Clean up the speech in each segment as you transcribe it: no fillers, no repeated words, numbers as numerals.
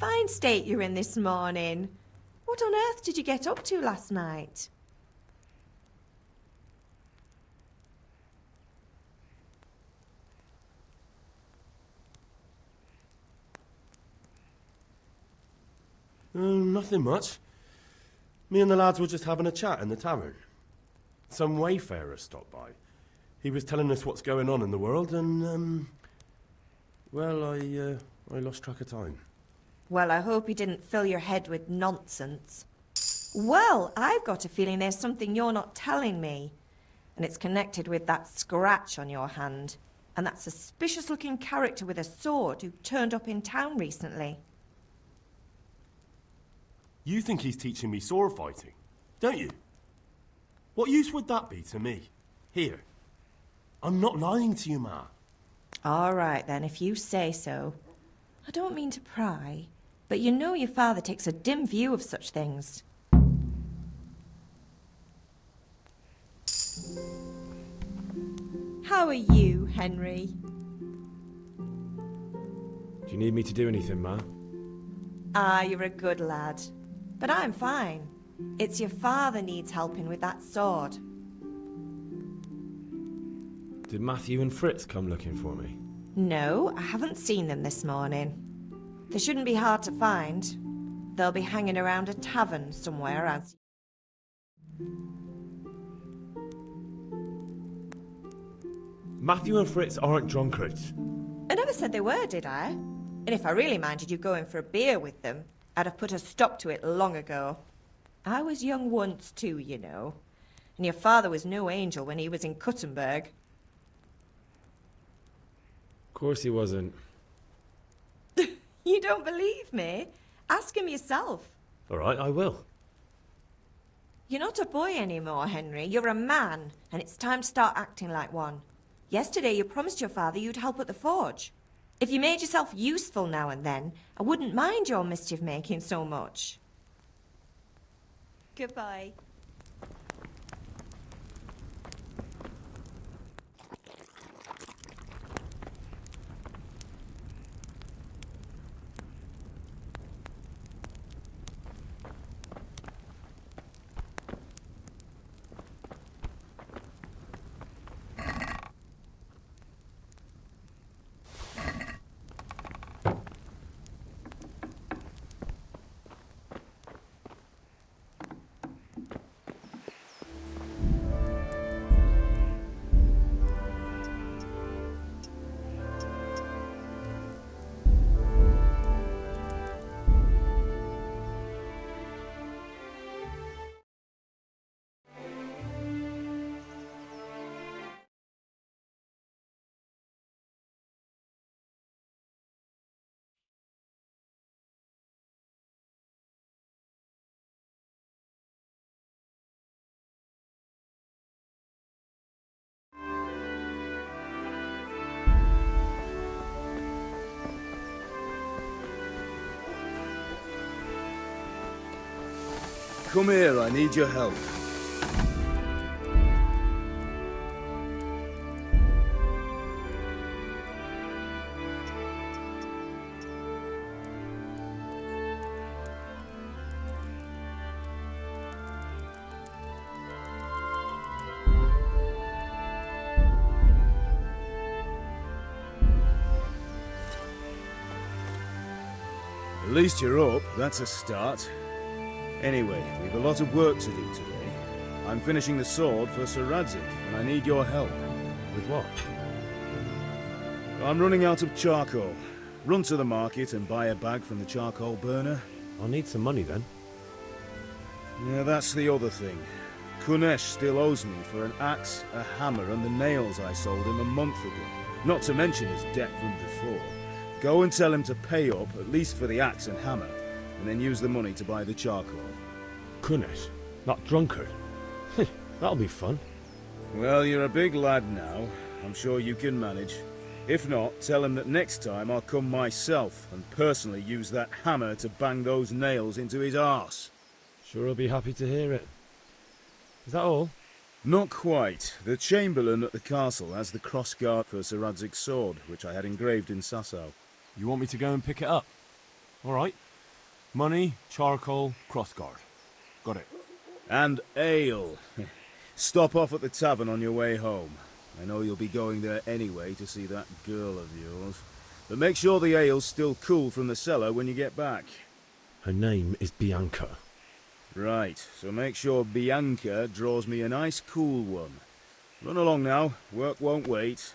fine state you're in this morning. What on earth did you get up to last night? Nothing much. Me and the lads were just having a chat in the tavern. Some wayfarer stopped by. He was telling us what's going on in the world and, well, I lost track of time. Well, I hope he didn't fill your head with nonsense. Well, I've got a feeling there's something you're not telling me. And it's connected with that scratch on your hand. And that suspicious-looking character with a sword who turned up in town recently. You think he's teaching me sword fighting, don't you? What use would that be to me? Here. I'm not lying to you, Ma. All right, then, if you say so. I don't mean to pry, but you know your father takes a dim view of such things. How are you, Henry? Do you need me to do anything, Ma? Ah, you're a good lad. But I'm fine. It's your father needs helping with that sword. Did Matthew and Fritz come looking for me? No, I haven't seen them this morning. They shouldn't be hard to find. They'll be hanging around a tavern somewhere as... Matthew and Fritz aren't drunkards. I never said they were, did I? And if I really minded you going for a beer with them, I'd have put a stop to it long ago. I was young once too, you know. And your father was no angel when he was in Cuttenberg. Of course he wasn't. You don't believe me? Ask him yourself. All right, I will. You're not a boy anymore, Henry. You're a man, and it's time to start acting like one. Yesterday you promised your father you'd help at the forge. If you made yourself useful now and then, I wouldn't mind your mischief-making so much. Goodbye. Come here, I need your help. At least you're up, that's a start. Anyway, we've a lot of work to do today. I'm finishing the sword for Sir Radzig, and I need your help. With what? I'm running out of charcoal. Run to the market and buy a bag from the charcoal burner. I'll need some money then. Yeah, that's the other thing. Kunesh still owes me for an axe, a hammer, and the nails I sold him a month ago. Not to mention his debt from before. Go and tell him to pay up, at least for the axe and hammer, and then use the money to buy the charcoal. Kunesh, not drunkard. That'll be fun. Well, you're a big lad now. I'm sure you can manage. If not, tell him that next time I'll come myself and personally use that hammer to bang those nails into his arse. Sure he'll be happy to hear it. Is that all? Not quite. The Chamberlain at the castle has the crossguard for Sir Radzig's sword, which I had engraved in Sasau. You want me to go and pick it up? All right. Money, charcoal, crossguard. Got it. And ale. Stop off at the tavern on your way home. I know you'll be going there anyway to see that girl of yours. But make sure the ale's still cool from the cellar when you get back. Her name is Bianca. Right, so make sure Bianca draws me a nice cool one. Run along now, work won't wait.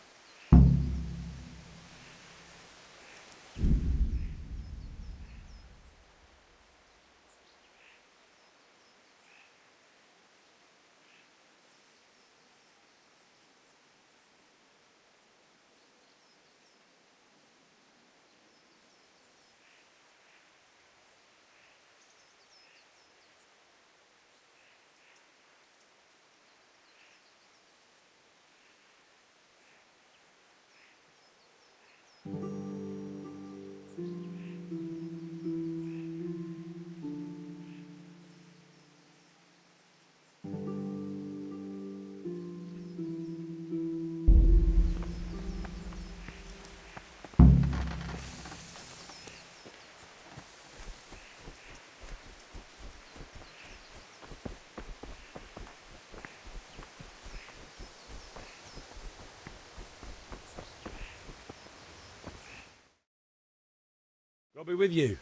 I'll be with you.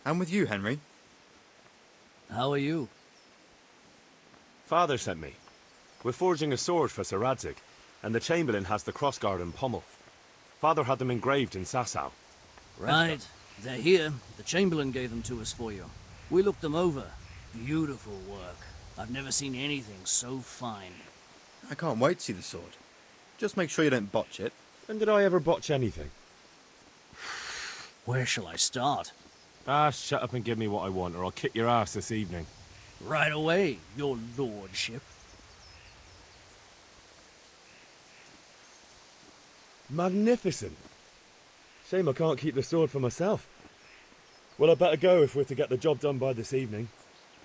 I'm with you, Henry. How are you? Father sent me. We're forging a sword for Sir Radzig, and the Chamberlain has the crossguard and pommel. Father had them engraved in Sasau. Right. They're here. The Chamberlain gave them to us for you. We looked them over. Beautiful work. I've never seen anything so fine. I can't wait to see the sword. Just make sure you don't botch it. When did I ever botch anything? Where shall I start? Ah, shut up and give me what I want, or I'll kick your ass this evening. Right away, your lordship. Magnificent. Shame I can't keep the sword for myself. Well, I better go if we're to get the job done by this evening.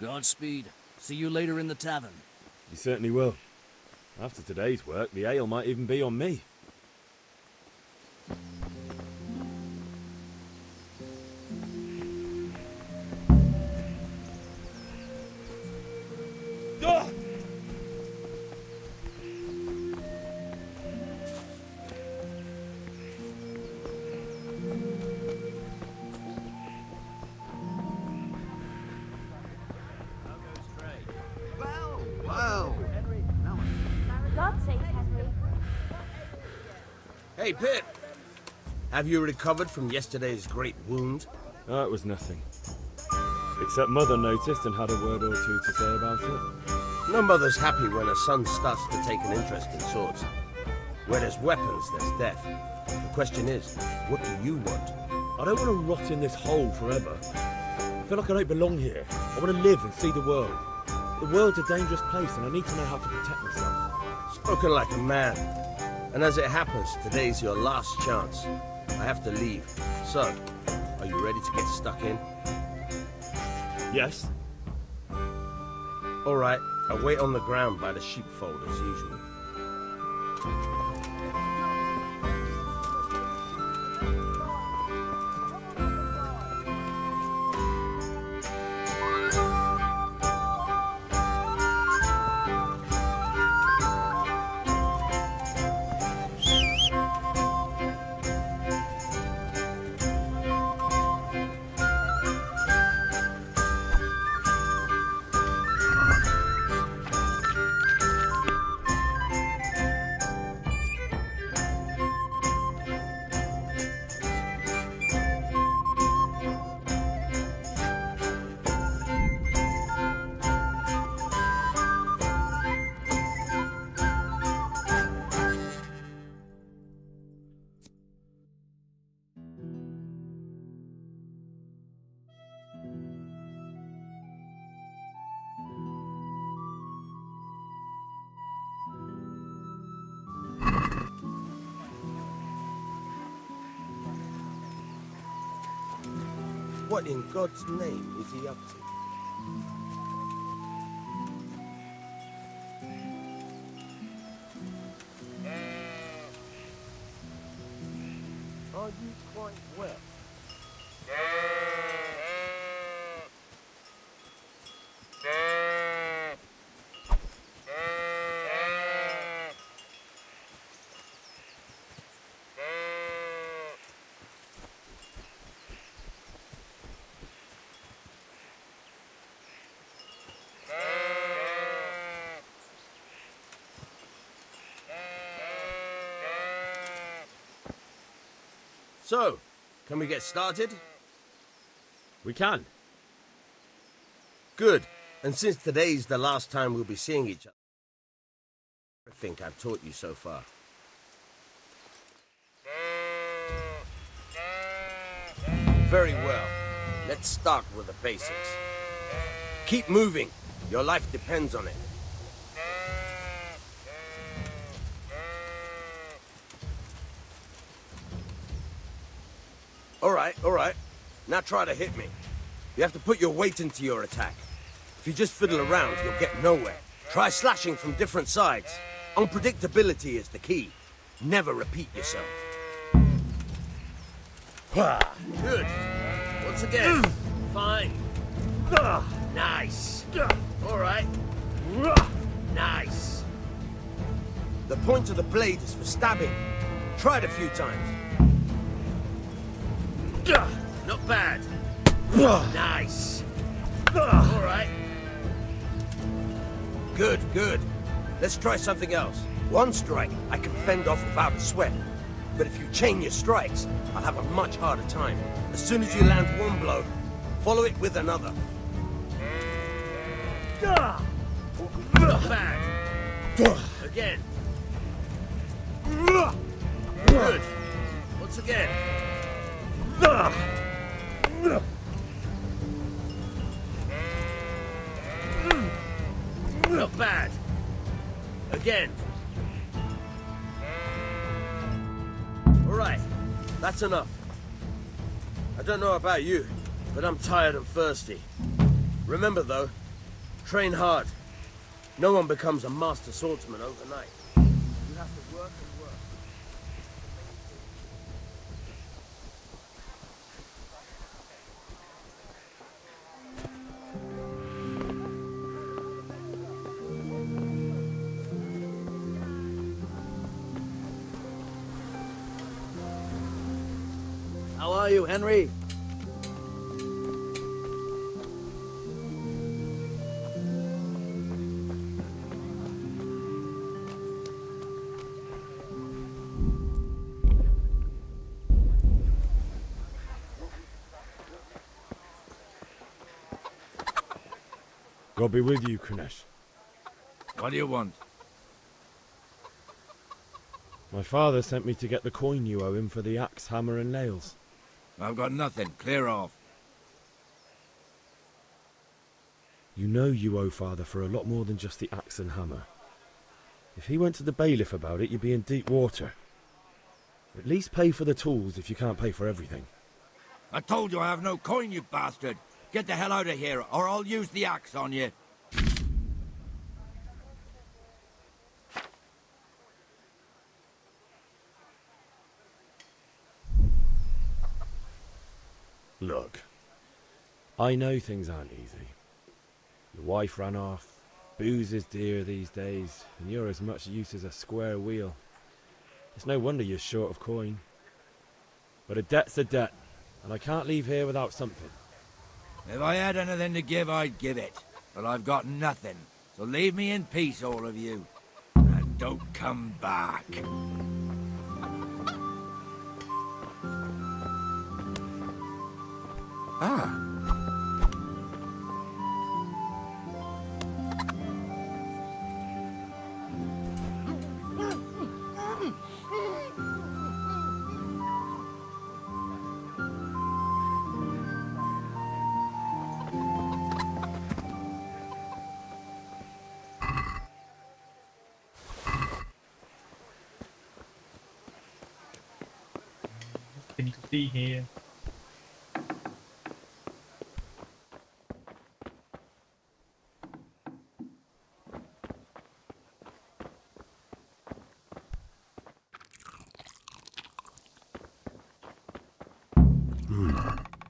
Godspeed. See you later in the tavern. You certainly will. After today's work, the ale might even be on me. Ah! God's sake, Henry. Hey, Pip! Have you recovered from yesterday's great wound? Oh, it was nothing. Except Mother noticed and had a word or two to say about it. No mother's happy when her son starts to take an interest in swords. Where there's weapons, there's death. The question is, what do you want? I don't want to rot in this hole forever. I feel like I don't belong here. I want to live and see the world. The world's a dangerous place and I need to know how to protect myself. Spoken like a man. And as it happens, today's your last chance. I have to leave. So, are you ready to get stuck in? Yes? All right, I'll wait on the ground by the sheepfold as usual. What in God's name is he up to? Are you quite well? So, can we get started? We can. Good. And since today's the last time we'll be seeing each other, I think I've taught you so far. Very well. Let's start with the basics. Keep moving. Your life depends on it. All right. Now try to hit me. You have to put your weight into your attack. If you just fiddle around, you'll get nowhere. Try slashing from different sides. Unpredictability is the key. Never repeat yourself. Good. Once again. Fine. Nice. All right. Nice. The point of the blade is for stabbing. Try it a few times. Not bad. Nice. All right. Good. Let's try something else. One strike I can fend off without a sweat. But if you chain your strikes, I'll have a much harder time. As soon as you land one blow, follow it with another. Not bad. Again. Good. Once again. Not bad. Again. All right, that's enough. I don't know about you, but I'm tired and thirsty. Remember though, train hard. No one becomes a master swordsman overnight. You have to work and work. How are you, Henry? God be with you, Kunesh. What do you want? My father sent me to get the coin you owe him for the axe, hammer and nails. I've got nothing. Clear off. You know you owe father for a lot more than just the axe and hammer. If he went to the bailiff about it, you'd be in deep water. At least pay for the tools if you can't pay for everything. I told you I have no coin, you bastard. Get the hell out of here, or I'll use the axe on you. Look, I know things aren't easy. Your wife ran off, booze is dear these days, and you're as much use as a square wheel. It's no wonder you're short of coin. But a debt's a debt, and I can't leave here without something. If I had anything to give, I'd give it. But I've got nothing. So leave me in peace, all of you. And don't come back. Ah. Can you see here?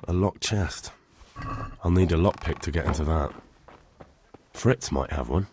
A locked chest. I'll need a lockpick to get into that. Fritz might have one.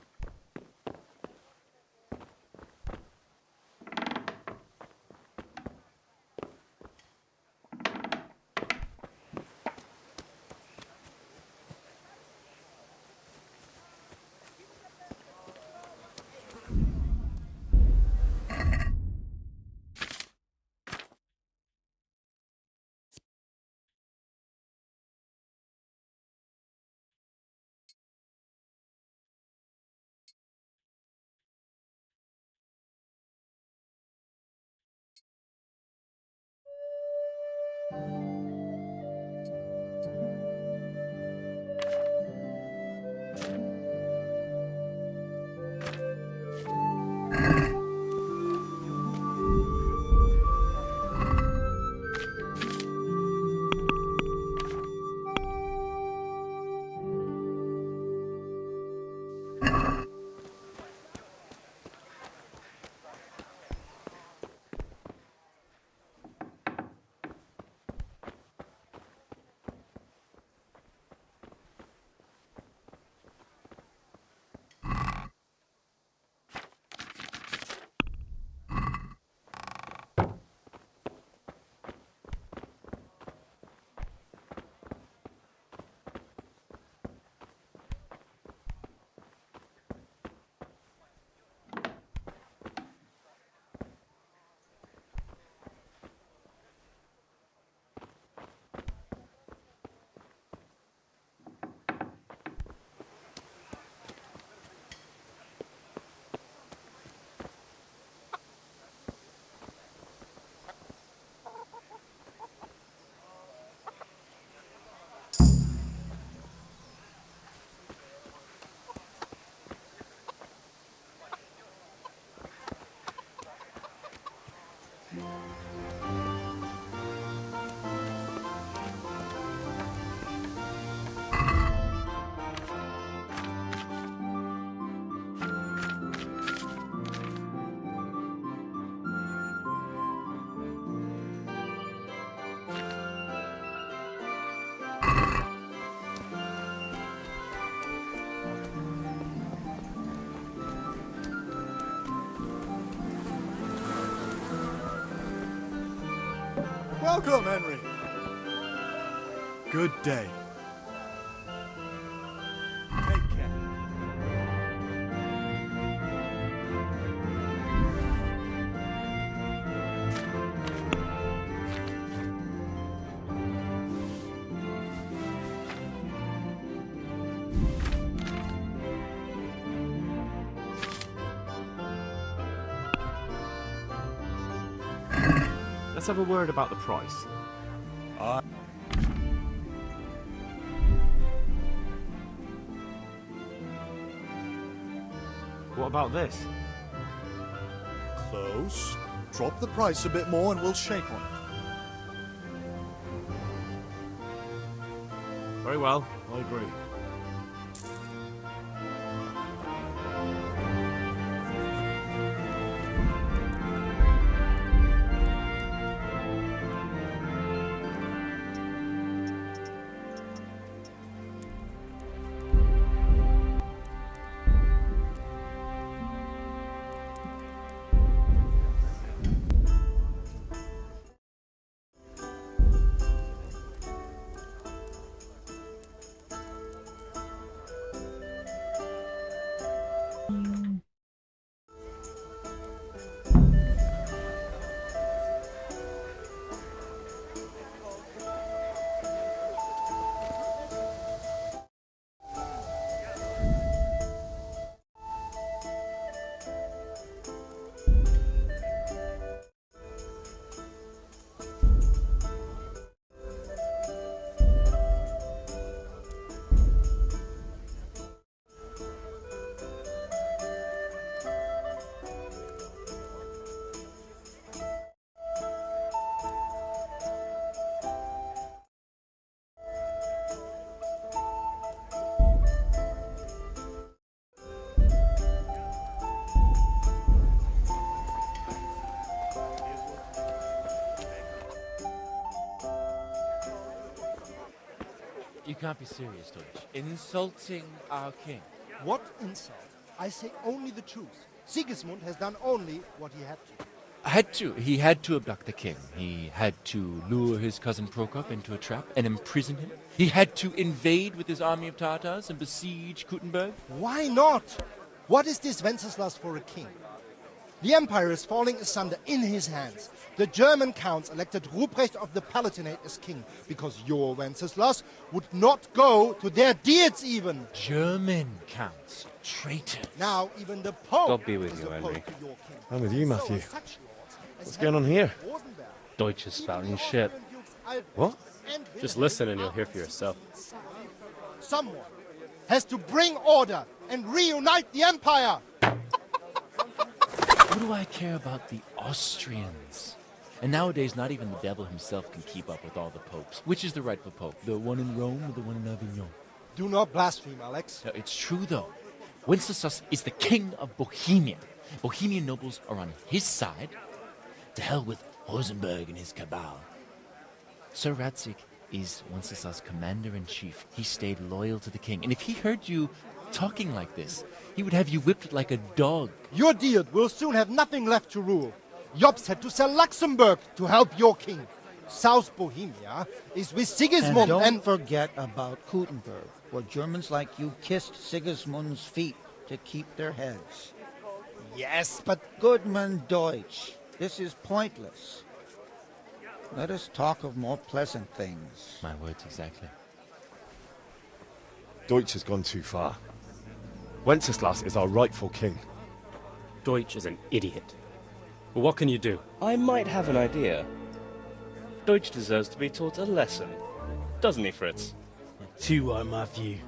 Welcome, Henry. Good day. Take care. Let's have a word about the price. What about this? Close. Drop the price a bit more and we'll shake on it. Very well, I agree. You can't be serious, Deutsch. Insulting our king. What insult? I say only the truth. Sigismund has done only what he had to. He had to abduct the king. He had to lure his cousin Prokop into a trap and imprison him. He had to invade with his army of Tartars and besiege Kuttenberg. Why not? What is this Wenceslas for a king? The empire is falling asunder in his hands. The German counts elected Ruprecht of the Palatinate as king because your Wenceslas would not go to their deeds even. German counts. Traitors. Now even the Pope God be with is you, opposed Henry. to your king. I'm with you, Matthew. So such lords as What's going on here? Rosenberg, Deutsch is spouting shit. What? Just listen and you'll hear for yourself. Someone has to bring order and reunite the empire. What do I care about the Austrians? And nowadays, not even the devil himself can keep up with all the popes. Which is the rightful pope? The one in Rome or the one in Avignon? Do not blaspheme, Alex. No, it's true, though. Wenceslas is the king of Bohemia. Bohemian nobles are on his side. To hell with Rosenberg and his cabal. Sir Radzik is Wenceslas' commander-in-chief. He stayed loyal to the king. And if he heard you talking like this, he would have you whipped like a dog. Your Diet will soon have nothing left to rule. Jobst had to sell Luxembourg to help your king. South Bohemia is with Sigismund and don't forget about Kuttenberg, where Germans like you kissed Sigismund's feet to keep their heads. Yes, but Goodman Deutsch, this is pointless. Let us talk of more pleasant things. My words exactly. Deutsch has gone too far. Wenceslas is our rightful king. Deutsch is an idiot. But what can you do? I might have an idea. Deutsch deserves to be taught a lesson. Doesn't he, Fritz? Too right, Matthew.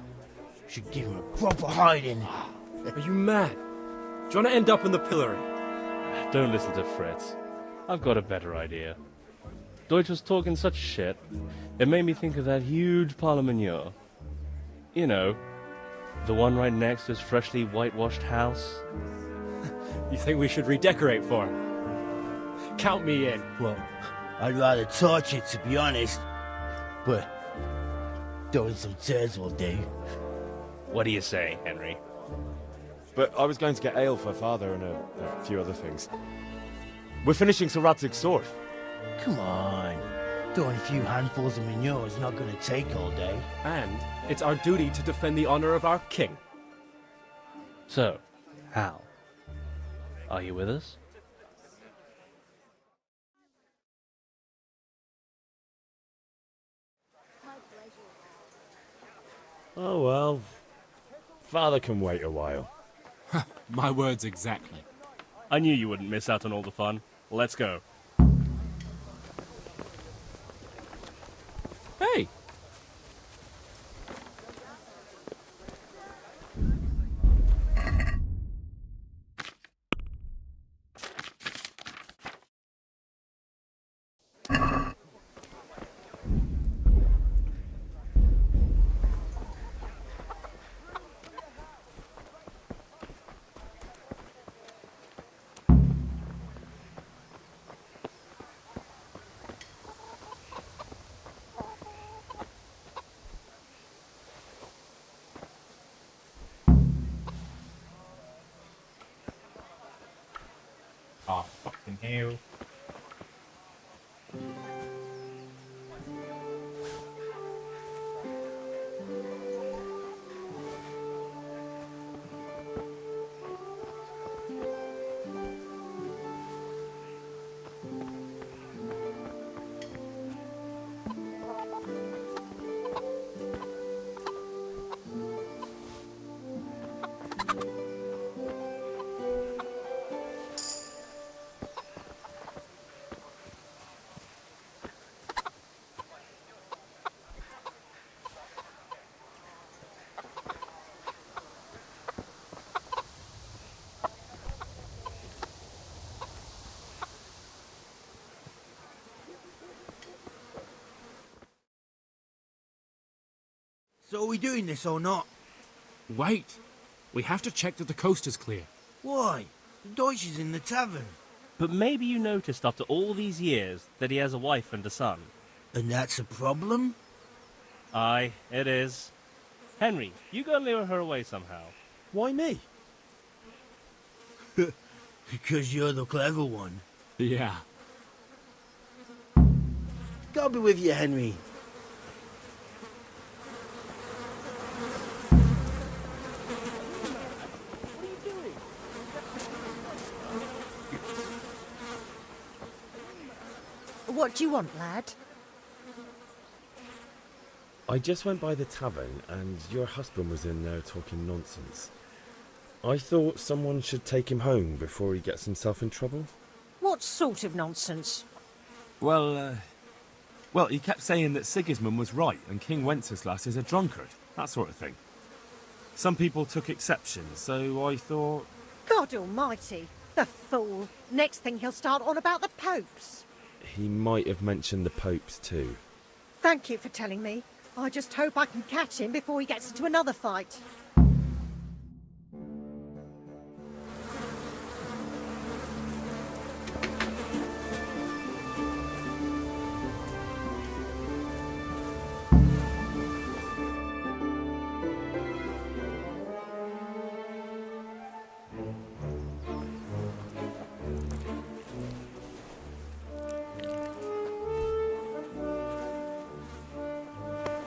Should give him a proper hiding. Are you mad? Do you want to end up in the pillory? Don't listen to Fritz. I've got a better idea. Deutsch was talking such shit, it made me think of that huge parliament. You know, the one right next to his freshly whitewashed house. You think we should redecorate for him? Count me in. Well, I'd rather torch it, to be honest. But throwing some tears will do. What do you say, Henry? But I was going to get ale for father and a few other things. We're finishing Sir Radzig's sword. Come on. Throwing a few handfuls of manure is not going to take all day. And it's our duty to defend the honor of our king. So, Hal, are you with us? Oh well. Father can wait a while. My words exactly. I knew you wouldn't miss out on all the fun. Let's go. Hey! Oh, fucking hell. So are we doing this or not? Wait. We have to check that the coast is clear. Why? The Deutsch is in the tavern. But maybe you noticed after all these years that he has a wife and a son. And that's a problem? Aye, it is. Henry, you go and lure her away somehow. Why me? Because you're the clever one. Yeah. God be with you, Henry. What do you want, lad? I just went by the tavern and your husband was in there talking nonsense. I thought someone should take him home before he gets himself in trouble. What sort of nonsense? Well, he kept saying that Sigismund was right and King Wenceslas is a drunkard. That sort of thing. Some people took exception, so I thought... God almighty, the fool. Next thing he'll start on about the popes. He might have mentioned the popes too. Thank you for telling me. I just hope I can catch him before he gets into another fight.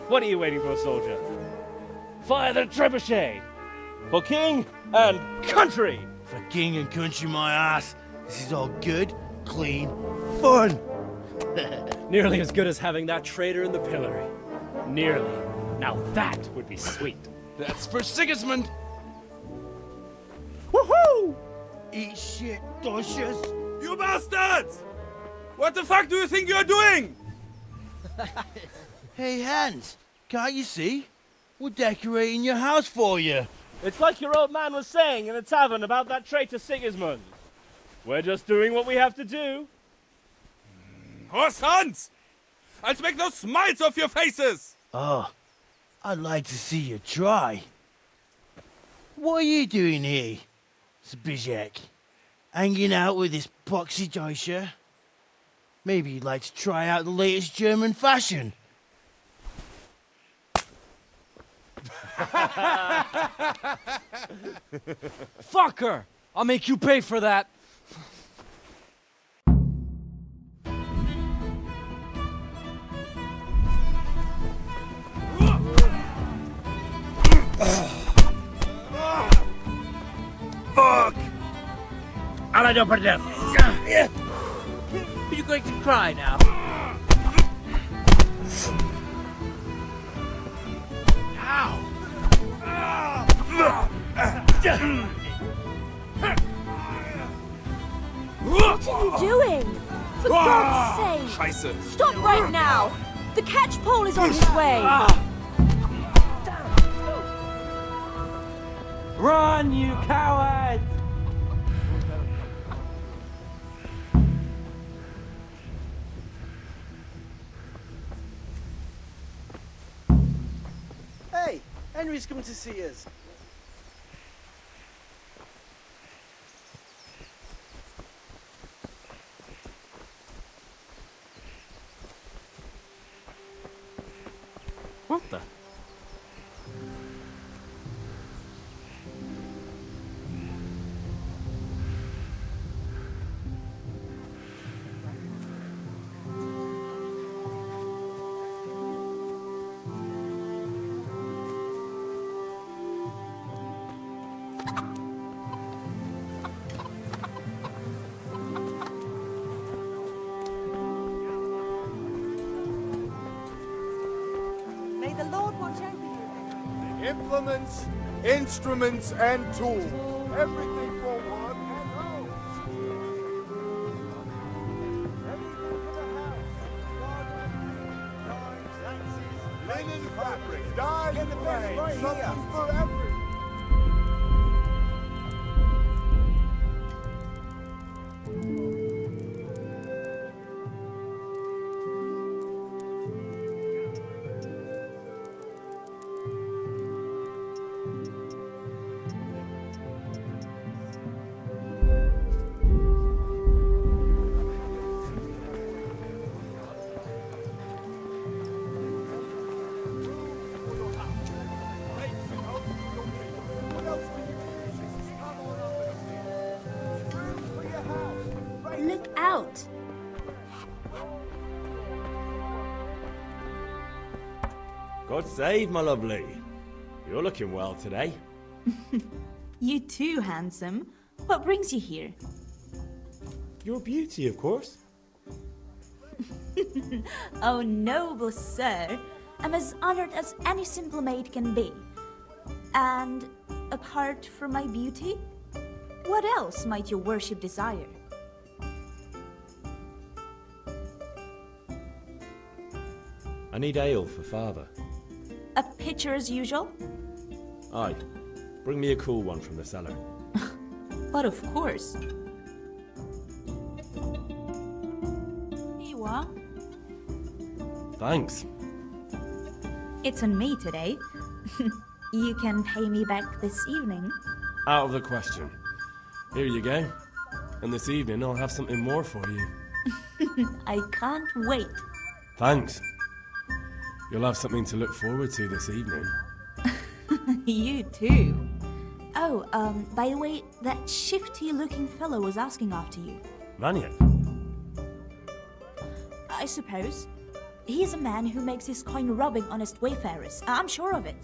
What are you waiting for, soldier? Fire the trebuchet! For king and country! For king and country, my ass. This is all good, clean, fun. Nearly as good as having that traitor in the pillory. Nearly. Now that would be sweet. That's for Sigismund! Woohoo! Eat shit, Deutsches. You bastards! What the fuck do you think you're doing? Hey, Hans, can't you see? We're decorating your house for you. It's like your old man was saying in the tavern about that traitor Sigismund. We're just doing what we have to do. Horse Hans! I'll make those smiles off your faces! Oh, I'd like to see you try. What are you doing here, Zbigniew? Hanging out with this poxy Deutscher? Maybe you'd like to try out the latest German fashion. Fucker! I'll make you pay for that. right over there. Are you going to cry now? What are you doing? For God's sake! Scheiße. Stop right now! The catch pole is on his way! Run, you coward! Hey, Henry's coming to see us. What the? May the Lord watch over you. Implements, instruments, and tools. Everything for work and home. Everything for the house. Knives, axes, linen fabric, dyes, blades, something for everything. Look out! God save, my lovely. You're looking well today. You too, handsome. What brings you here? Your beauty, of course. Oh, noble sir. I'm as honored as any simple maid can be. And apart from my beauty, what else might your worship desire? I need ale for father. A pitcher as usual? Aye. Bring me a cool one from the cellar. But of course. Here you are. Thanks. It's on me today. You can pay me back this evening. Out of the question. Here you go. And this evening I'll have something more for you. I can't wait. Thanks. You'll have something to look forward to this evening. You too. Oh, by the way, that shifty-looking fellow was asking after you. Vanya? I suppose. He's a man who makes his coin robbing honest wayfarers. I'm sure of it.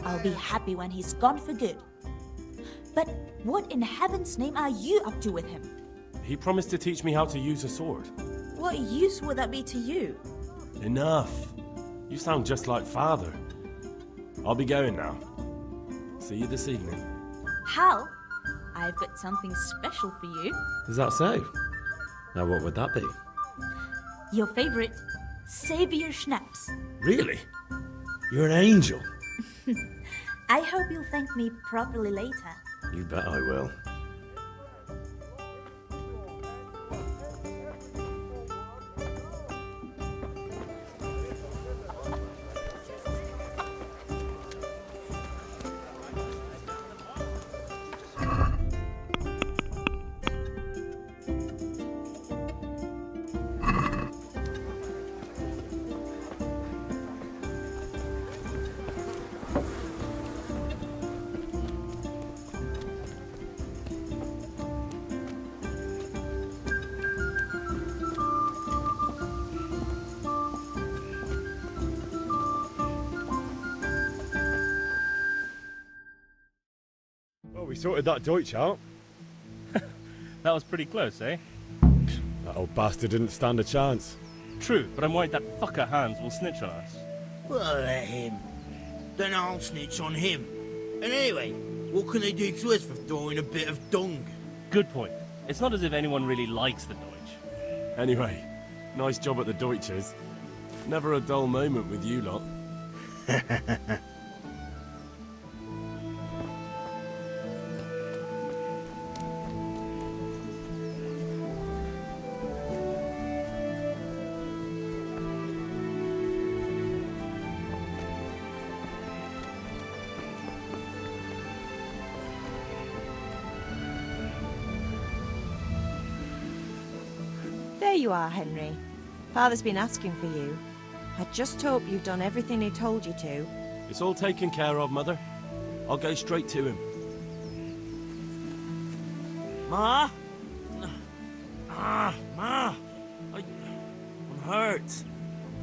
I'll be happy when he's gone for good. But what in heaven's name are you up to with him? He promised to teach me how to use a sword. What use would that be to you? Enough. You sound just like father. I'll be going now. See you this evening. Hal, I've got something special for you. Is that so? Now what would that be? Your favorite, Savior Schnapps. Really? You're an angel. I hope you'll thank me properly later. You bet I will. We sorted that Deutsch out. That was pretty close, eh? That old bastard didn't stand a chance. True, but I'm worried that fucker Hans will snitch on us. Well, let him. Then I'll snitch on him. And anyway, what can they do to us for throwing a bit of dung? Good point. It's not as if anyone really likes the Deutsch. Anyway, nice job at the Deutsches. Never a dull moment with you lot. There you are, Henry. Father's been asking for you. I just hope you've done everything he told you to. It's all taken care of, Mother. I'll go straight to him. Ma? Ma! I'm hurt.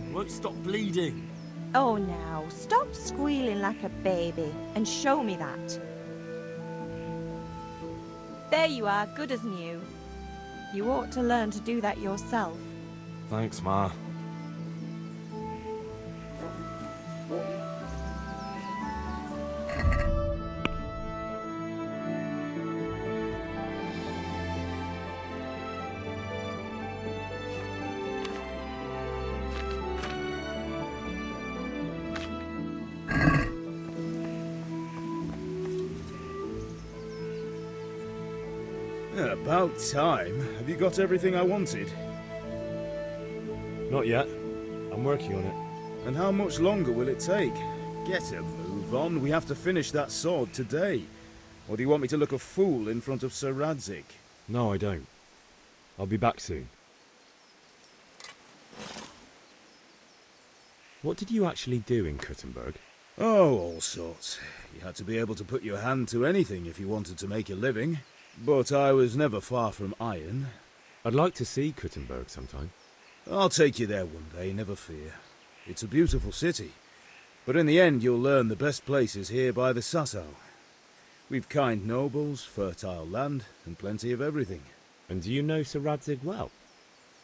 I won't stop bleeding. Oh, now, stop squealing like a baby and show me that. There you are, good as new. You ought to learn to do that yourself. Thanks, Ma. About time. Have you got everything I wanted? Not yet. I'm working on it. And how much longer will it take? Get a move on. We have to finish that sword today. Or do you want me to look a fool in front of Sir Radzik? No, I don't. I'll be back soon. What did you actually do in Kuttenberg? Oh, all sorts. You had to be able to put your hand to anything if you wanted to make a living. But I was never far from iron. I'd like to see Kuttenberg sometime. I'll take you there one day, never fear. It's a beautiful city. But in the end you'll learn the best place is here by the Sassau. We've kind nobles, fertile land, and plenty of everything. And do you know Sir Radzig well?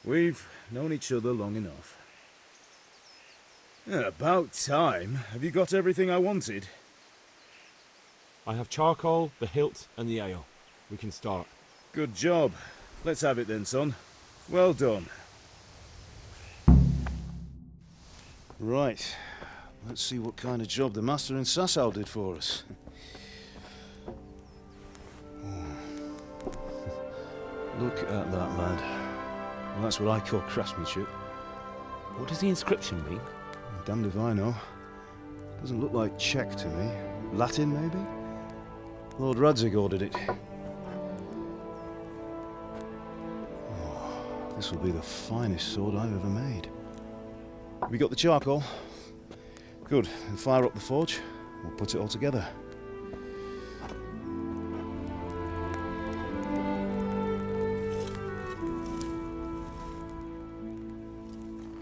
We've known each other long enough. About time. Have you got everything I wanted? I have charcoal, the hilt, and the ale. We can start. Good job. Let's have it then, son. Well done. Right. Let's see what kind of job the master in Sassau did for us. Look at that, lad. Well, that's what I call craftsmanship. What does the inscription mean? Damned if I know. Doesn't look like Czech to me. Latin, maybe? Lord Radzig ordered it. This will be the finest sword I've ever made. We got the charcoal? Good. Then fire up the forge. We'll put it all together.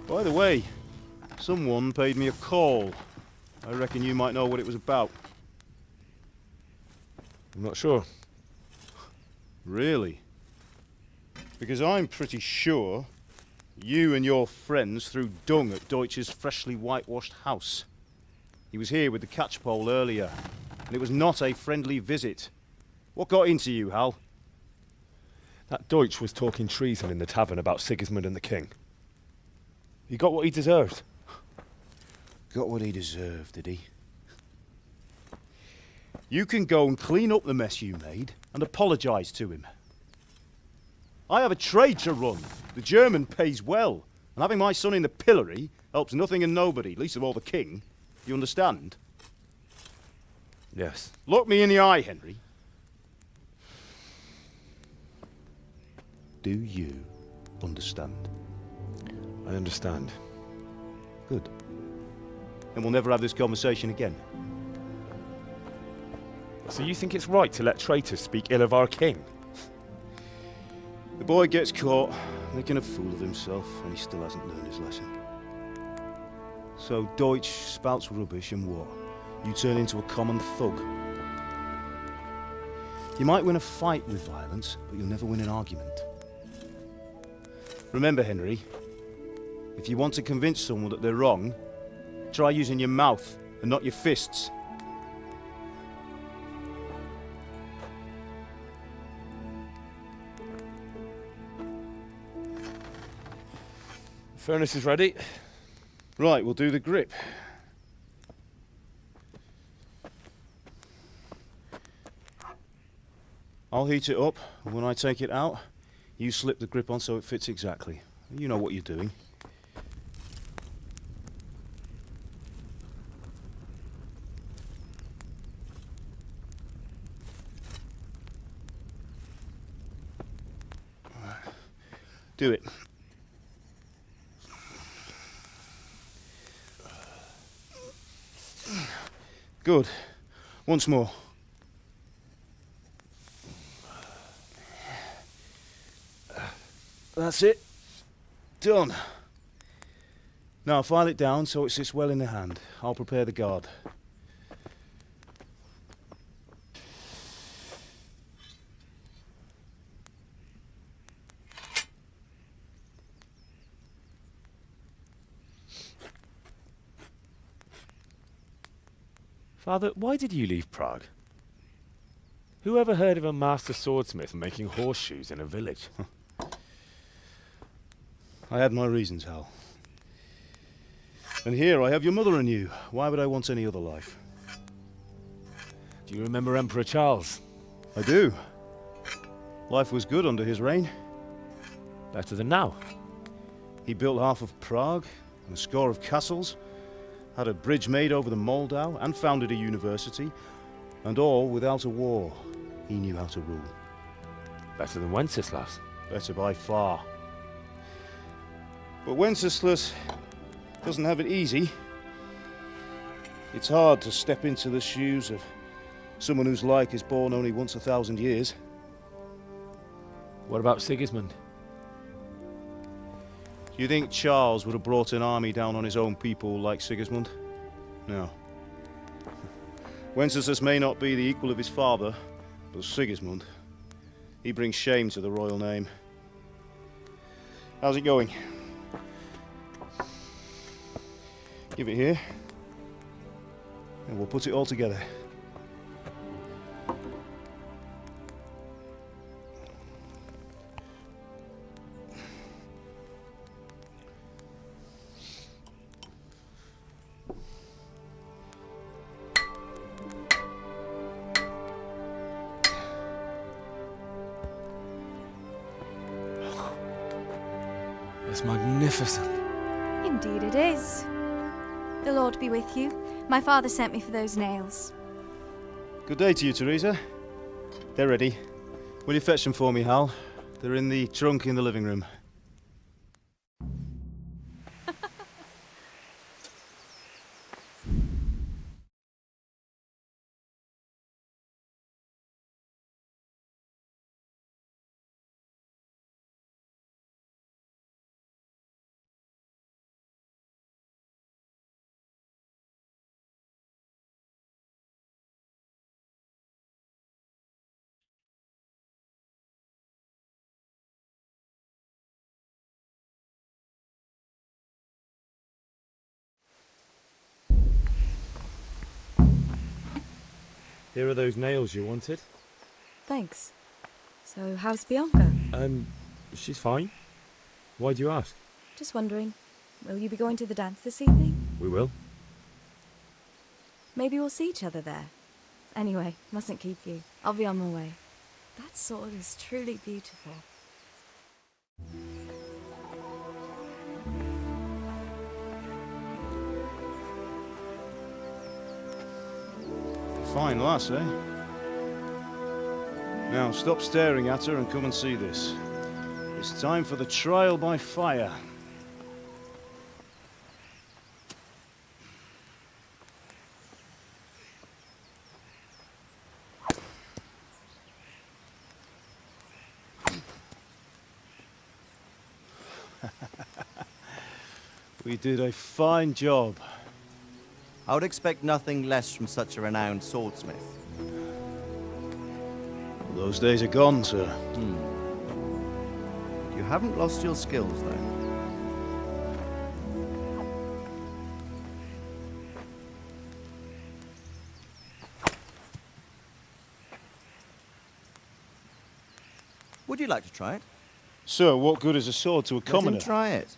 By the way, someone paid me a call. I reckon you might know what it was about. I'm not sure. Really? Because I'm pretty sure you and your friends threw dung at Deutsch's freshly whitewashed house. He was here with the catchpole earlier, and it was not a friendly visit. What got into you, Hal? That Deutsch was talking treason in the tavern about Sigismund and the king. He got what he deserved. Got what he deserved, did he? You can go and clean up the mess you made and apologise to him. I have a trade to run. The German pays well. And having my son in the pillory helps nothing and nobody, least of all the king. You understand? Yes. Look me in the eye, Henry. Do you understand? I understand. Good. Then we'll never have this conversation again. So you think it's right to let traitors speak ill of our king? The boy gets caught, making a fool of himself, and he still hasn't learned his lesson. So Deutsch spouts rubbish, and what? You turn into a common thug. You might win a fight with violence, but you'll never win an argument. Remember, Henry, if you want to convince someone that they're wrong, try using your mouth and not your fists. The furnace is ready. Right, we'll do the grip. I'll heat it up, and when I take it out, you slip the grip on so it fits exactly. You know what you're doing. Do it. Good. Once more. That's it. Done. Now file it down so it sits well in the hand. I'll prepare the guard. Father, why did you leave Prague? Who ever heard of a master swordsmith making horseshoes in a village? I had my reasons, Hal. And here I have your mother and you. Why would I want any other life? Do you remember Emperor Charles? I do. Life was good under his reign. Better than now. He built half of Prague and a score of castles, had a bridge made over the Moldau, and founded a university, and all without a war. He knew how to rule. Better than Wenceslas. Better by far. But Wenceslas doesn't have it easy. It's hard to step into the shoes of someone whose like is born only once 1,000 years. What about Sigismund? Do you think Charles would have brought an army down on his own people like Sigismund? No. Wenceslas may not be the equal of his father, but Sigismund, he brings shame to the royal name. How's it going? Give it here, and we'll put it all together. It's magnificent. Indeed it is. The Lord be with you. My father sent me for those nails. Good day to you, Teresa. They're ready. Will you fetch them for me, Hal? They're in the trunk in the living room. Here are those nails you wanted. Thanks. So, how's Bianca? She's fine. Why do you ask? Just wondering, will you be going to the dance this evening? We will. Maybe we'll see each other there. Anyway, mustn't keep you. I'll be on my way. That sword is truly beautiful. Fine lass, eh? Now, stop staring at her and come and see this. It's time for the trial by fire. We did a fine job. I would expect nothing less from such a renowned swordsmith. Those days are gone, sir. You haven't lost your skills, though. Would you like to try it? Sir, what good is a sword to a commoner? Let him try it.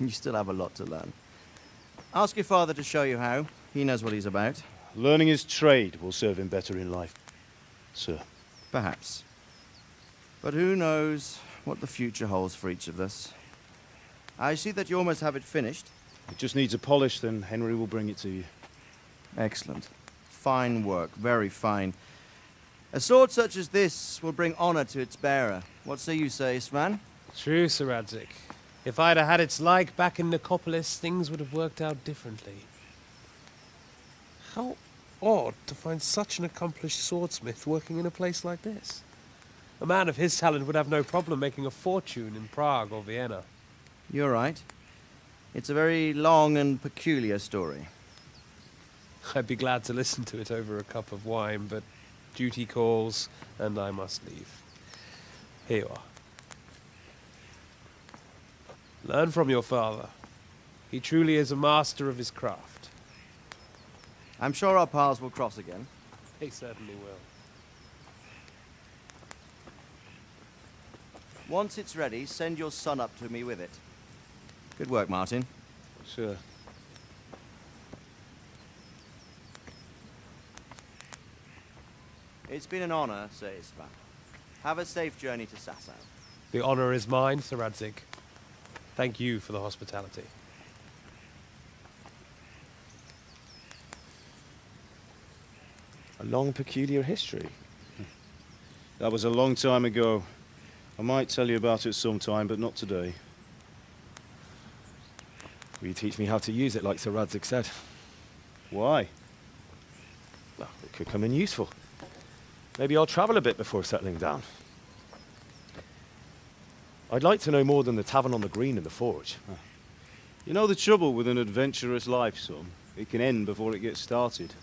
You still have a lot to learn. Ask your father to show you how. He knows what he's about. Learning his trade will serve him better in life, sir. Perhaps. But who knows what the future holds for each of us. I see that you almost have it finished. It just needs a polish, then Henry will bring it to you. Excellent. Fine work, very fine. A sword such as this will bring honor to its bearer. What say you, Svan? True, Sir Radzik. If I'd have had its like back in Nicopolis, things would have worked out differently. How odd to find such an accomplished swordsmith working in a place like this. A man of his talent would have no problem making a fortune in Prague or Vienna. You're right. It's a very long and peculiar story. I'd be glad to listen to it over a cup of wine, but duty calls, and I must leave. Here you are. Learn from your father. He truly is a master of his craft. I'm sure our paths will cross again. They certainly will. Once it's ready, send your son up to me with it. Good work, Martin. Sir. It's been an honor, Sir Isvan. Have a safe journey to Sasau. The honor is mine, Sir Radzik. Thank you for the hospitality. A long, peculiar history. That was a long time ago. I might tell you about it sometime, but not today. Will you teach me how to use it like Sir Radzik said? Why? Well, it could come in useful. Maybe I'll travel a bit before settling down. I'd like to know more than the tavern on the green and the forge. You know the trouble with an adventurous life, son? It can end before it gets started.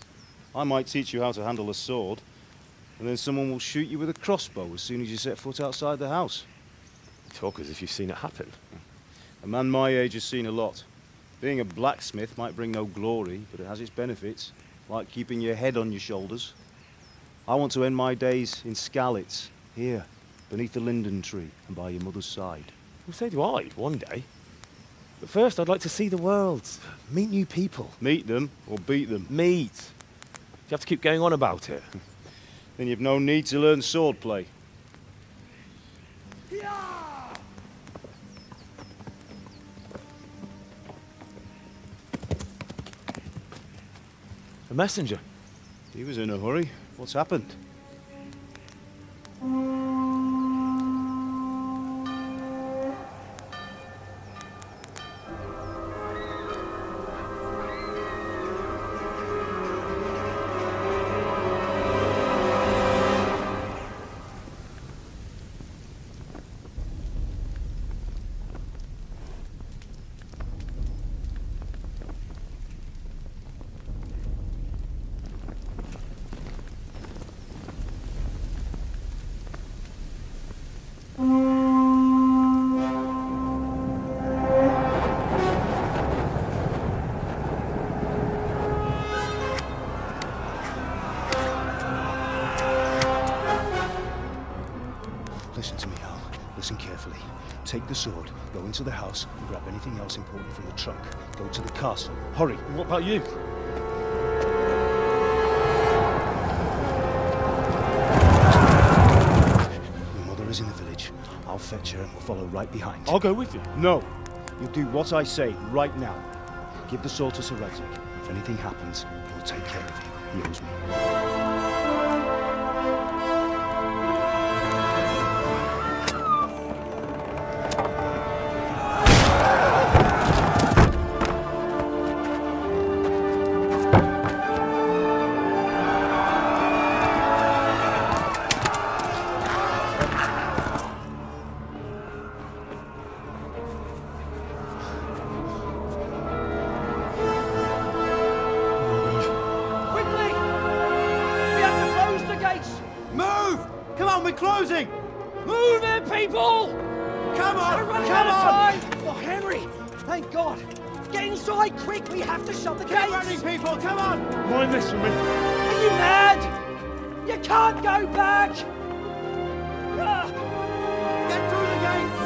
I might teach you how to handle a sword, and then someone will shoot you with a crossbow as soon as you set foot outside the house. You talk as if you've seen it happen. A man my age has seen a lot. Being a blacksmith might bring no glory, but it has its benefits, like keeping your head on your shoulders. I want to end my days in Skalitz, here, beneath the linden tree and by your mother's side. Well, so do I, one day. But first, I'd like to see the world, meet new people. Meet them or beat them? Meet. You have to keep going on about it. Then you've no need to learn swordplay. A messenger. He was in a hurry. What's happened? Listen to me, Al. Listen carefully. Take the sword, go into the house, and grab anything else important from the trunk. Go to the castle. Hurry. What about you? Your mother is in the village. I'll fetch her and we'll follow right behind. I'll go with you. No. You'll do what I say right now. Give the sword to Sir Radzik. If anything happens, he'll take care of you. He owes me. Move it, people! Come on! We're running Come out on! of time! Oh, Henry! Thank God! Get inside, quick! We have to shut the Keep gates! running, people! Come on! Mind this for me. Are you mad? You can't go back! Ah! Get through the gates!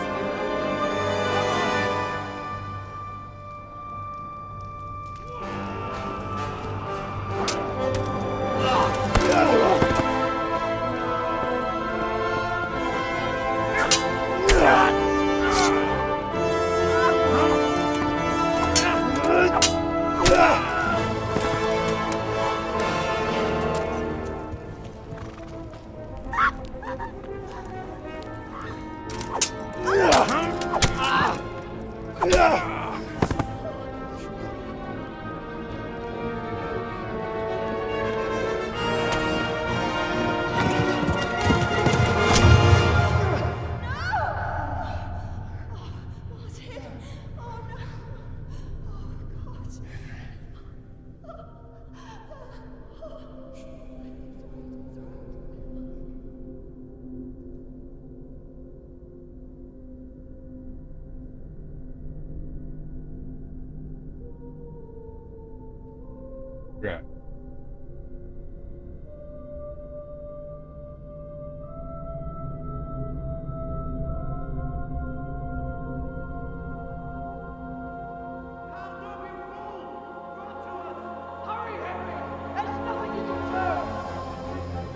Yeah.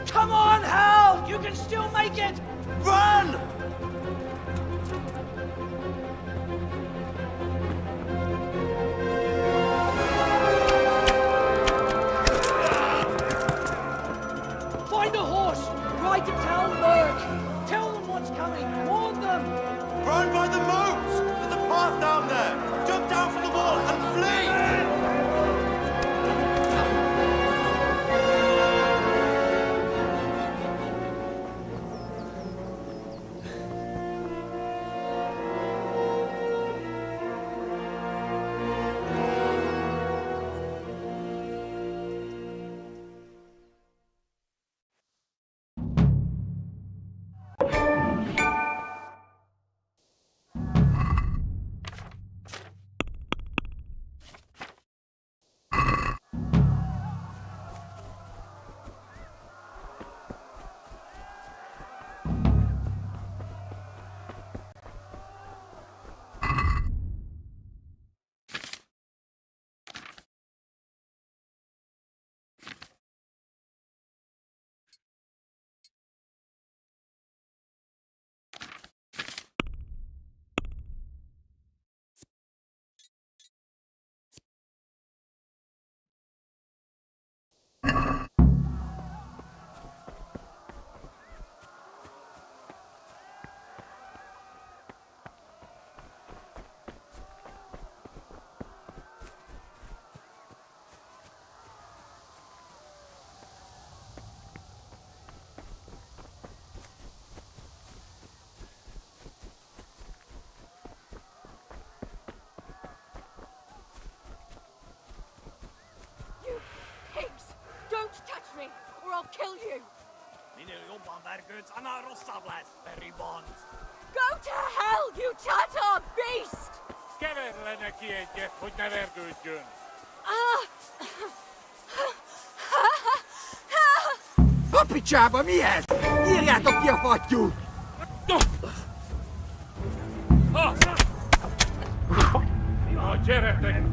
Come on, Hal! You can still make it! Run! Find a horse! Ride to Talmberg! Tell them what's coming! Warn them! Run by the moat! There's a path down there! Jump down from the wall and flee! You pigs! Don't touch me, or I'll kill you! Go to hell, you Tatar beast! Papi csába, mi ez? Írjátok ki a fattyút! Gyeretek!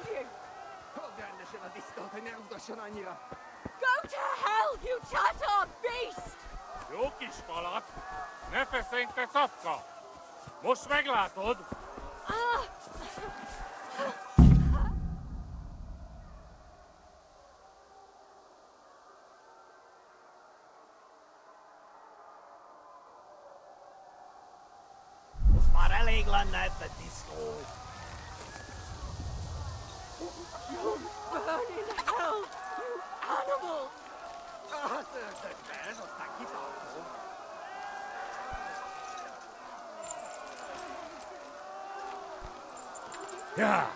told you! Go to hell, you Tatar beast! Jó kis falat! Ne feszénk, te szafka! Most meglátod! Most már elég lenne ebben disznó. You'll burn in hell, you animal! Ez aztán kitartó. Ja!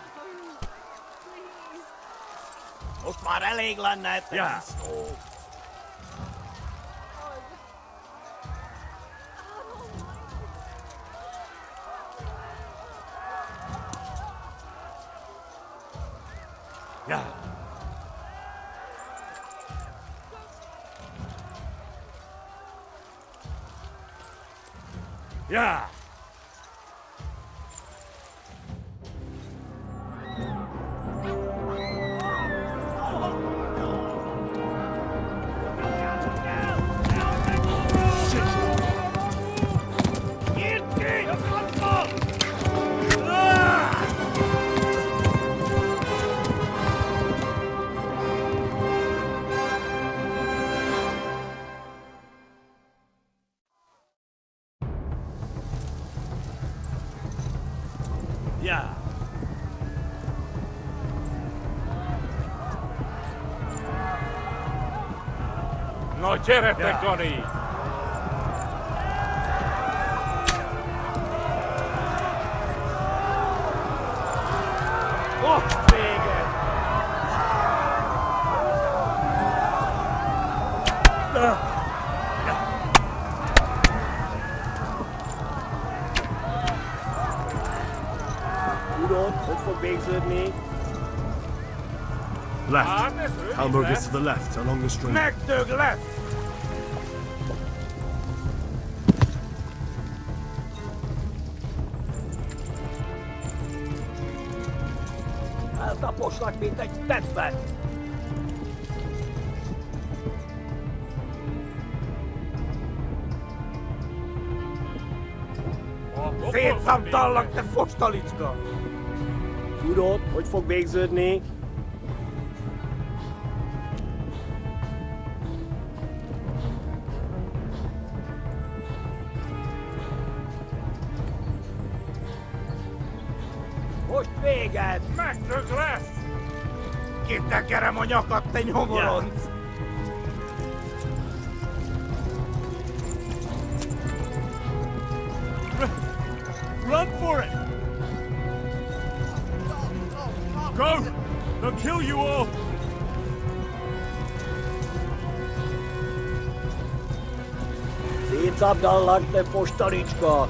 Most már elég lenne ebben disznó. Ja! Ja! Ja! Na gyere, Gani! Most vége! Tudod, hogy fog végződni? Left. Hamburg is to the left, along the stream. Megdög lesz! Eltaposlak, mint egy tetvet! Szétszabdallak, te fostalicska! Tudod, hogy fog végződni? Most véged! Megdög lesz! Kitekerem a nyakat, te nyomoronc! Run for it! Go! They'll kill you all! Szétszabdallak, te fostalicska!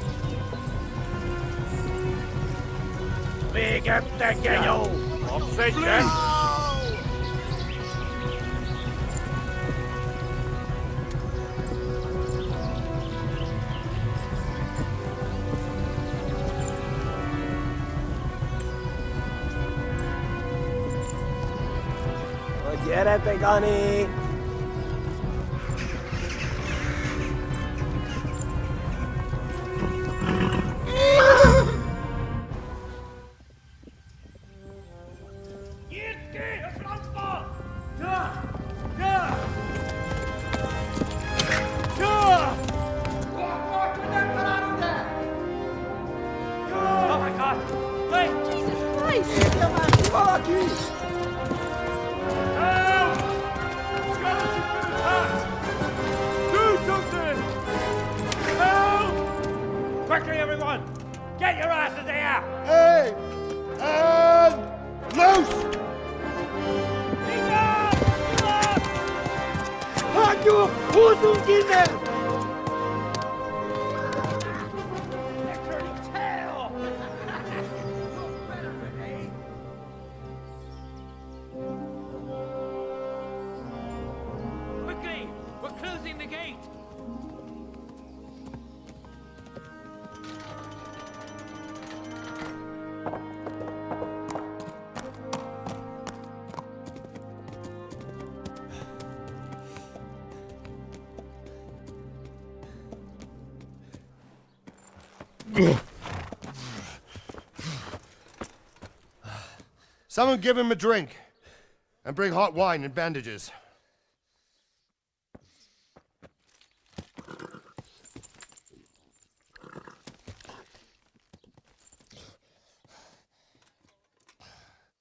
Véget, te genyó! Kapsz egyet! Gyere, te Gani! Oh my God! Wait! Jesus Christ! Valaki! Do something! Help! Quickly, everyone! Get your asses here! Hey! And loose! Hagyjuk! Húzzunk innen! Quickly! We're closing the gate! Someone give him a drink. And bring hot wine and bandages.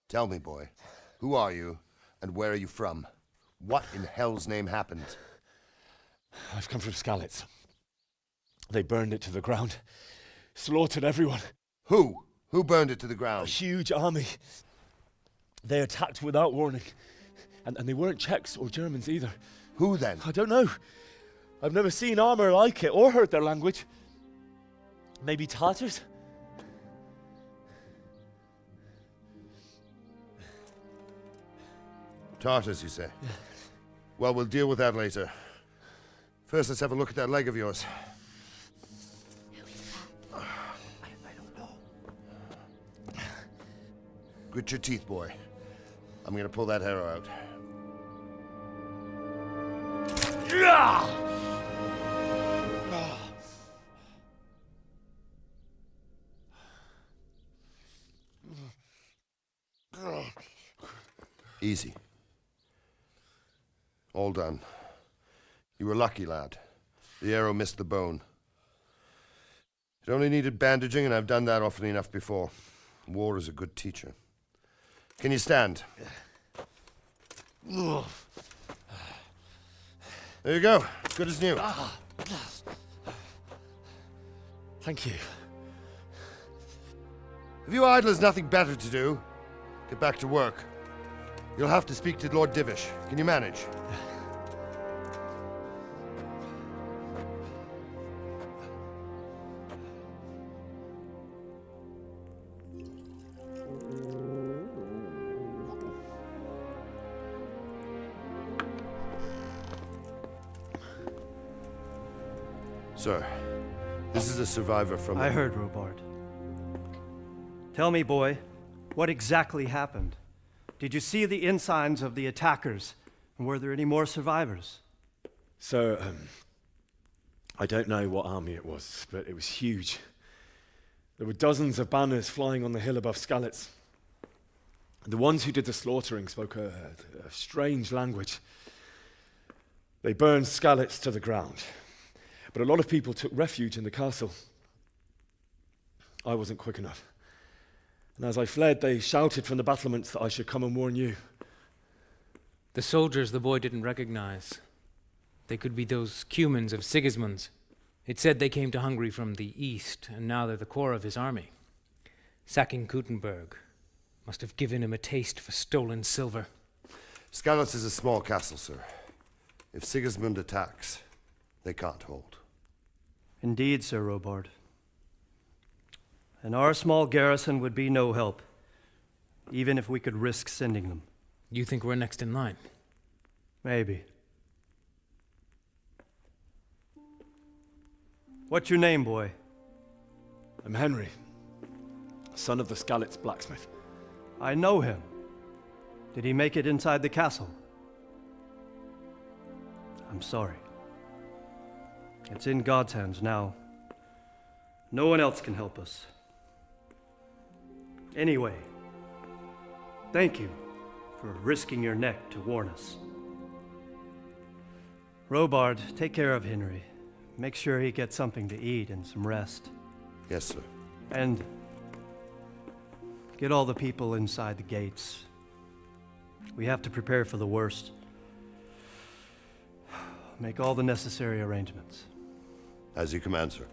Tell me, boy, who are you and where are you from? What in hell's name happened? I've come from Skalitz. They burned it to the ground. Slaughtered everyone. Who? Who burned it to the ground? A huge army. They attacked without warning. And they weren't Czechs or Germans either. Who then? I don't know. I've never seen armor like it or heard their language. Maybe Tatars? Tartars, you say? Yeah. Well, we'll deal with that later. First, let's have a look at that leg of yours. Who is that? I don't know. Grit your teeth, boy. I'm gonna pull that arrow out. Easy. All done. You were lucky, lad. The arrow missed the bone. It only needed bandaging, and I've done that often enough before. War is a good teacher. Can you stand? There you go. Good as new. Thank you. If you idlers nothing better to do, get back to work. You'll have to speak to Lord Divish. Can you manage? Sir, this is a survivor from... I heard, Robard. Tell me, boy, what exactly happened? Did you see the ensigns of the attackers? And were there any more survivors? So, I don't know what army it was, but it was huge. There were dozens of banners flying on the hill above Skalitz. The ones who did the slaughtering spoke a strange language. They burned Skalitz to the ground. But a lot of people took refuge in the castle. I wasn't quick enough. And as I fled, they shouted from the battlements that I should come and warn you. The soldiers the boy didn't recognize. They could be those Cumans of Sigismund's. It said they came to Hungary from the east, and now they're the core of his army. Sacking Gutenberg must have given him a taste for stolen silver. Skalitz is a small castle, sir. If Sigismund attacks, they can't hold. Indeed, Sir Robard. And our small garrison would be no help, even if we could risk sending them. You think we're next in line? Maybe. What's your name, boy? I'm Henry, son of the Skalitz blacksmith. I know him. Did he make it inside the castle? I'm sorry. It's in God's hands now. No one else can help us. Anyway, thank you for risking your neck to warn us. Robard, take care of Henry. Make sure he gets something to eat and some rest. Yes, sir. And get all the people inside the gates. We have to prepare for the worst. Make all the necessary arrangements. As you command, sir.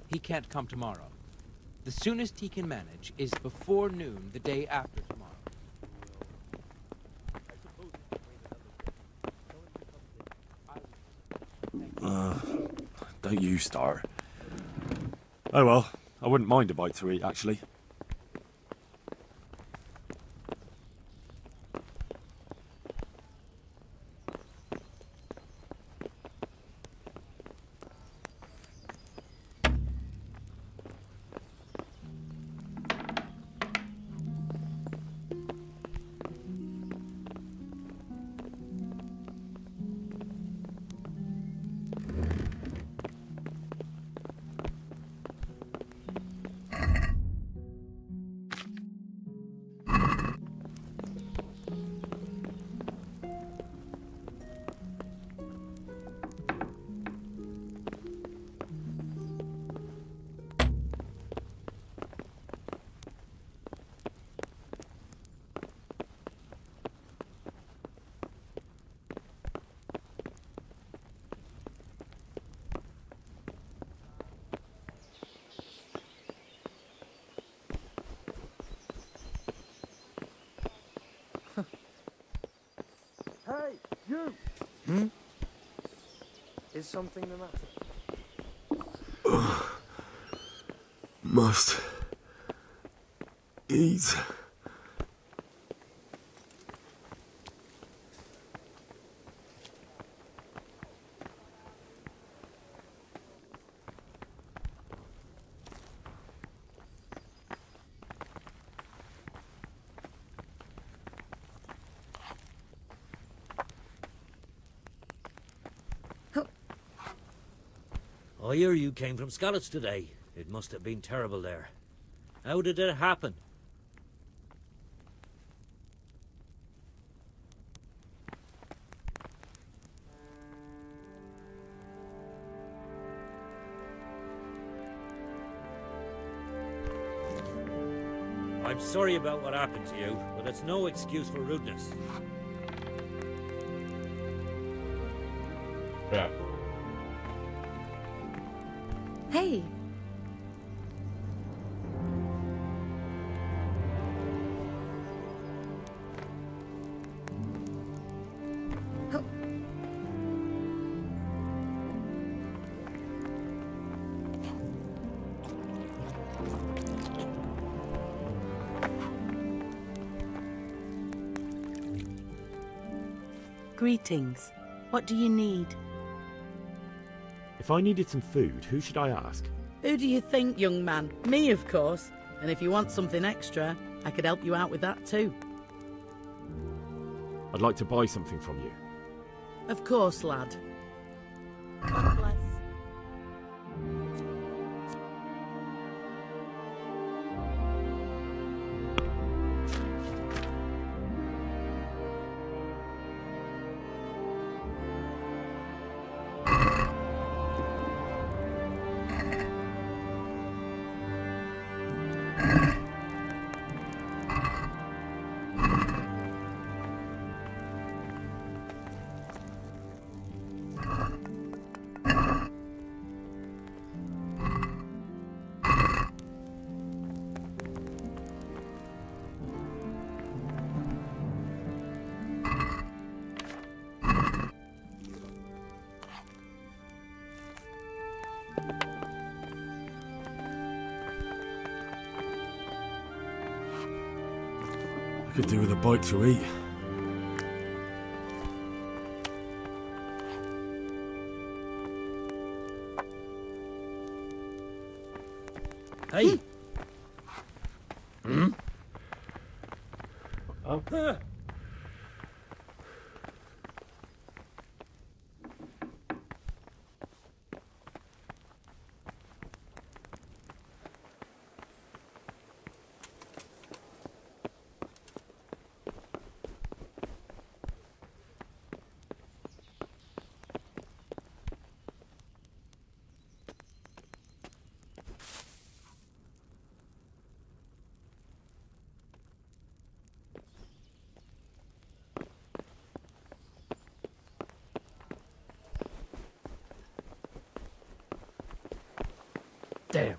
He can't come tomorrow. The soonest he can manage is before noon the day after tomorrow. don't you start. Oh well, I wouldn't mind a bite to eat, actually. Hey, you! Hmm? Is something the matter? Must eat. I hear you came from Scallots today. It must have been terrible there. How did it happen? I'm sorry about what happened to you, but it's no excuse for rudeness. Yeah. Hey, Greetings. What do you need? If I needed some food, who should I ask? Who do you think, young man? Me, of course. And if you want something extra, I could help you out with that too. I'd like to buy something from you. Of course, lad. Could do with a bite to eat. Hey! Hmm? Oh. Damn.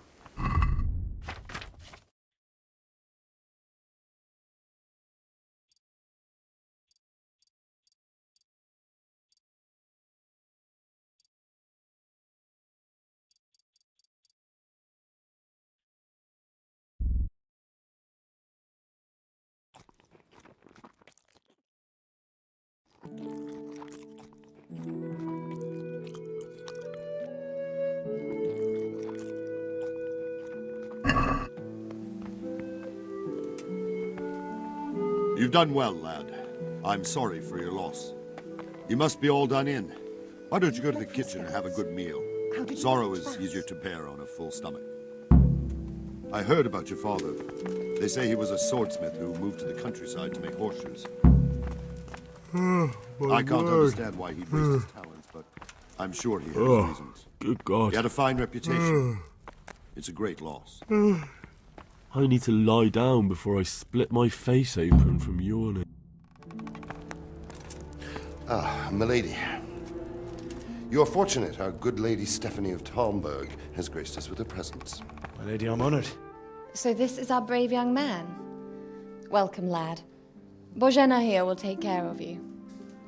You've done well, lad. I'm sorry for your loss. You must be all done in. Why don't you go to the kitchen and have a good meal? Sorrow is easier to bear on a full stomach. I heard about your father. They say he was a swordsmith who moved to the countryside to make horseshoes. I can't understand why he wasted his talents, but I'm sure he had his reasons. Good God. He had a fine reputation. It's a great loss. I need to lie down before I split my face open from yawning. Ah, milady. You are fortunate our good lady Stephanie of Talmberg has graced us with her presence. My lady, I'm honored. So this is our brave young man. Welcome, lad. Bozhena here will take care of you.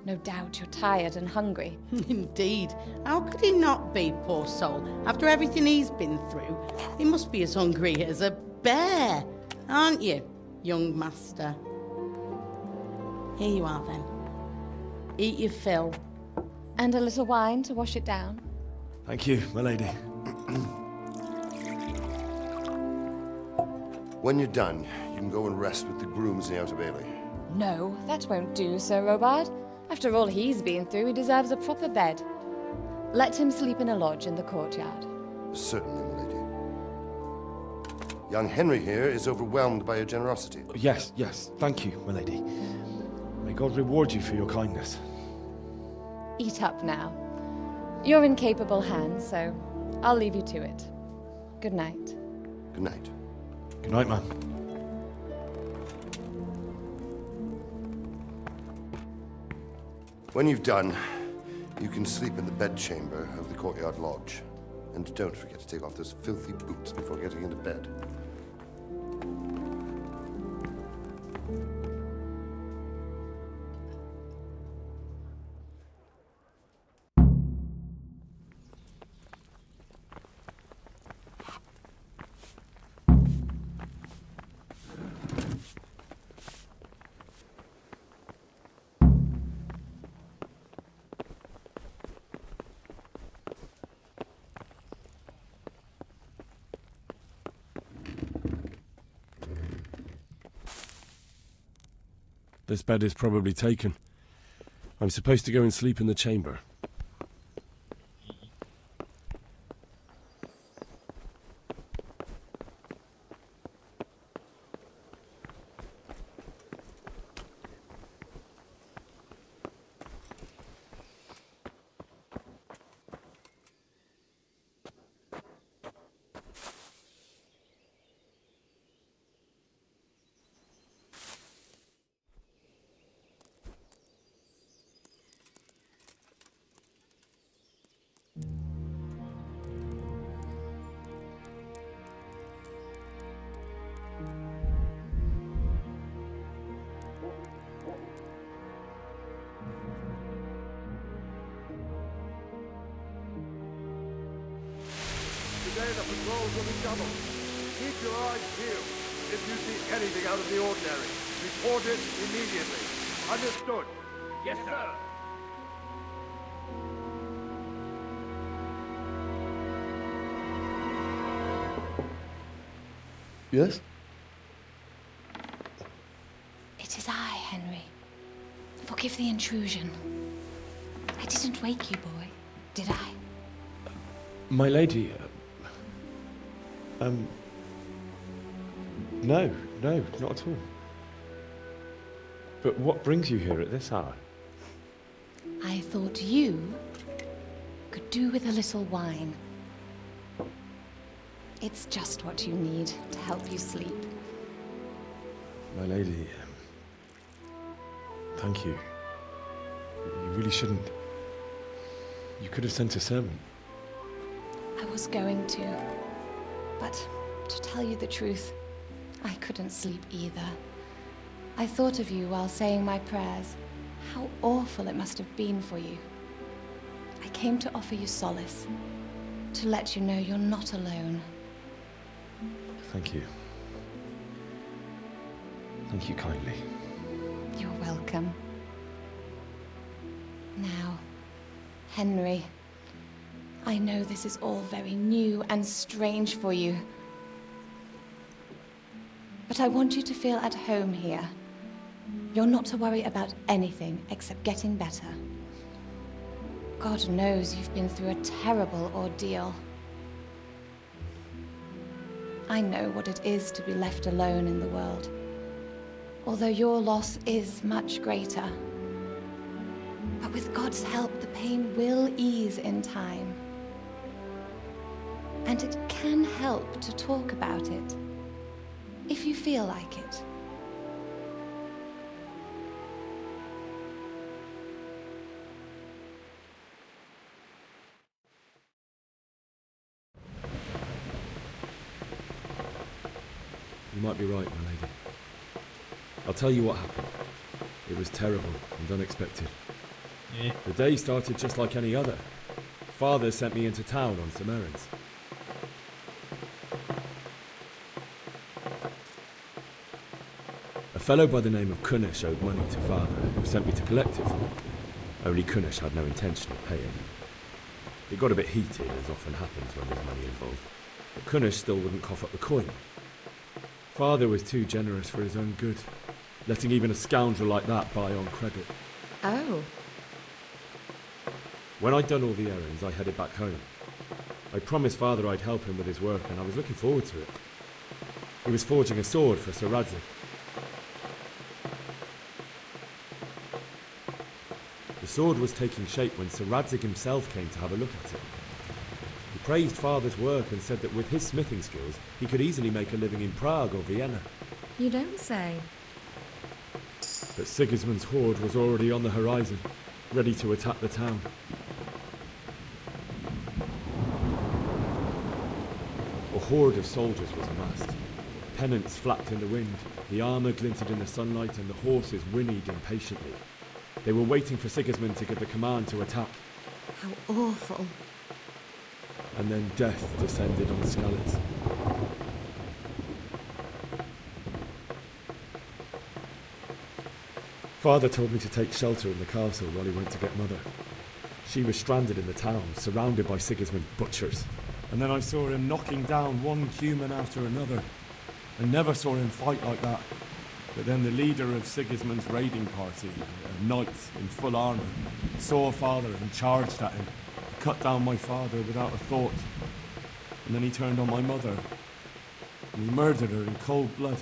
No doubt you're tired and hungry. Indeed. How could he not be, poor soul? After everything he's been through, he must be as hungry as a bear, aren't you, young master? Here you are, then. Eat your fill. And a little wine to wash it down. Thank you, my lady. When you're done, you can go and rest with the grooms in the Outer Bailey. No, that won't do, Sir Robard. After all he's been through, he deserves a proper bed. Let him sleep in a lodge in the courtyard. Certainly, milady. Young Henry here is overwhelmed by your generosity. Yes, thank you, my lady. May God reward you for your kindness. Eat up now. You're in capable hands, so I'll leave you to it. Good night. Good night. Good night, ma'am. When you've done, you can sleep in the bedchamber of the courtyard lodge. And don't forget to take off those filthy boots before getting into bed. This bed is probably taken. I'm supposed to go and sleep in the chamber. Today the patrols will be doubled. Keep your eyes peeled. If you see anything out of the ordinary, report it immediately. Understood? Yes, sir. Yes? It is I, Henry. Forgive the intrusion. I didn't wake you, boy, did I? My lady, no, not at all. But what brings you here at this hour? I thought you could do with a little wine. It's just what you need to help you sleep. My lady, thank you. You really shouldn't. You could have sent a servant. I was going to, but to tell you the truth, I couldn't sleep either. I thought of you while saying my prayers. How awful it must have been for you. I came to offer you solace, to let you know you're not alone. Thank you. Thank you kindly. You're welcome. Now, Henry, I know this is all very new and strange for you. But I want you to feel at home here. You're not to worry about anything except getting better. God knows you've been through a terrible ordeal. I know what it is to be left alone in the world, although your loss is much greater. But with God's help, the pain will ease in time. And it can help to talk about it, if you feel like it. You might be right, my lady. I'll tell you what happened. It was terrible and unexpected. Yeah. The day started just like any other. Father sent me into town on some errands. A fellow by the name of Kunish owed money to Father, who sent me to collect it from him. Only Kunish had no intention of paying. It got a bit heated, as often happens when there's money involved, but Kunish still wouldn't cough up the coin. Father was too generous for his own good, letting even a scoundrel like that buy on credit. Oh. When I'd done all the errands, I headed back home. I promised Father I'd help him with his work, and I was looking forward to it. He was forging a sword for Sir Radzig. The sword was taking shape when Sir Radzig himself came to have a look at it. He praised Father's work and said that with his smithing skills, he could easily make a living in Prague or Vienna. You don't say. But Sigismund's horde was already on the horizon, ready to attack the town. A horde of soldiers was amassed. Pennants flapped in the wind, the armour glinted in the sunlight, and the horses whinnied impatiently. They were waiting for Sigismund to give the command to attack. How awful. And then death descended on Skalitz. Father told me to take shelter in the castle while he went to get Mother. She was stranded in the town, surrounded by Sigismund's butchers. And then I saw him knocking down one Cuman after another. I never saw him fight like that. But then the leader of Sigismund's raiding party, a knight in full armour, saw Father and charged at him. He cut down my father without a thought. And then he turned on my mother. And he murdered her in cold blood.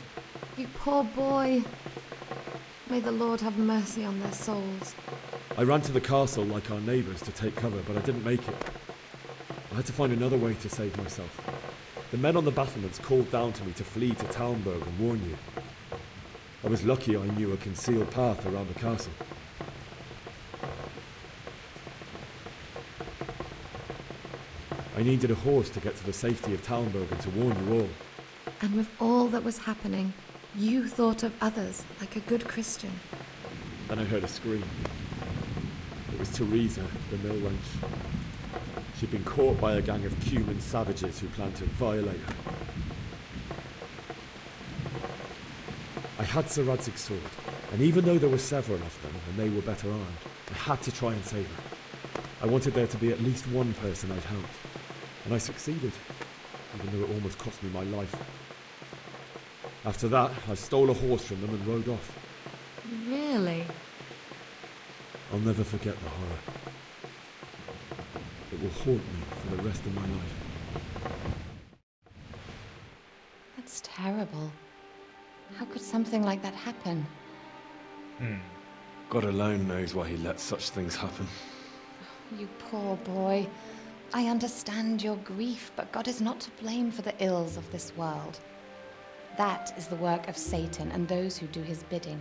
You poor boy. May the Lord have mercy on their souls. I ran to the castle like our neighbours to take cover, but I didn't make it. I had to find another way to save myself. The men on the battlements called down to me to flee to Talmberg and warn you. I was lucky I knew a concealed path around the castle. I needed a horse to get to the safety of Talmberg and to warn you all. And with all that was happening, you thought of others like a good Christian. Then I heard a scream. It was Teresa, the mill wench. She'd been caught by a gang of Cuman savages who planned to violate her. I had Sir Radzig's sword, and even though there were several of them and they were better armed, I had to try and save her. I wanted there to be at least one person I'd helped, and I succeeded, even though it almost cost me my life. After that, I stole a horse from them and rode off. Really? I'll never forget the horror. It will haunt me for the rest of my life. That's terrible. How could something like that happen? God alone knows why he lets such things happen. You poor boy. I understand your grief, but God is not to blame for the ills of this world. That is the work of Satan and those who do his bidding.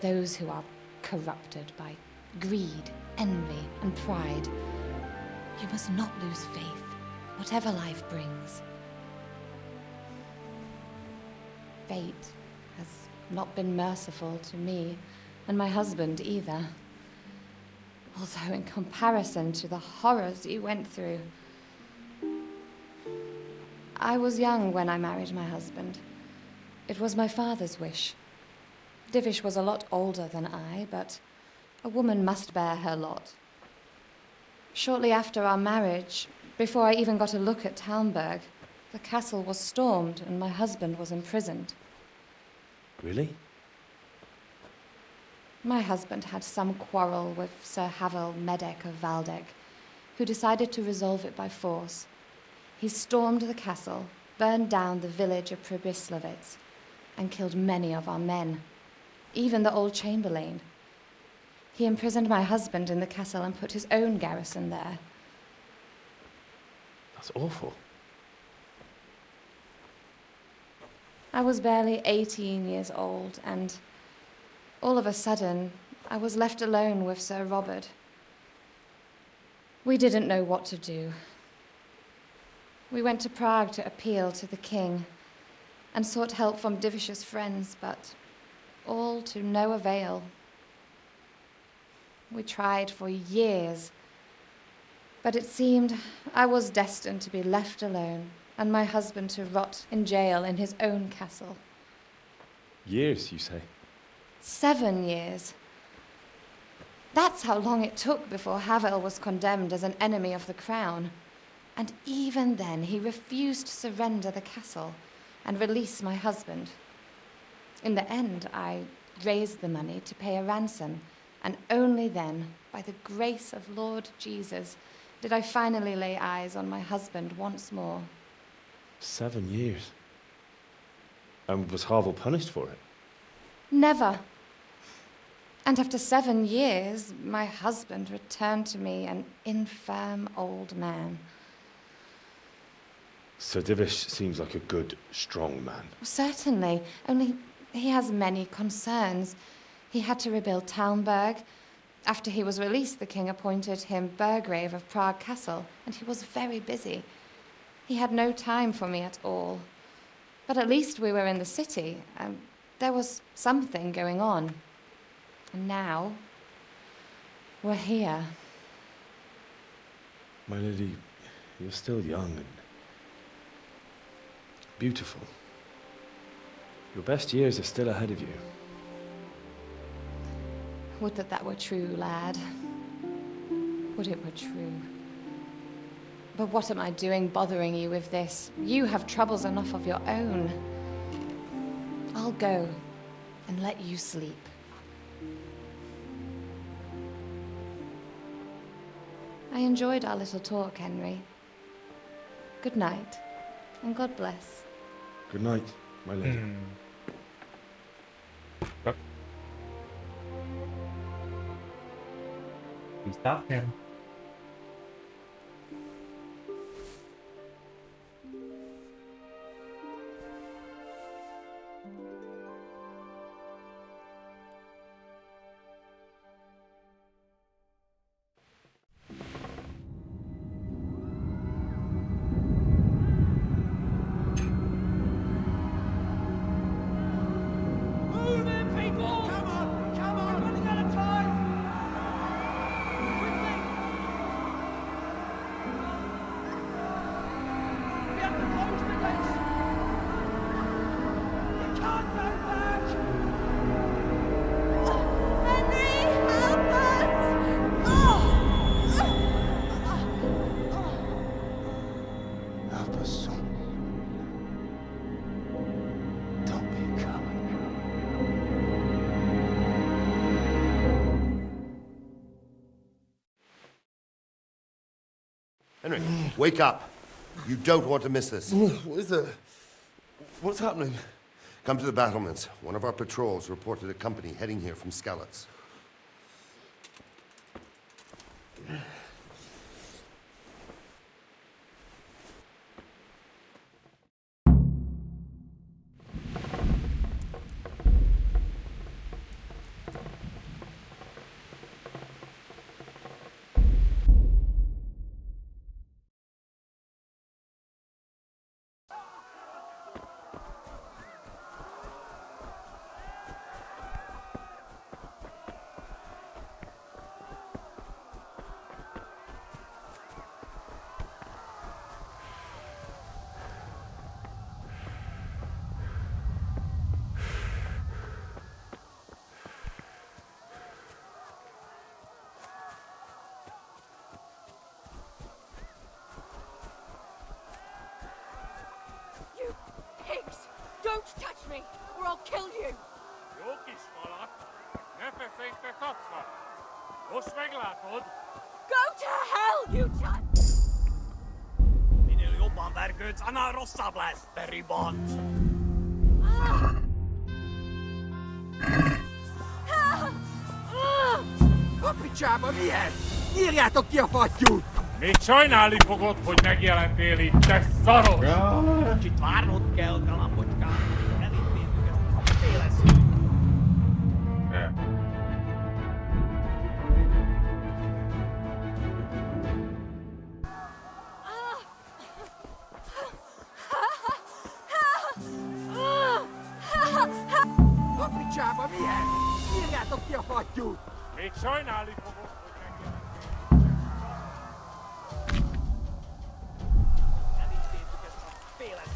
Those who are corrupted by greed, envy, and pride. You must not lose faith, whatever life brings. Fate has not been merciful to me, and my husband either. Although in comparison to the horrors you went through. I was young when I married my husband. It was my father's wish. Divish was a lot older than I, but A woman must bear her lot. Shortly after our marriage, before I even got a look at Talmberg, the castle was stormed and my husband was imprisoned. Really? My husband had some quarrel with Sir Havel Medek of Valdek, who decided to resolve it by force. He stormed the castle, burned down the village of Pribyslavitz, and killed many of our men, even the old chamberlain. He imprisoned my husband in the castle and put his own garrison there. That's awful. I was barely 18 years old, and all of a sudden, I was left alone with Sir Robert. We didn't know what to do. We went to Prague to appeal to the king and sought help from Divish's friends, but all to no avail. We tried for years, but it seemed I was destined to be left alone and my husband to rot in jail in his own castle. Years, you say? 7 years. That's how long it took before Havel was condemned as an enemy of the crown. And even then, he refused to surrender the castle and release my husband. In the end, I raised the money to pay a ransom, and only then, by the grace of Lord Jesus, did I finally lay eyes on my husband once more. 7 years? And was Havel punished for it? Never. And after 7 years, my husband returned to me an infirm old man. Sir Divish seems like a good, strong man. Certainly, only he has many concerns. He had to rebuild Talmberg. After he was released, the king appointed him Burgrave of Prague Castle, and he was very busy. He had no time for me at all. But at least we were in the city, and there was something going on. And now, we're here. My lady, you're still young and beautiful. Your best years are still ahead of you. Would that that were true, lad. Would it were true. But what am I doing bothering you with this? You have troubles enough of your own. I'll go and let you sleep. I enjoyed our little talk, Henry. Good night, and God bless. Good night, my lady. We stop him. Move in, people! Come on! Come on! We're running out of time! Quickly! We have to close the gates! We can't go back! Henry, help us! Help us, son. Don't be a coward. Henry, wake up. You don't want to miss this. What is it? What's happening? Come to the battlements. One of our patrols reported a company heading here from Skalitz. me, or I'll kill you. Go to hell, you Minä jopa värkyt sana rossabläs, peribot. A picsába milyen? Nyírjátok ki a fattyút! Még sajnálni fogod, hogy megjelentél itt, te szaros! Kicsit várnod kell, galambocskám. Elintézzük ezt a féleszűt. A picsába milyen? Nyírjátok ki a fattyút! Még sajnálni fogod, hogy megjelentél. Elintézzük ezt a féleszűt.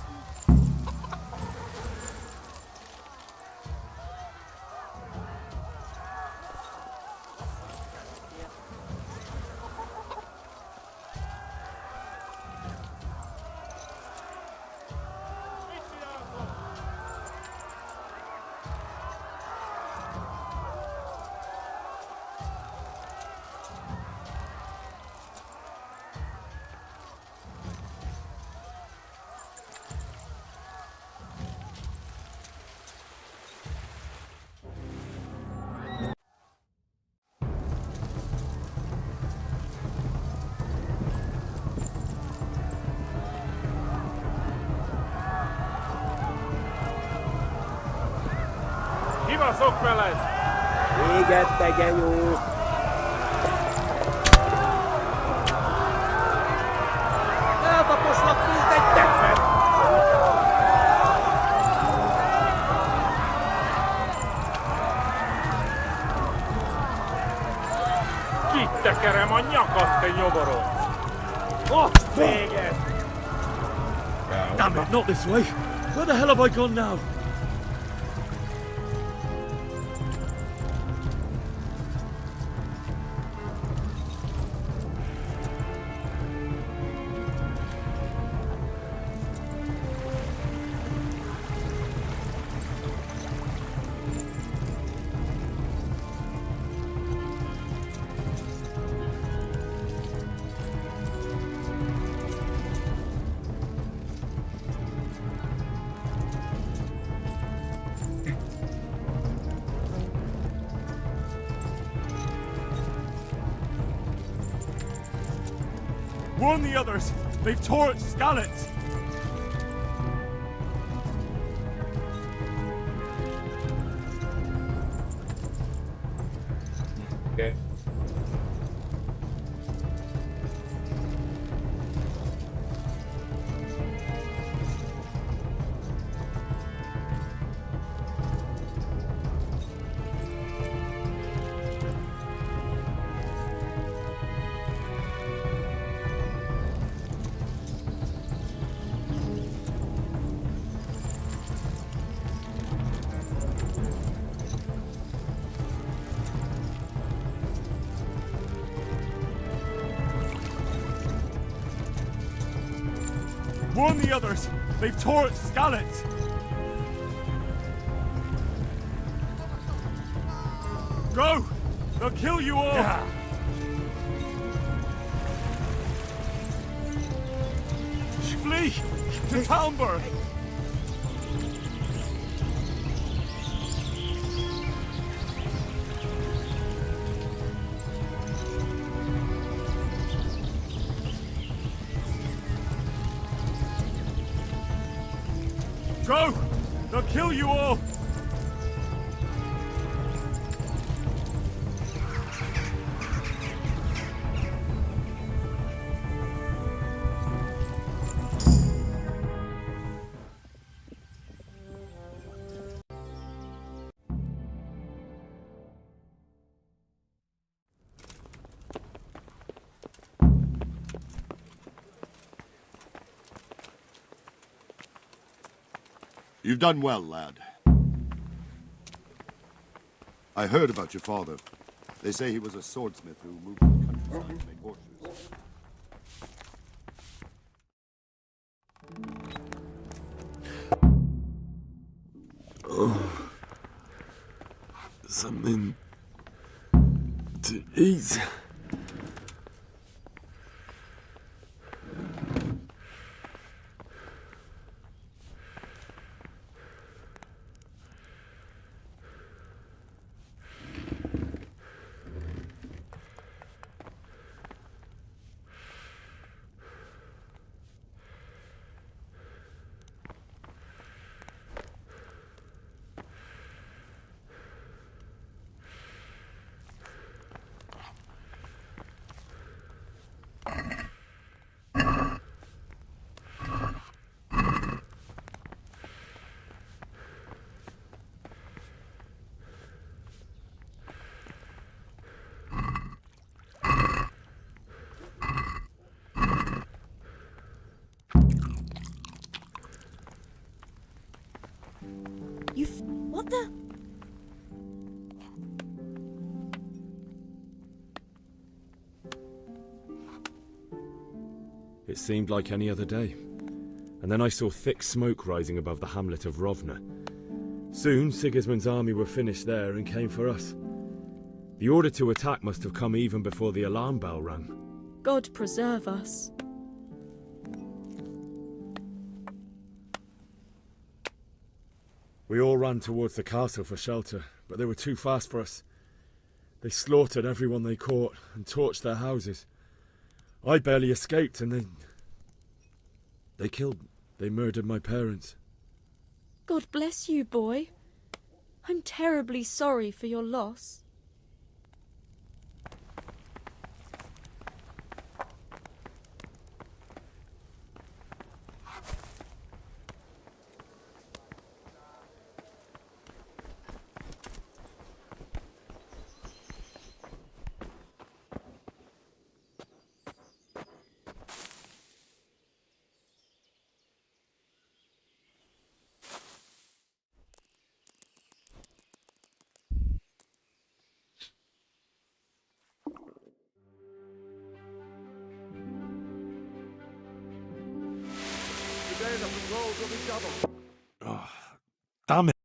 Kibaszok veled! Véget, te genyó! Eltaposlak, mint egy tetvet! Kitekerem a nyakat, te nyoboros! Most véget! Damn it, not this way! Where the hell have I gone now? Warn the others! They've tore its scallops! Okay. Warn the others! They've tore its scallops! Go! They'll kill you all! Flee! To Talmberg! Go! They'll kill you all! You've done well, lad. I heard about your father. They say he was a swordsmith who moved to the countryside to make horseshoes. something to eat. What the? It seemed like any other day. And then I saw thick smoke rising above the hamlet of Rovna. Soon, Sigismund's army were finished there and came for us. The order to attack must have come even before the alarm bell rang. God preserve us. We all ran towards the castle for shelter, but they were too fast for us. They slaughtered everyone they caught and torched their houses. I barely escaped, and they murdered my parents. God bless you, boy. I'm terribly sorry for your loss. Today the patrols will be doubled. Oh, damn it.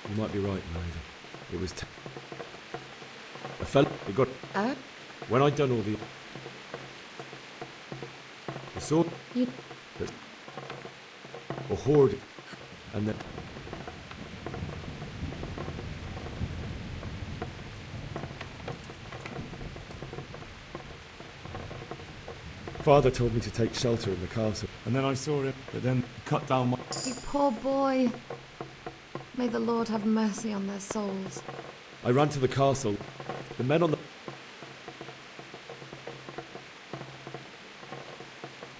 You might be right, my lady. It was a fella. It got. When I'd done all the sword, or horde, and then. Father told me to take shelter in the castle. And then I saw it, but then cut down my... You poor boy. May the Lord have mercy on their souls. I ran to the castle. The men on the...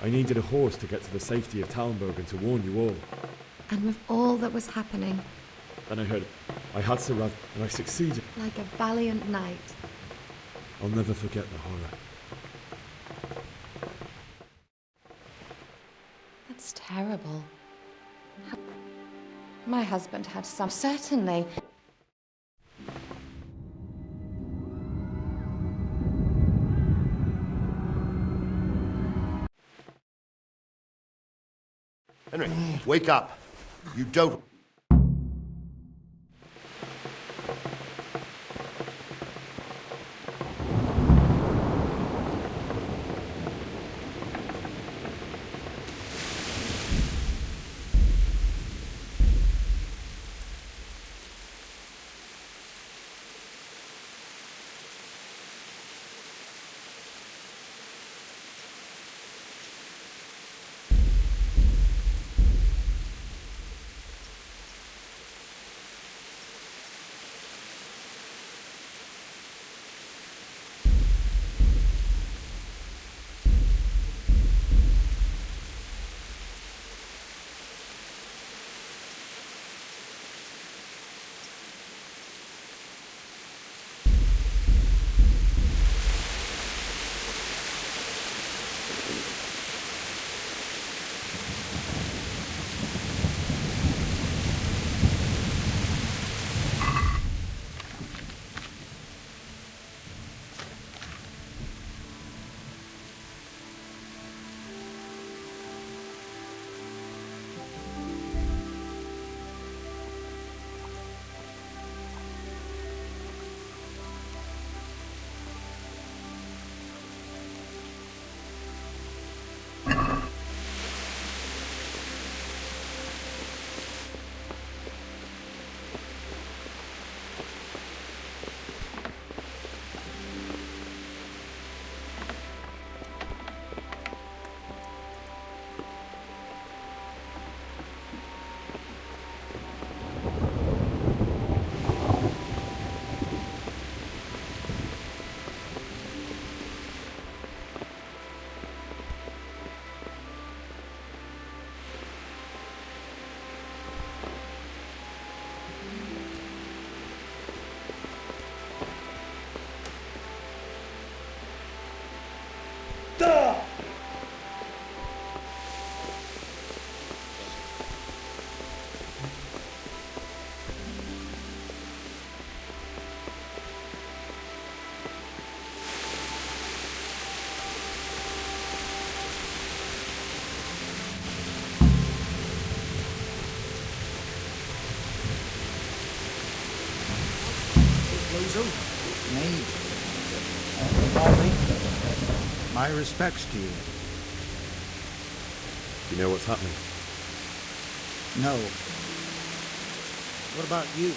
I needed a horse to get to the safety of Talmberg and to warn you all. And with all that was happening, Then I heard I had Sarath, and I succeeded. like a valiant knight. I'll never forget the horror. That's terrible. My husband had some... Certainly. Henry, wake up. You don't... so? Maybe. Molly, my respects to you. You know what's happening? No. What about you?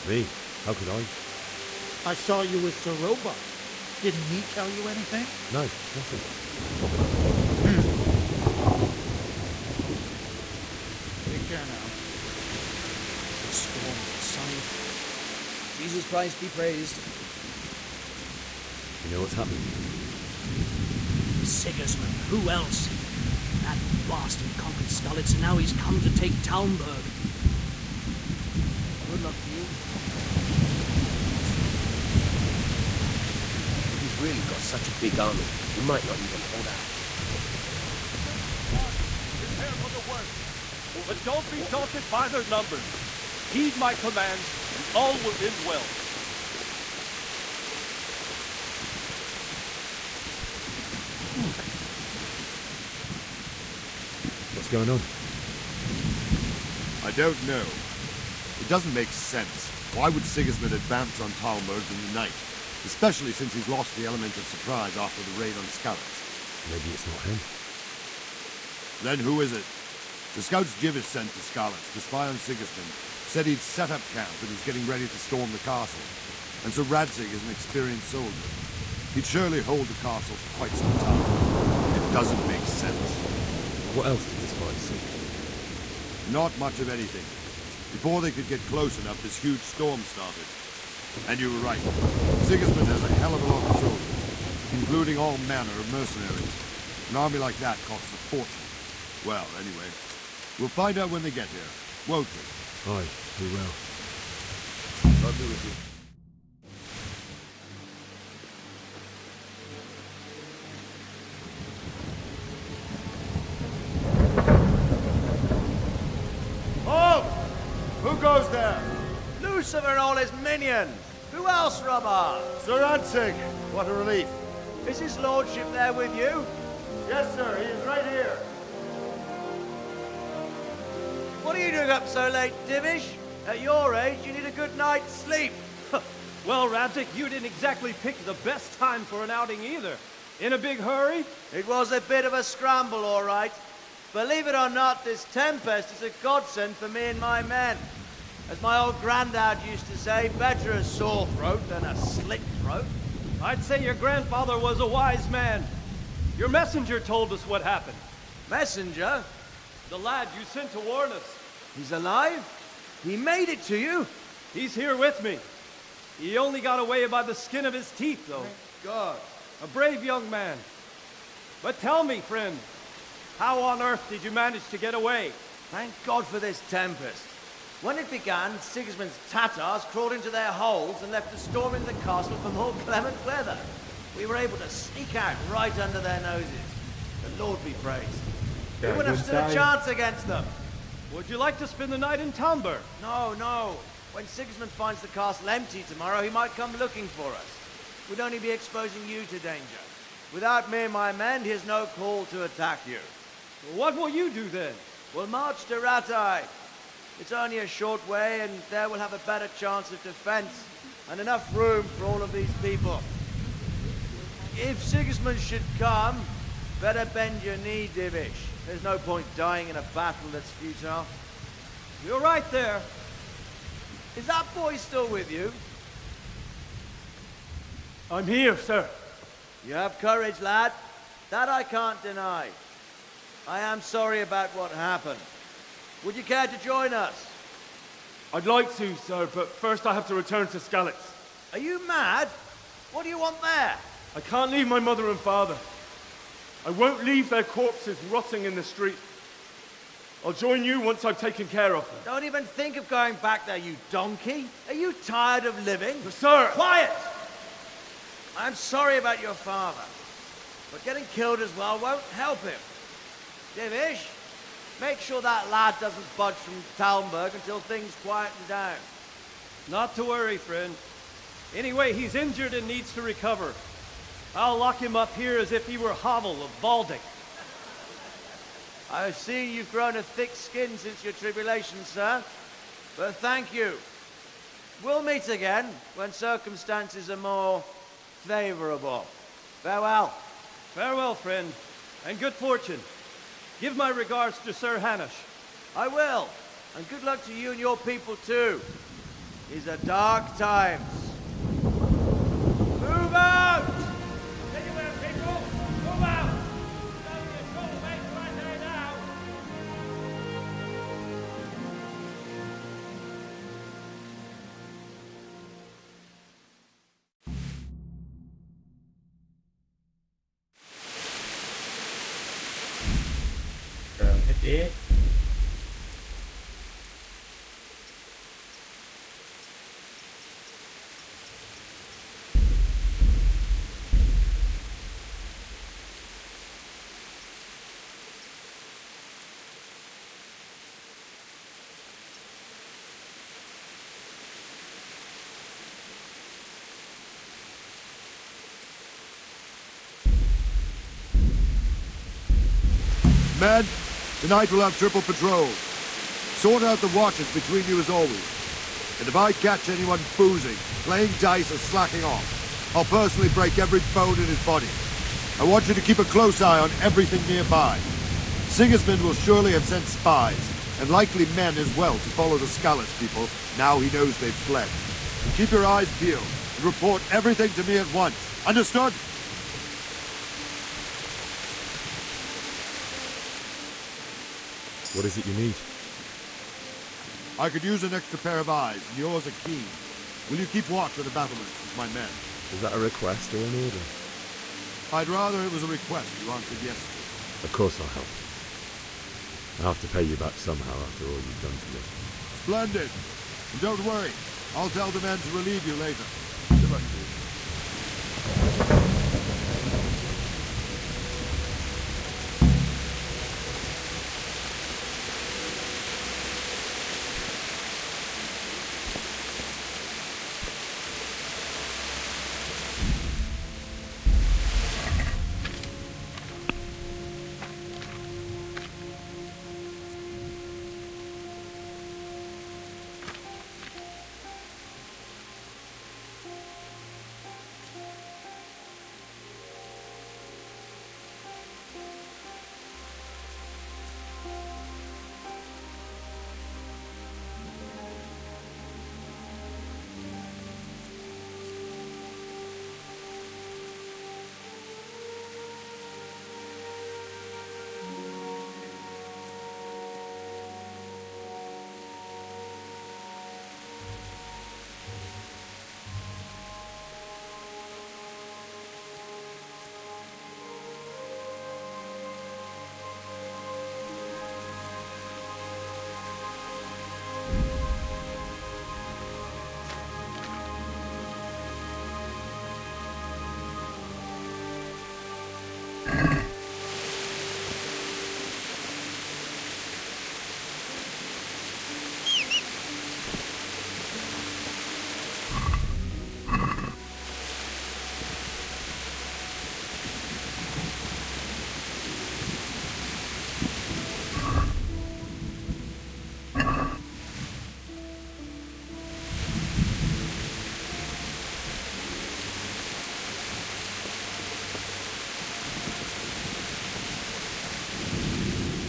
Me? How could I? I saw you with Sir Robot. Didn't he tell you anything? No, nothing. Take care now. The storm outside. Jesus Christ be praised. You know what's happening? Sigismund, who else? That bastard conquered Skalitz, and now he's come to take Talmberg. Good luck to you. He's really got such a big army, he might not even hold out. Prepare for the worst, but don't be daunted by their numbers. Heed my commands, and all will end well. What's going on? I don't know. It doesn't make sense. Why would Sigismund advance on Talmberg in the night? Especially since he's lost the element of surprise after the raid on Skalitz. Maybe it's not him. Then who is it? The scouts Jivish sent to Skalitz to spy on Sigismund said he'd set up camp and was getting ready to storm the castle. And so Radzig is an experienced soldier. He'd surely hold the castle for quite some time. It doesn't make sense. What else did the spies see? Not much of anything. Before they could get close enough, this huge storm started. And you were right. Sigismund has a hell of a lot of soldiers, including all manner of mercenaries. An army like that costs a fortune. Well, anyway, we'll find out when they get here, won't we? Aye, we will. I'll be with you. Halt! Who goes there? Lucifer and all his minions. Who else, Robert? Sir Radzig. What a relief. Is his lordship there with you? Yes, sir. He is right here. What are you doing up so late, Divish? At your age, you need a good night's sleep. Well, Radzig, you didn't exactly pick the best time for an outing either. In a big hurry? It was a bit of a scramble, all right. Believe it or not, this tempest is a godsend for me and my men. As my old granddad used to say, better a sore throat than a slit throat. I'd say your grandfather was a wise man. Your messenger told us what happened. Messenger? The lad you sent to warn us. He's alive? He made it to you? He's here with me. He only got away by the skin of his teeth, though. Thank God. A brave young man. But tell me, friend, how on earth did you manage to get away? Thank God for this tempest. When it began, Sigismund's Tatars crawled into their holes and left us storming the castle for more clement weather. We were able to sneak out right under their noses. The Lord be praised. We wouldn't have stood a chance against them. Would you like to spend the night in Talmberg? No, no. When Sigismund finds the castle empty tomorrow, he might come looking for us. We'd only be exposing you to danger. Without me and my men, he has no call to attack you. What will you do then? We'll march to Ratai. It's only a short way, and there we'll have a better chance of defense, and enough room for all of these people. If Sigismund should come, better bend your knee, Divish. There's no point dying in a battle that's futile. You're right there. Is that boy still with you? I'm here, sir. You have courage, lad. That I can't deny. I am sorry about what happened. Would you care to join us? I'd like to, sir, but first I have to return to Skalitz. Are you mad? What do you want there? I can't leave my mother and father. I won't leave their corpses rotting in the street. I'll join you once I've taken care of them. Don't even think of going back there, you donkey. Are you tired of living? Sir! Quiet! I'm sorry about your father, but getting killed as well won't help him. Divish, make sure that lad doesn't budge from Talmberg until things quieten down. Not to worry, friend. Anyway, he's injured and needs to recover. I'll lock him up here as if he were Havel of Baldic. I see you've grown a thick skin since your tribulation, sir. But thank you. We'll meet again when circumstances are more favorable. Farewell. Farewell, friend, and good fortune. Give my regards to Sir Hanush. I will, and good luck to you and your people too. These are dark times. Move out! Anywhere, people! Move out! It's only a short way to Athe now! Hết đế. Men, tonight we'll have triple patrol. Sort out the watches between you as always. And if I catch anyone boozing, playing dice or slacking off, I'll personally break every bone in his body. I want you to keep a close eye on everything nearby. Sigismund will surely have sent spies, and likely men as well, to follow the Skalitz people, now he knows they've fled. And keep your eyes peeled, and report everything to me at once. Understood? What is it you need? I could use an extra pair of eyes, and yours are keen. Will you keep watch with the battlements with my men? Is that a request or an order? I'd rather it was a request you answered yes to. Of course I'll help. I'll have to pay you back somehow after all you've done for me. Splendid. And don't worry, I'll tell the men to relieve you later. Good luck to you.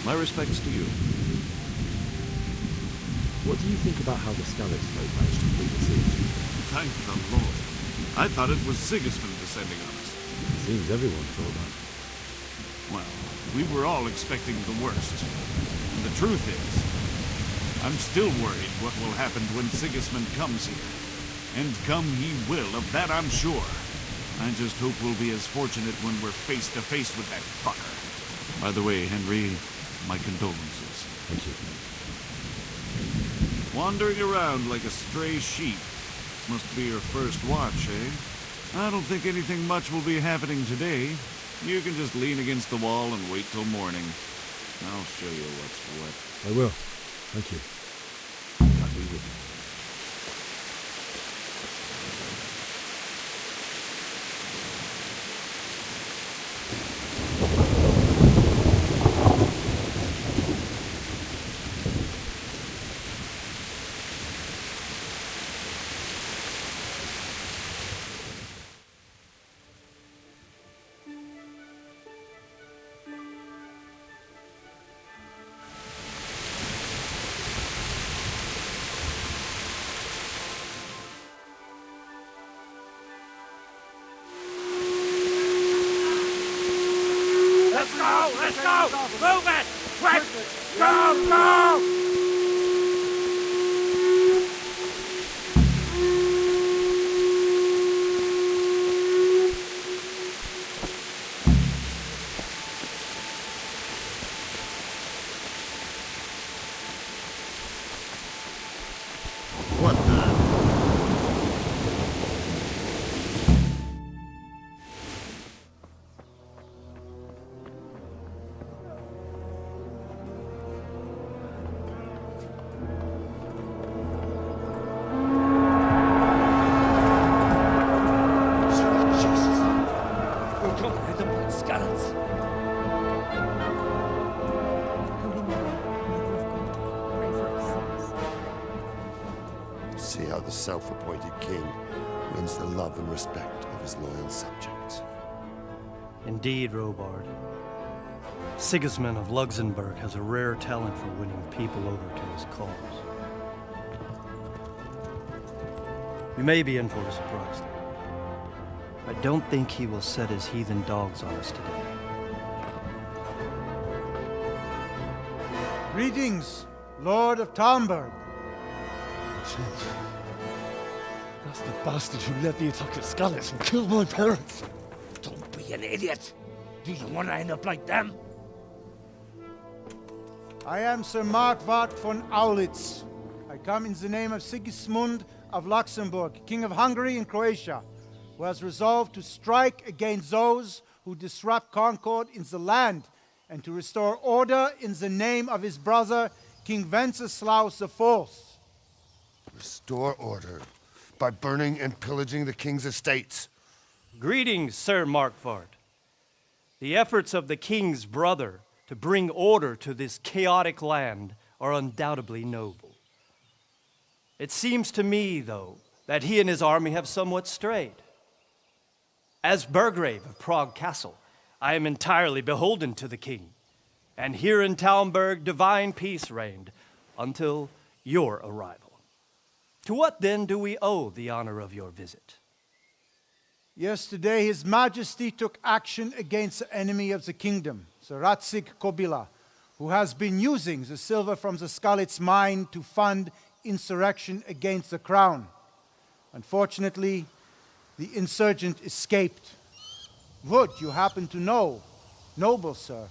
My respects to you. What do you think about how the Skalitz folk managed to flee the siege? Thank the Lord. I thought it was Sigismund descending on us. It seems everyone thought that. Well, we were all expecting the worst. And the truth is, I'm still worried what will happen when Sigismund comes here. And come he will, of that I'm sure. I just hope we'll be as fortunate when we're face to face with that fucker. By the way, Henry, my condolences. Thank you. Wandering around like a stray sheep. Must be your first watch, eh? I don't think anything much will be happening today. You can just lean against the wall and wait till morning. I'll show you what's what. I will. Thank you. God be with you. Let's go! Let's go! Move it! Quick! Go! Go! What the? See how the self-appointed king wins the love and respect of his loyal subjects. Indeed, Robard. Sigismund of Luxembourg has a rare talent for winning people over to his cause. We may be in for a surprise. I don't think he will set his heathen dogs on us today. Greetings, Lord of Talmberg. That's the bastard who led the attack at Skalitz and killed my parents. Don't be an idiot! Do you want to end up like them? I am Sir Markwart von Aulitz. I come in the name of Sigismund of Luxembourg, King of Hungary and Croatia, who has resolved to strike against those who disrupt concord in the land and to restore order in the name of his brother, King Wenceslaus IV. Restore order by burning and pillaging the king's estates. Greetings, Sir Markwart. The efforts of the king's brother to bring order to this chaotic land are undoubtedly noble. It seems to me, though, that he and his army have somewhat strayed. As Burgrave of Prague Castle, I am entirely beholden to the king, and here in Talmberg divine peace reigned until your arrival. To what then do we owe the honor of your visit? Yesterday, His Majesty took action against the enemy of the kingdom, Sir Radzig Kobyla, who has been using the silver from the Skalitz mine to fund insurrection against the crown. Unfortunately, the insurgent escaped. Would you happen to know, noble sir,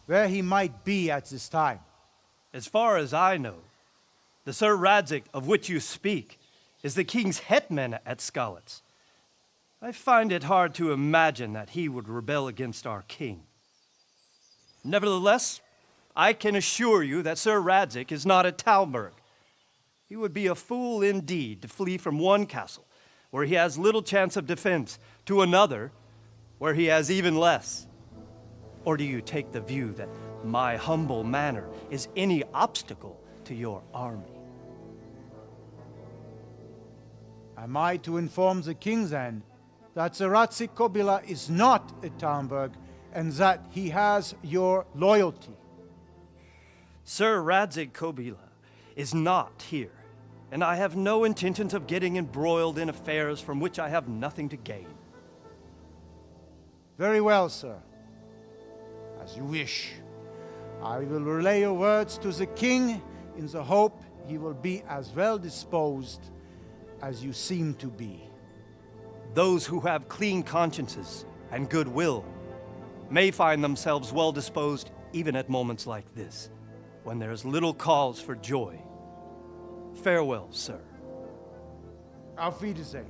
where he might be at this time? As far as I know, the Sir Radzig of which you speak is the king's hetman at Skalitz. I find it hard to imagine that he would rebel against our king. Nevertheless, I can assure you that Sir Radzig is not at Talmberg. He would be a fool indeed to flee from one castle, where he has little chance of defense, to another, where he has even less. Or do you take the view that my humble manner is any obstacle to your army? Am I to inform the king then that Sir Radzig Kobyla is not at Talmberg and that he has your loyalty? Sir Radzig Kobyla is not here, and I have no intentions of getting embroiled in affairs from which I have nothing to gain. Very well, sir. As you wish. I will relay your words to the king in the hope he will be as well disposed as you seem to be. Those who have clean consciences and goodwill may find themselves well disposed even at moments like this, when there is little cause for joy. Farewell, sir. Auf Wiedersehen.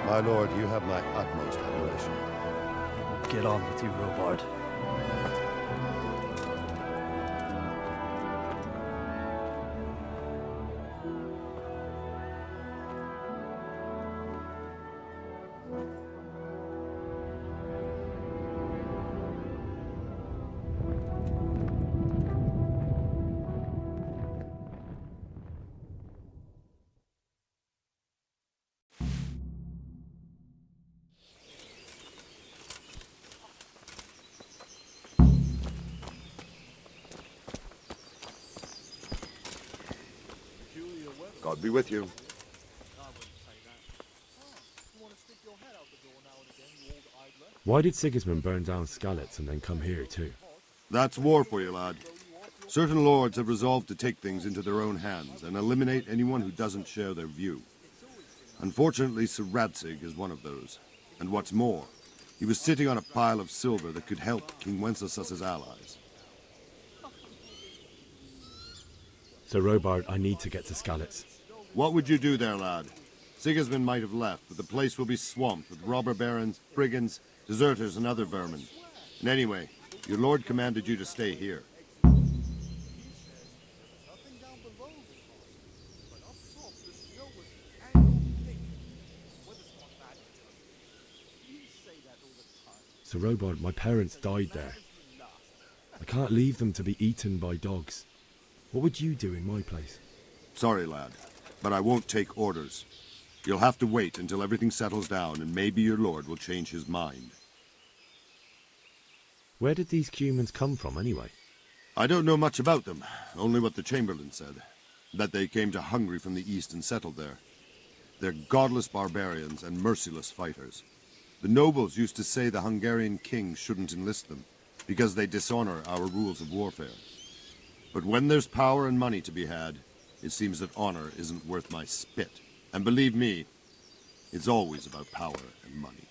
My lord, you have my utmost admiration. Get on with you, Robard. God be with you. Why did Sigismund burn down Skalitz and then come here too? That's war for you, lad. Certain lords have resolved to take things into their own hands and eliminate anyone who doesn't share their view. Unfortunately, Sir Radzig is one of those. And what's more, he was sitting on a pile of silver that could help King Wenceslas's allies. Sir Robard, I need to get to Skalitz. What would you do there, lad? Sigismund might have left, but the place will be swamped with robber barons, brigands, deserters, and other vermin. And anyway, your lord commanded you to stay here. Sir Robard, my parents died there. I can't leave them to be eaten by dogs. What would you do in my place? Sorry, lad, but I won't take orders. You'll have to wait until everything settles down, and maybe your lord will change his mind. Where did these humans come from, anyway? I don't know much about them, only what the Chamberlain said. That they came to Hungary from the east and settled there. They're godless barbarians and merciless fighters. The nobles used to say the Hungarian king shouldn't enlist them, because they dishonor our rules of warfare. But when there's power and money to be had, it seems that honor isn't worth my spit. And believe me, it's always about power and money.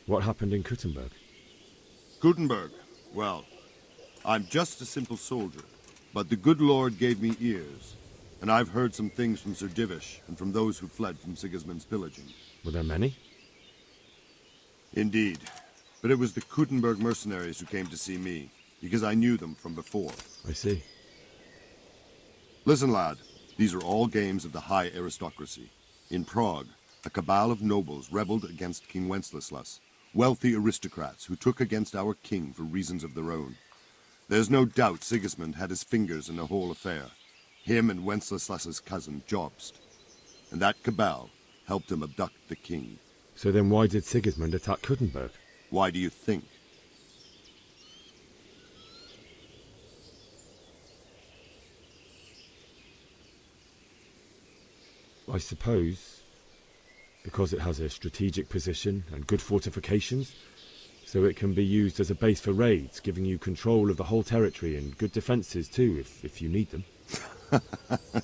What happened in Kuttenberg? Kuttenberg? Well, I'm just a simple soldier, but the good Lord gave me ears, and I've heard some things from Sir Divish and from those who fled from Sigismund's pillaging. Were there many? Indeed, but it was the Kuttenberg mercenaries who came to see me, because I knew them from before. I see. Listen, lad, these are all games of the high aristocracy. In Prague, a cabal of nobles rebelled against King Wenceslas, wealthy aristocrats who took against our king for reasons of their own. There's no doubt Sigismund had his fingers in the whole affair, him and Wenceslas's cousin Jobst. And that cabal helped him abduct the king. So then why did Sigismund attack Kuttenberg? Why do you think? I suppose because it has a strategic position and good fortifications, so it can be used as a base for raids, giving you control of the whole territory and good defences too, if you need them.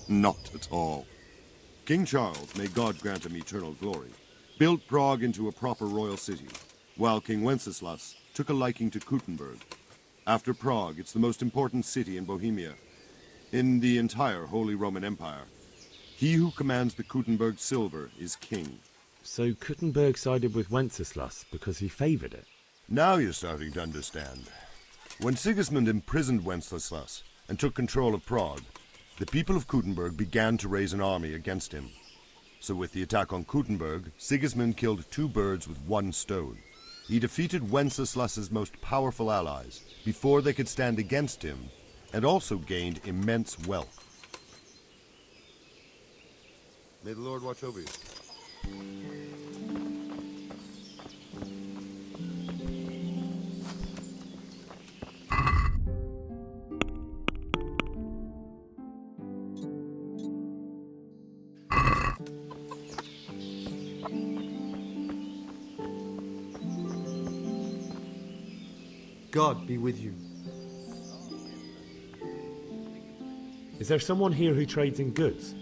Not at all. King Charles, may God grant him eternal glory, built Prague into a proper royal city, while King Wenceslas took a liking to Kuttenberg. After Prague, it's the most important city in Bohemia, in the entire Holy Roman Empire. He who commands the Kuttenberg silver is king. So Kuttenberg sided with Wenceslas because he favoured it? Now you're starting to understand. When Sigismund imprisoned Wenceslas and took control of Prague, the people of Kuttenberg began to raise an army against him. So with the attack on Kuttenberg, Sigismund killed two birds with one stone. He defeated Wenceslas's most powerful allies before they could stand against him, and also gained immense wealth. May the Lord watch over you. God be with you. Is there someone here who trades in goods?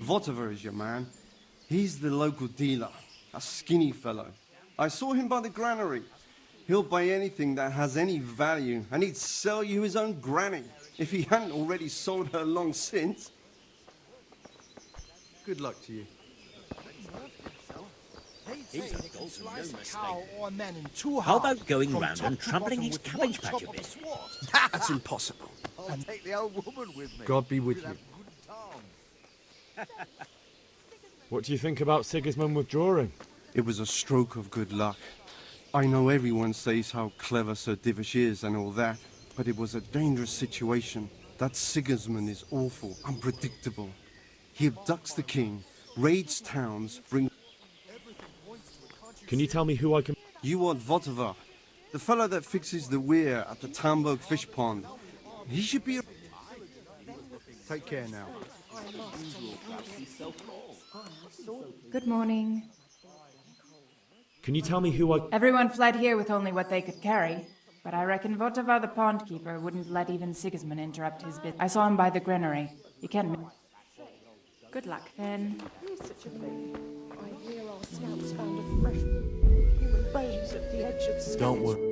Votiver is your man. He's the local dealer, a skinny fellow. I saw him by the granary. He'll buy anything that has any value, and he'd sell you his own granny, if he hadn't already sold her long since. Good luck to you. How about going round and trampling his cabbage patch a bit? That's impossible. I'll take the old woman with me. God be with you. What do you think about Sigismund withdrawing? It was a stroke of good luck. I know everyone says how clever Sir Divish is and all that, but it was a dangerous situation. That Sigismund is awful, unpredictable. He abducts the king, raids towns, brings... Can you tell me who I can... You want Votiver, the fellow that fixes the weir at the Tamburg fish pond. He should be... Take care now. Good morning. Can you tell me who I... Everyone fled here with only what they could carry, but I reckon Votava the pond keeper wouldn't let even Sigismund interrupt his business. I saw him by the granary. You can... Good luck, then. Here's such a thing. I hear our scouts found a fresh human bones at the edge of Don't worry.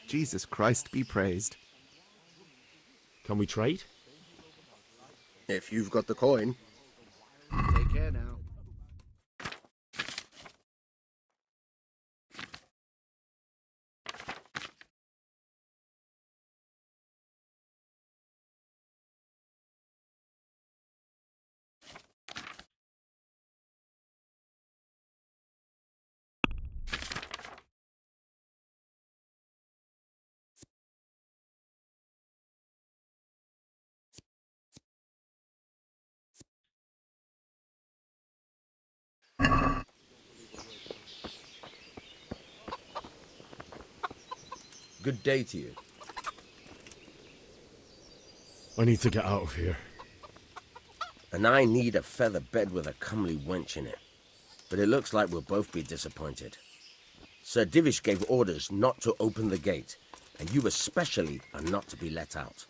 Jesus Christ be praised. Can we trade? If you've got the coin. Take care now. Good day to you. I need to get out of here. And I need a feather bed with a comely wench in it. But it looks like we'll both be disappointed. Sir Divish gave orders not to open the gate, and you especially are not to be let out.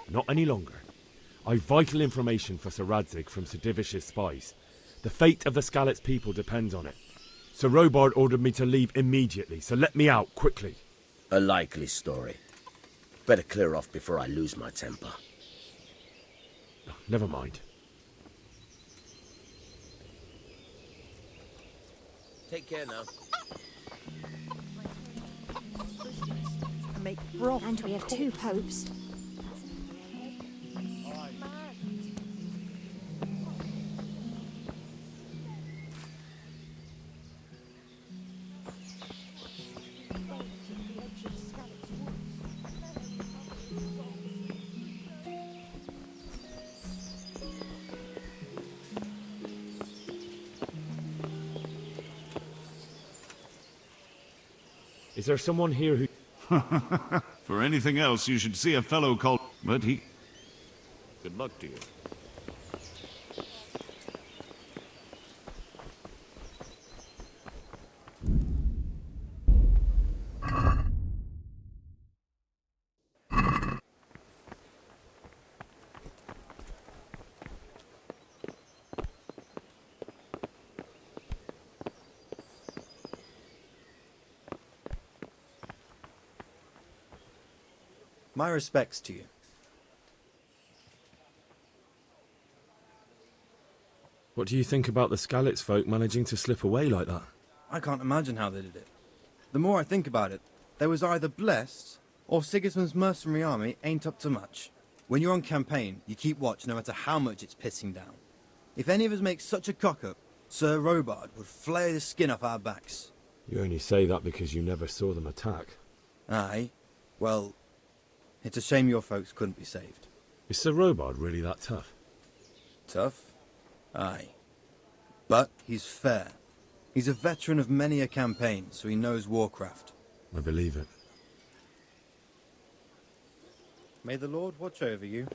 Not any longer. I've vital information for Sir Radzig from Sir Divish's spies. The fate of the Skalitz people depends on it. Sir Robard ordered me to leave immediately, so let me out, quickly. A likely story. Better clear off before I lose my temper. Never mind. Take care now. Make broth. And we have two popes. Is there someone here who... For anything else, you should see a fellow called... But he... Good luck to you. My respects to you. What do you think about the Skalitz folk managing to slip away like that? I can't imagine how they did it. The more I think about it, they was either blessed, or Sigismund's mercenary army ain't up to much. When you're on campaign, you keep watch no matter how much it's pissing down. If any of us make such a cock-up, Sir Robard would flay the skin off our backs. You only say that because you never saw them attack. Aye. Well, it's a shame your folks couldn't be saved. Is Sir Robard really that tough? Tough? Aye. But he's fair. He's a veteran of many a campaign, so he knows warcraft. I believe it. May the Lord watch over you.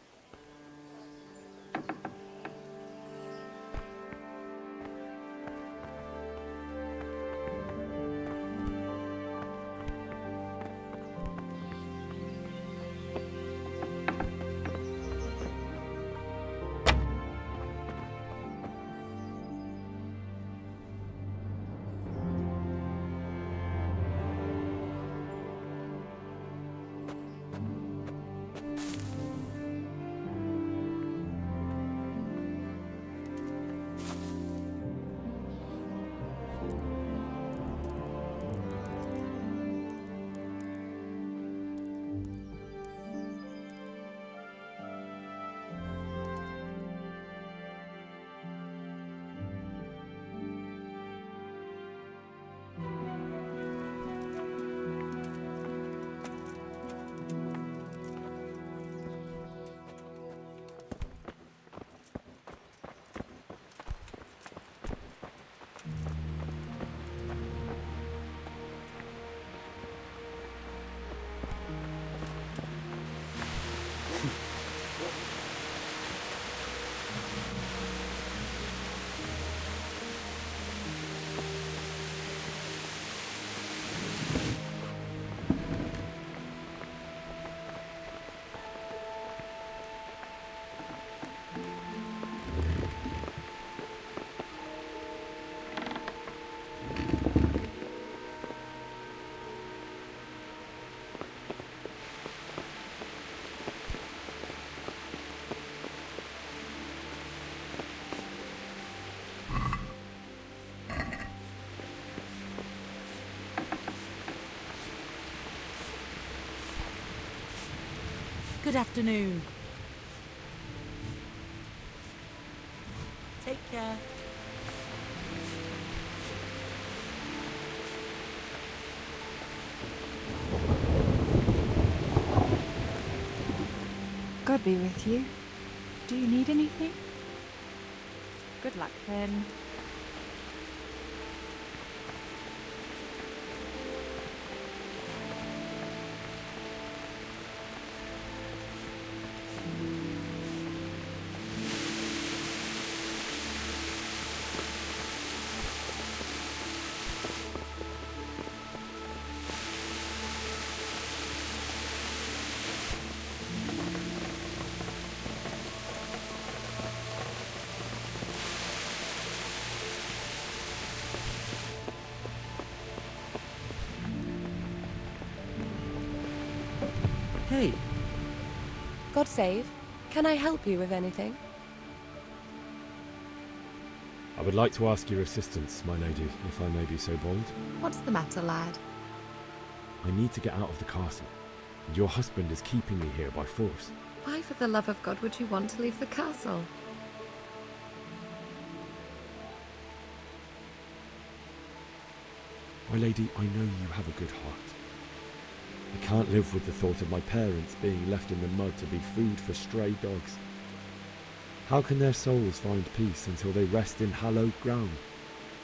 Good afternoon. Take care. God be with you. Do you need anything? Good luck, then. Hey. God save. Can I help you with anything? I would like to ask your assistance, my lady, if I may be so bold. What's the matter, lad? I need to get out of the castle, and your husband is keeping me here by force. Why, for the love of God, would you want to leave the castle? My lady, I know you have a good heart. I can't live with the thought of my parents being left in the mud to be food for stray dogs. How can their souls find peace until they rest in hallowed ground?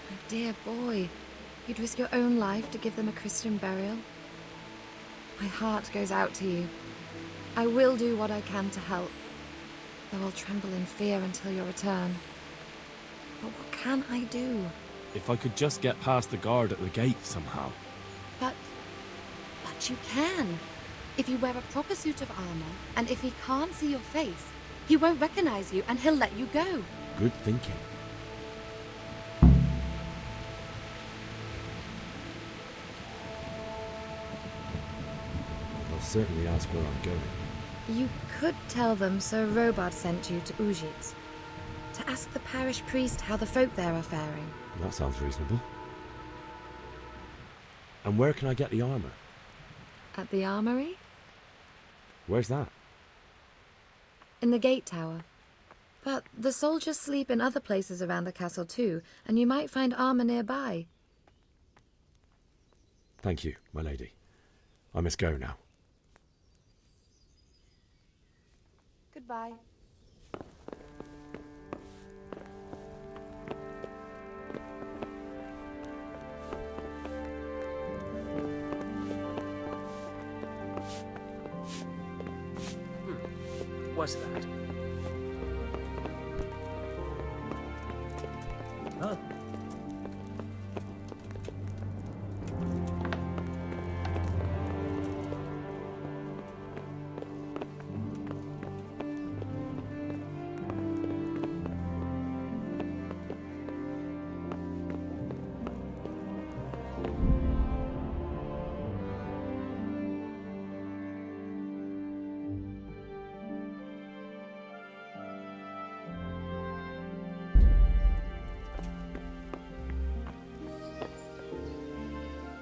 My dear boy, you'd risk your own life to give them a Christian burial. My heart goes out to you. I will do what I can to help, though I'll tremble in fear until your return. But what can I do? If I could just get past the guard at the gate somehow. But you can. If you wear a proper suit of armor, and if he can't see your face, he won't recognize you and he'll let you go. Good thinking. I'll certainly ask where I'm going. You could tell them Sir Robard sent you to Ujitz, to ask the parish priest how the folk there are faring. That sounds reasonable. And where can I get the armor? At the armory? Where's that? In the gate tower. But the soldiers sleep in other places around the castle too, and you might find armor nearby. Thank you, my lady. I must go now. Goodbye. What's that? Huh?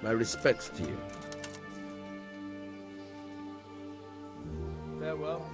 My respects to you. Farewell.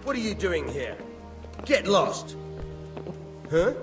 What are you doing here? Get lost! Huh?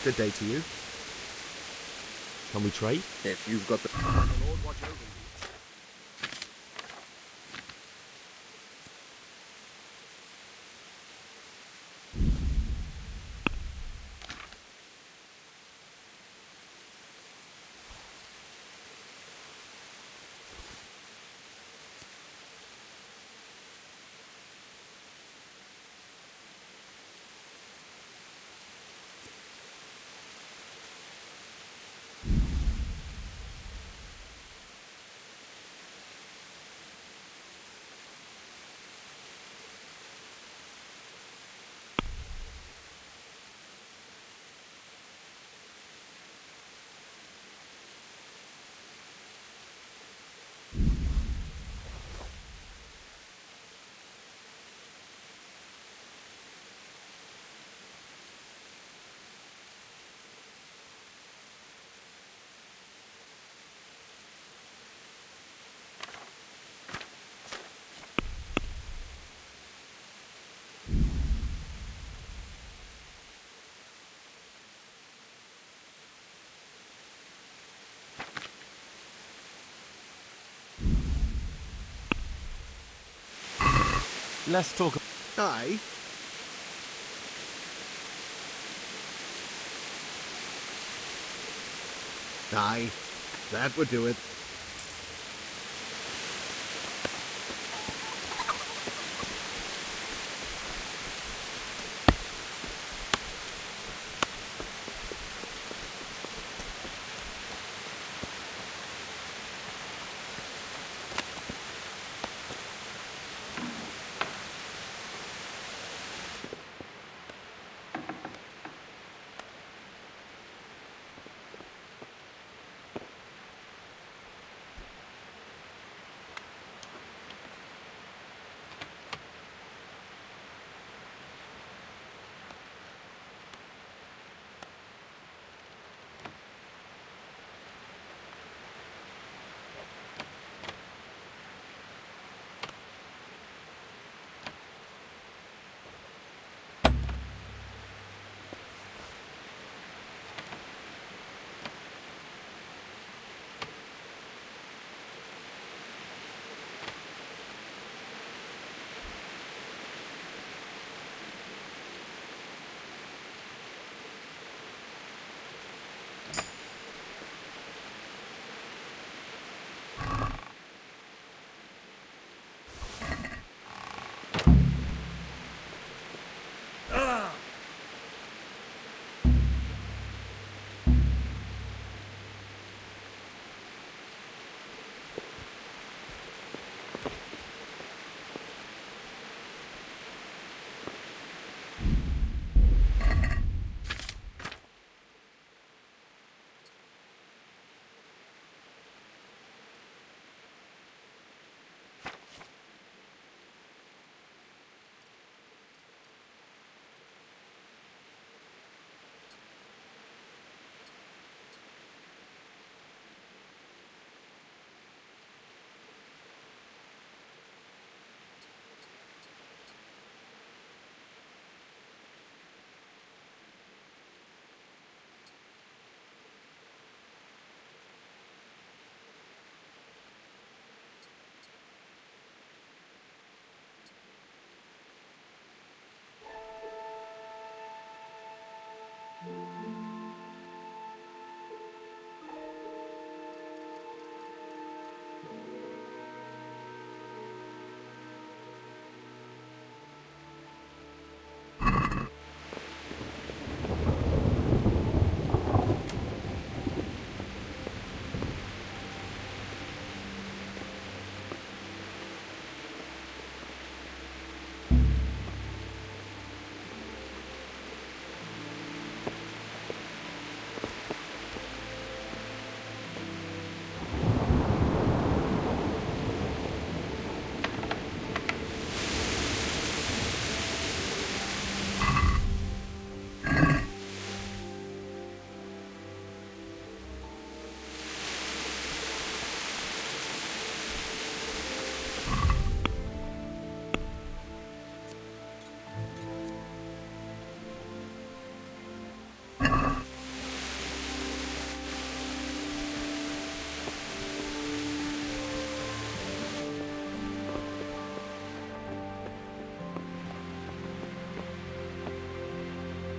Good day to you. Can we trade? If you've got the... Lord watch over you. Let's talk... Aye. Aye. That would do it.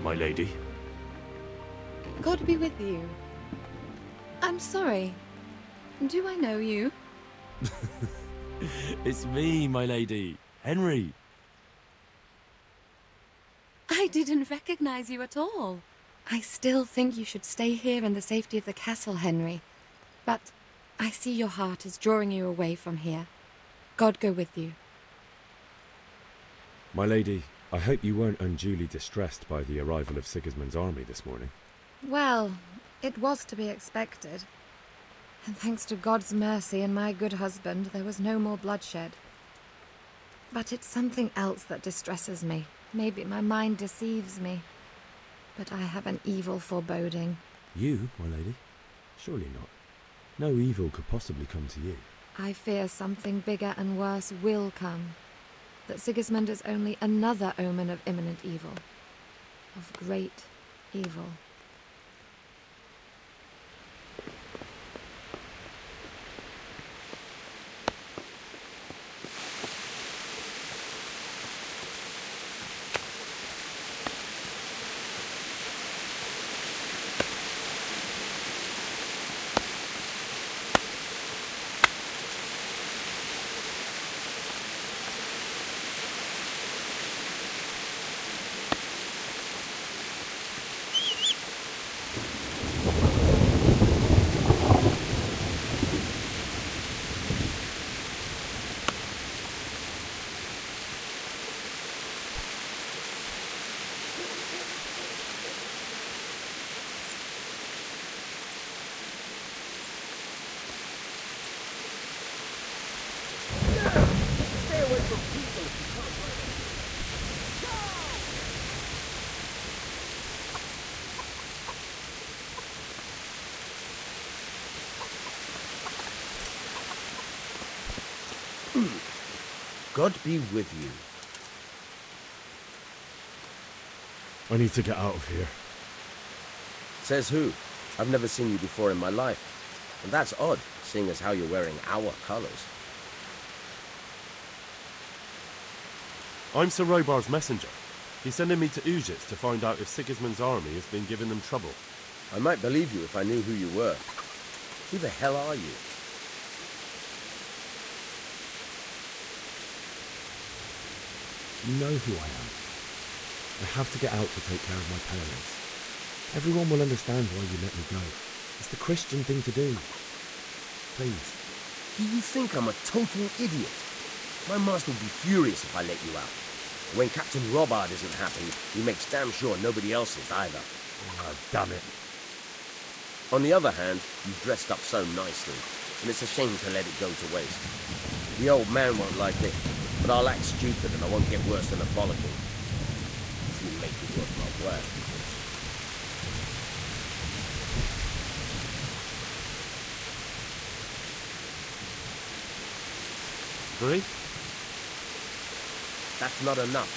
my lady. God be with you. I'm sorry. Do I know you? It's me, my lady. Henry. I didn't recognize you at all. I still think you should stay here in the safety of the castle, Henry. But I see your heart is drawing you away from here. God go with you. My lady, I hope you weren't unduly distressed by the arrival of Sigismund's army this morning. Well, it was to be expected. And thanks to God's mercy and my good husband, there was no more bloodshed. But it's something else that distresses me. Maybe my mind deceives me. But I have an evil foreboding. You, my lady? Surely not. No evil could possibly come to you. I fear something bigger and worse will come. That Sigismund is only another omen of imminent evil. Of great evil. Stay away from people if you can't ride a God be with you. I need to get out of here. Says who? I've never seen you before in my life. And that's odd, seeing as how you're wearing our colours. I'm Sir Robar's messenger. He's sending me to Ujits to find out if Sigismund's army has been giving them trouble. I might believe you if I knew who you were. Who the hell are you? You know who I am. I have to get out to take care of my parents. Everyone will understand why you let me go. It's the Christian thing to do. Please. Do you think I'm a total idiot? My master will be furious if I let you out. When Captain Robard isn't happy, he makes damn sure nobody else is either. Oh, damn it. On the other hand, you've dressed up so nicely, and it's a shame to let it go to waste. The old man won't like it, but I'll act stupid and I won't get worse than a bollocking. If you make it worth my while. Really? That's not enough.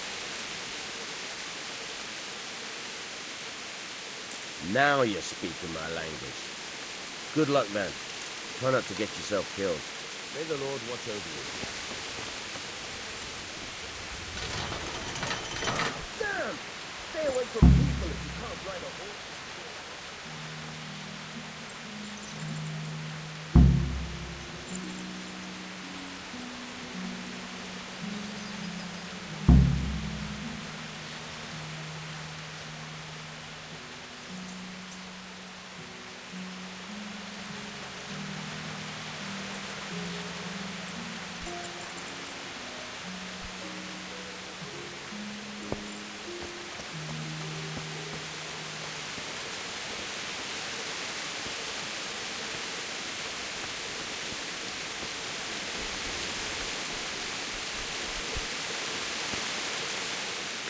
Now you're speaking my language. Good luck then. Try not to get yourself killed. May the Lord watch over you. Damn! Stay away from people if you can't ride a horse.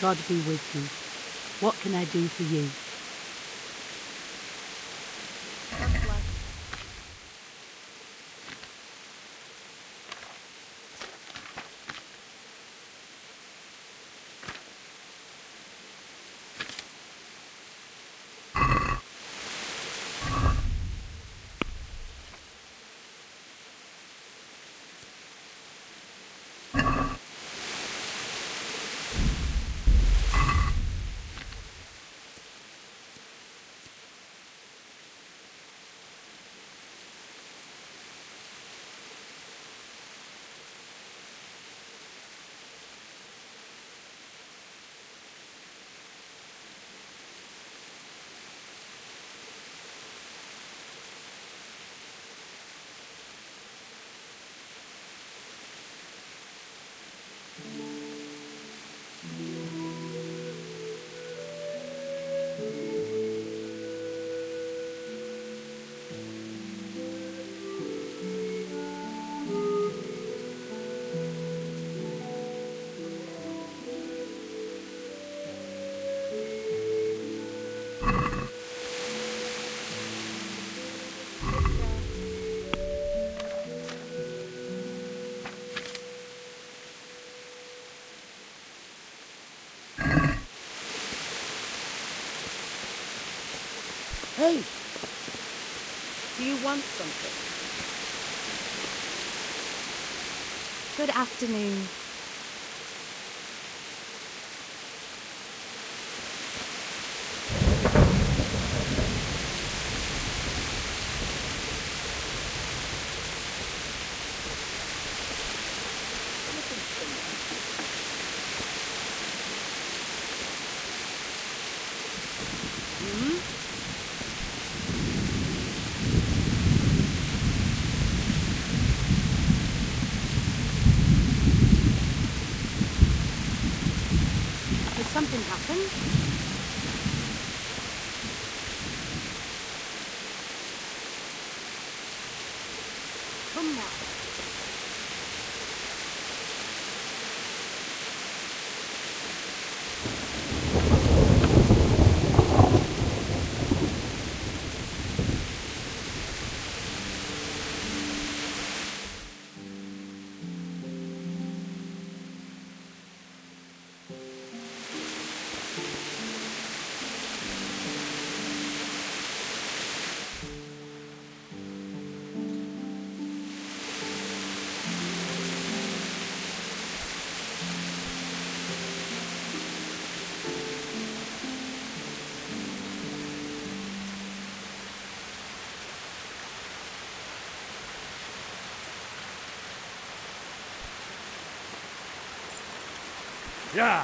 God be with you. What can I do for you? Hey! Do you want something? Good afternoon. Has something happened? Come now. Yeah!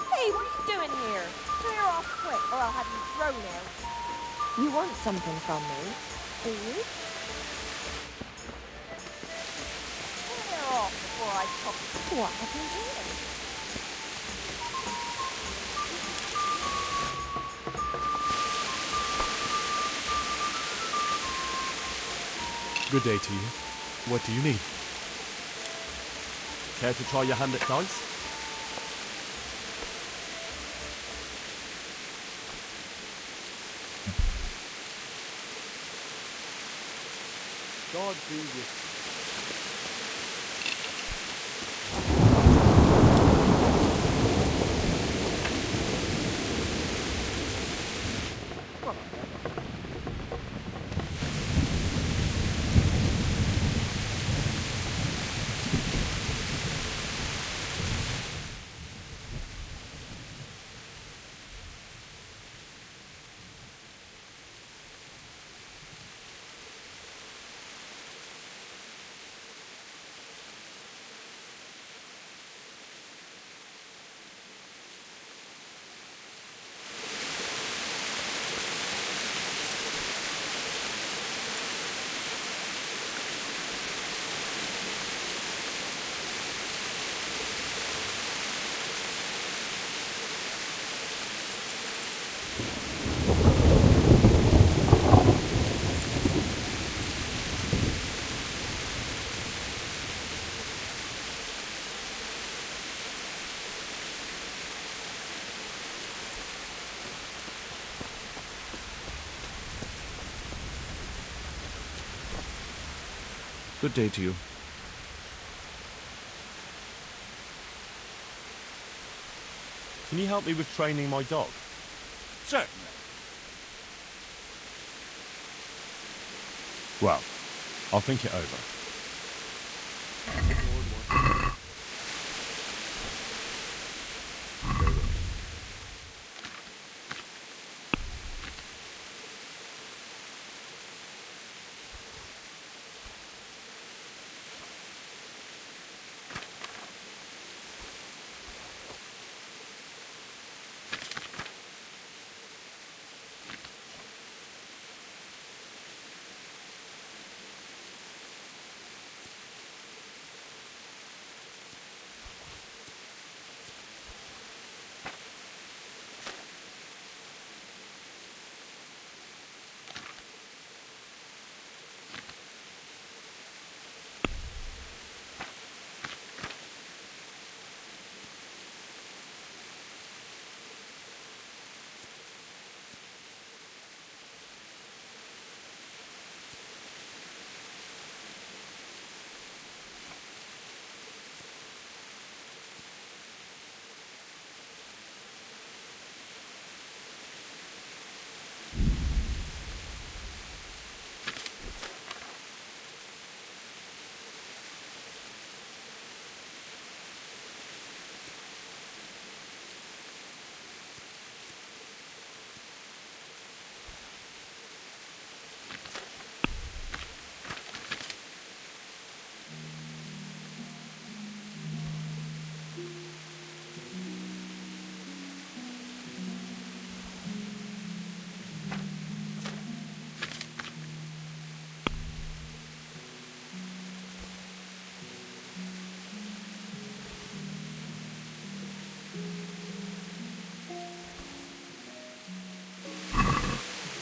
Hey, what are you doing here? Clear off quick, or I'll have you thrown out. You want something from me? Do you? Clear off before I talk. What happened here? Good day to you. What do you need? Care to try your hand at dice? God be with you. Good day to you. Can you help me with training my dog? Certainly. Well, I'll think it over.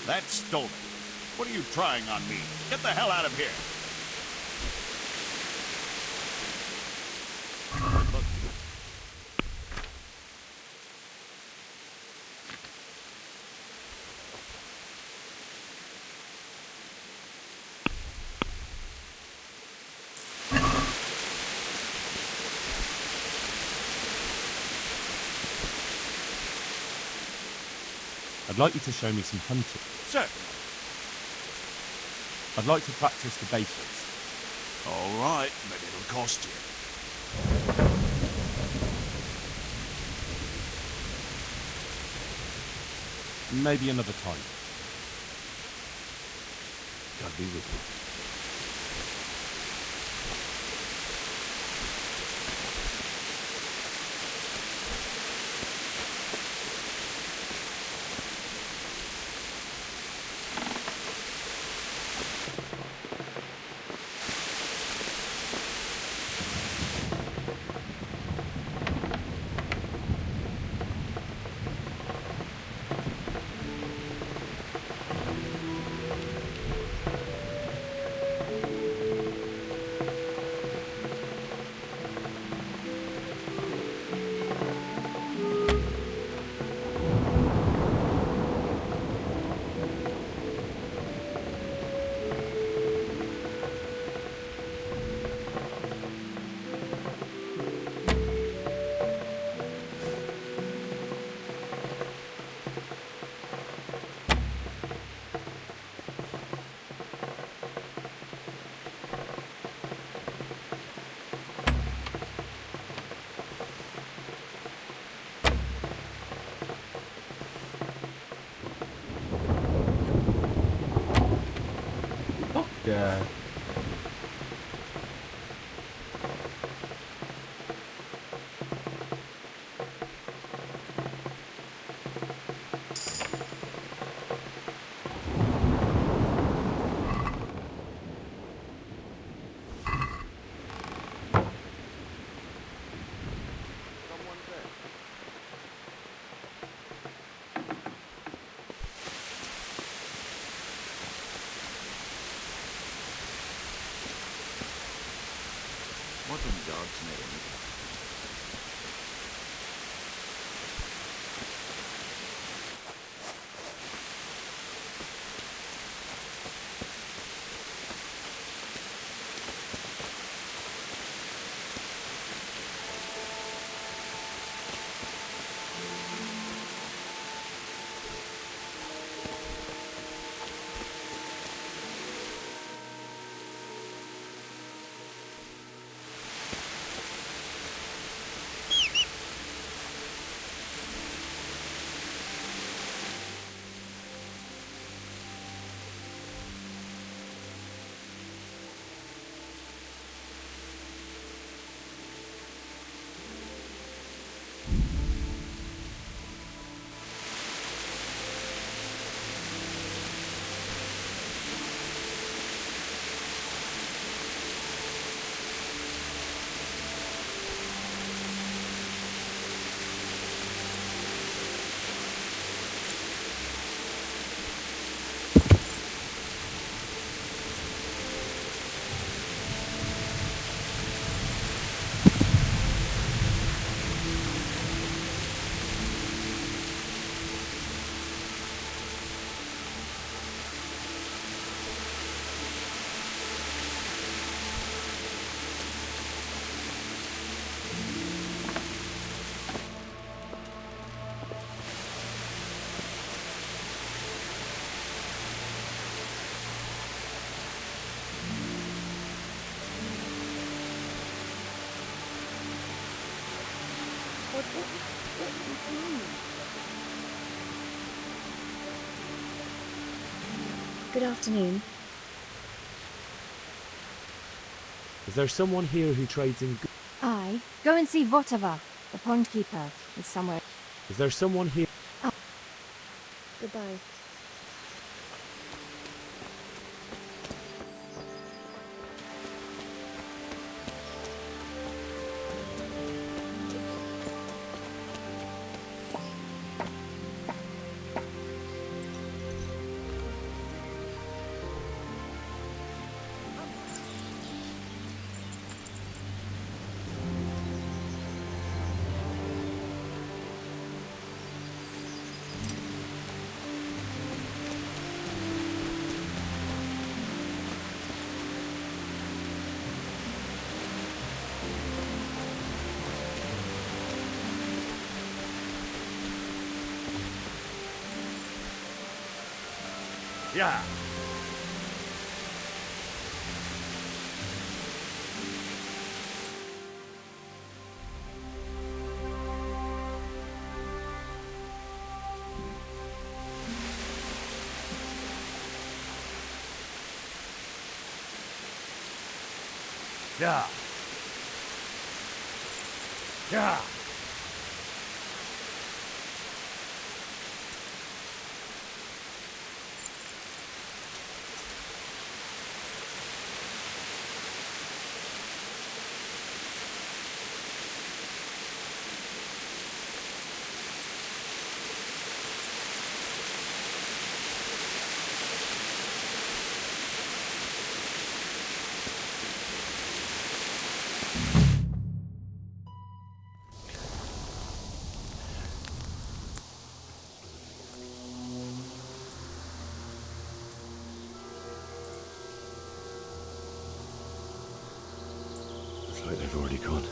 That's stolen. What are you trying on me? Get the hell out of here! I'd like you to show me some hunting. Sir. I'd like to practice the basics. All right, but it'll cost you. Maybe another time. God be with you. Yeah. What in God's name? Good afternoon. Is there someone here who trades in goods? Aye. Go and see Votava, the pond keeper, is somewhere. Is there someone here? Goodbye. Yeah. Yeah. Yeah. Looks like they've already gone.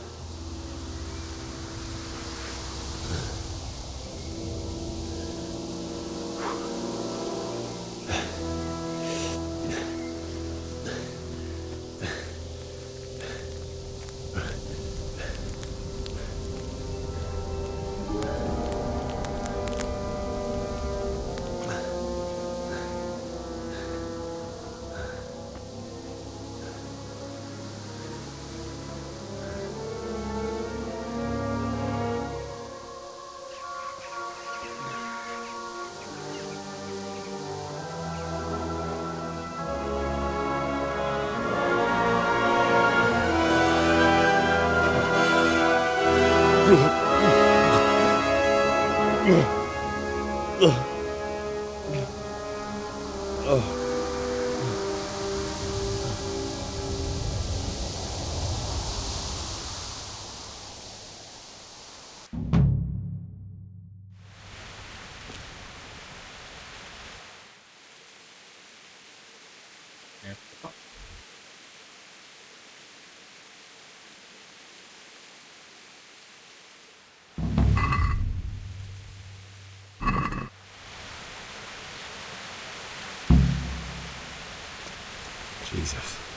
Jesus.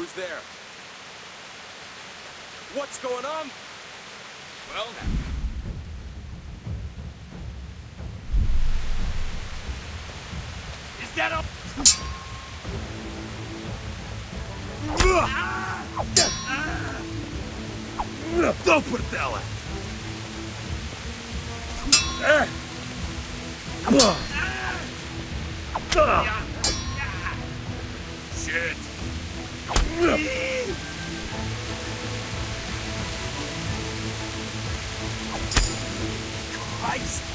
Who's there? What's going on? Well, is that all? Go, Portella! Shit! Christ!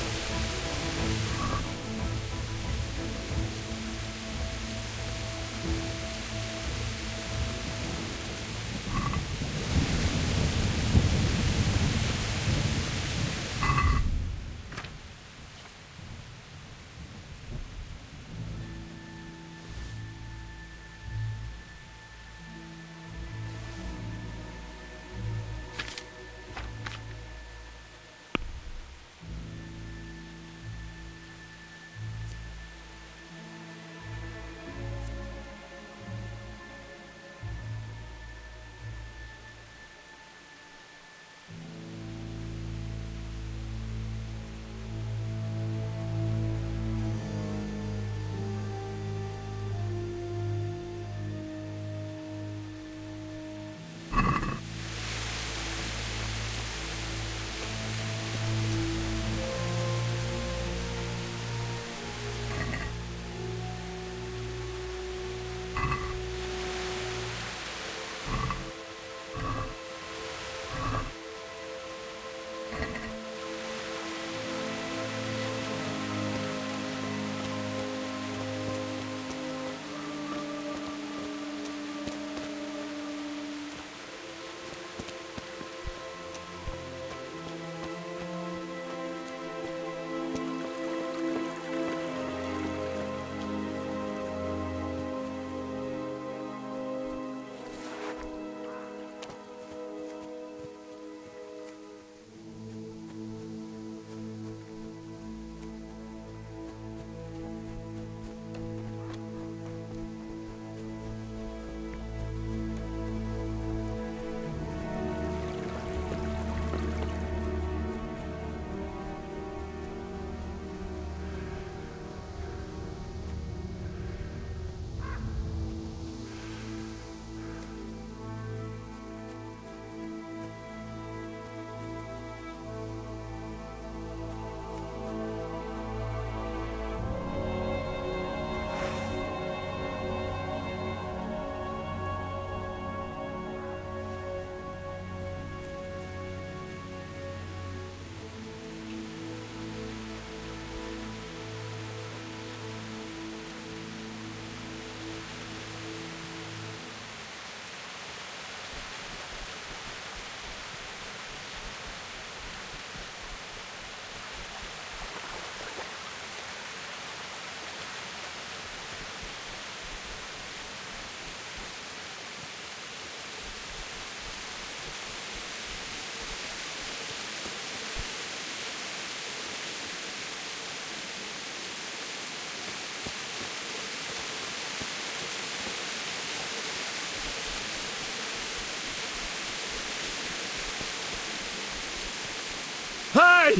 Hey!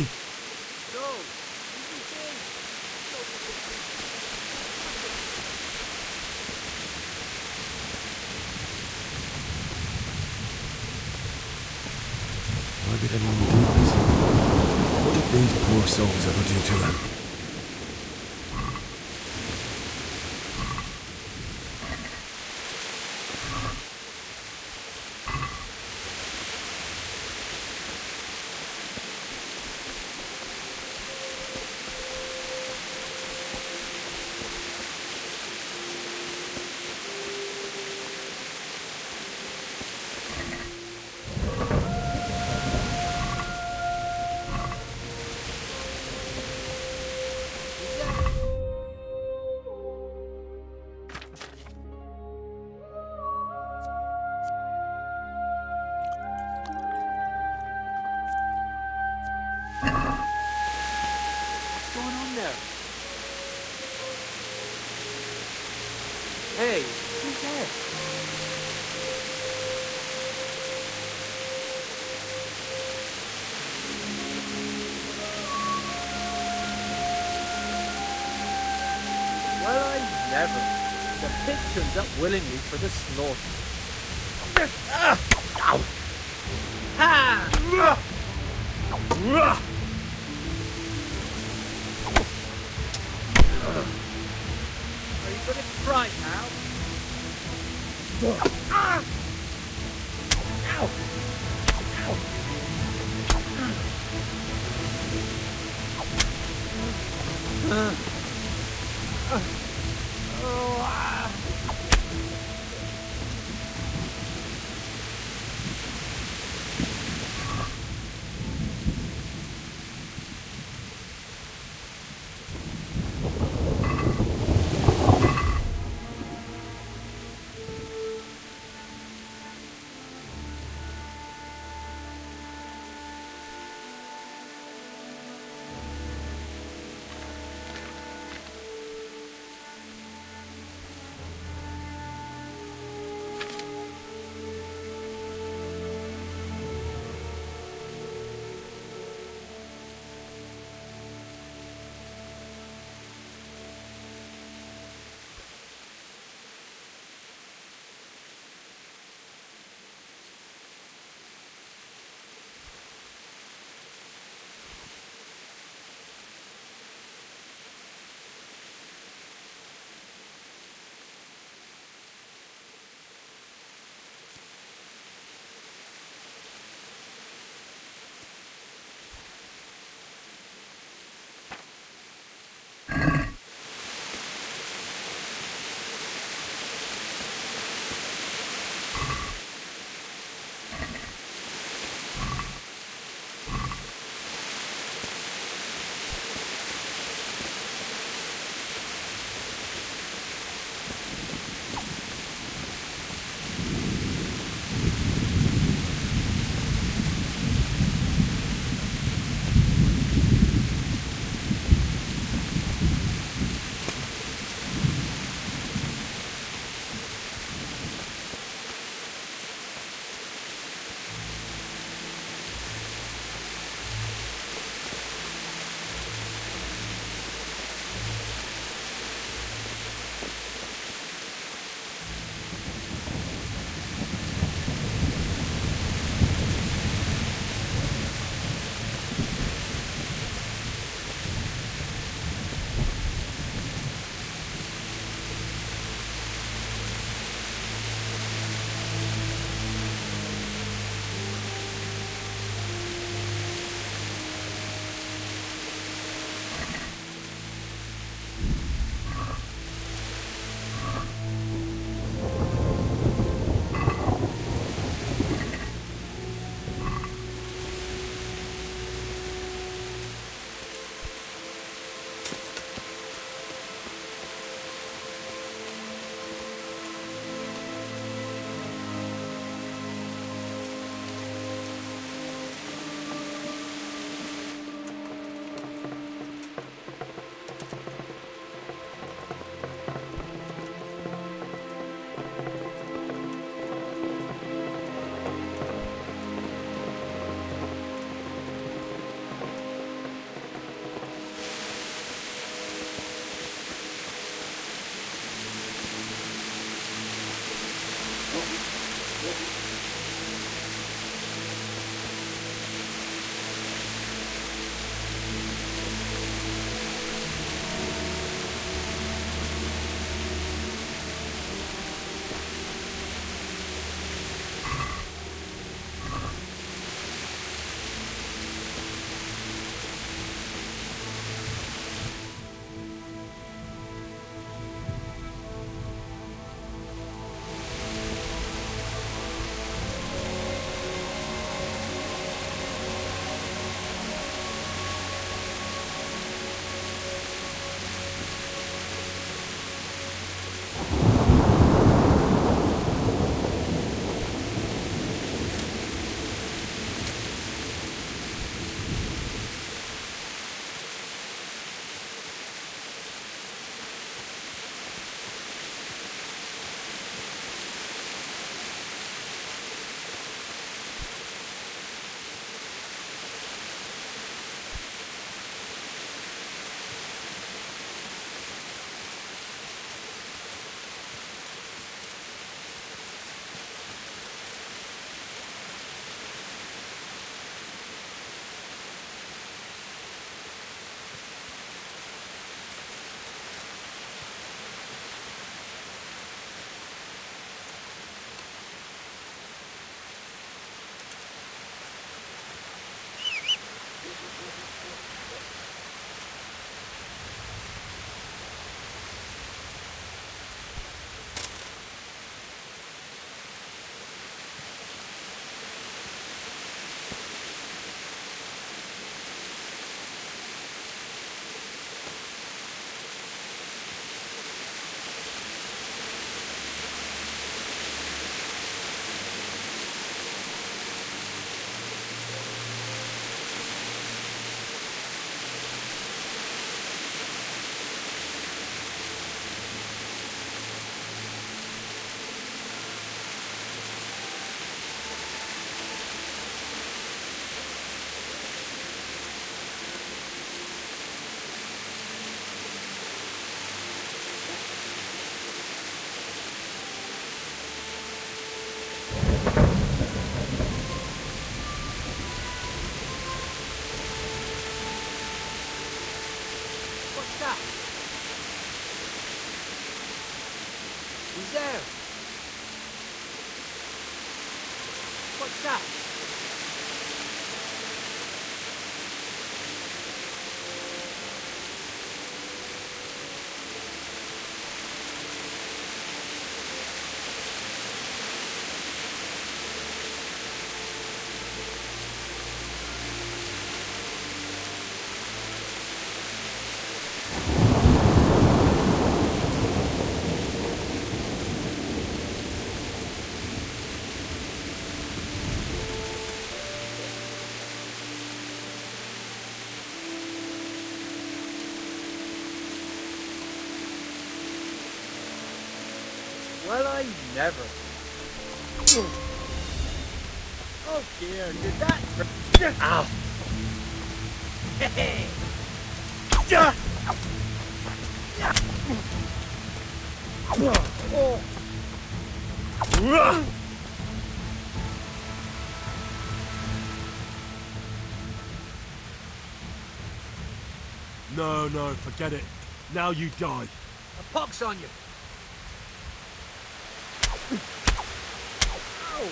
Why did anyone do this? What did these poor souls ever do to them? devil. The pig turns up willingly for the slaughter. Are you going to cry now? that? Well, I never. Oh dear, did that... Ow! Hey! No, forget it. Now you die. A pox on you! Ow!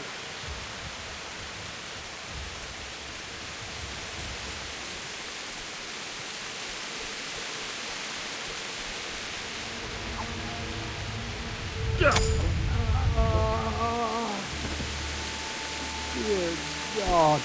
Dear God.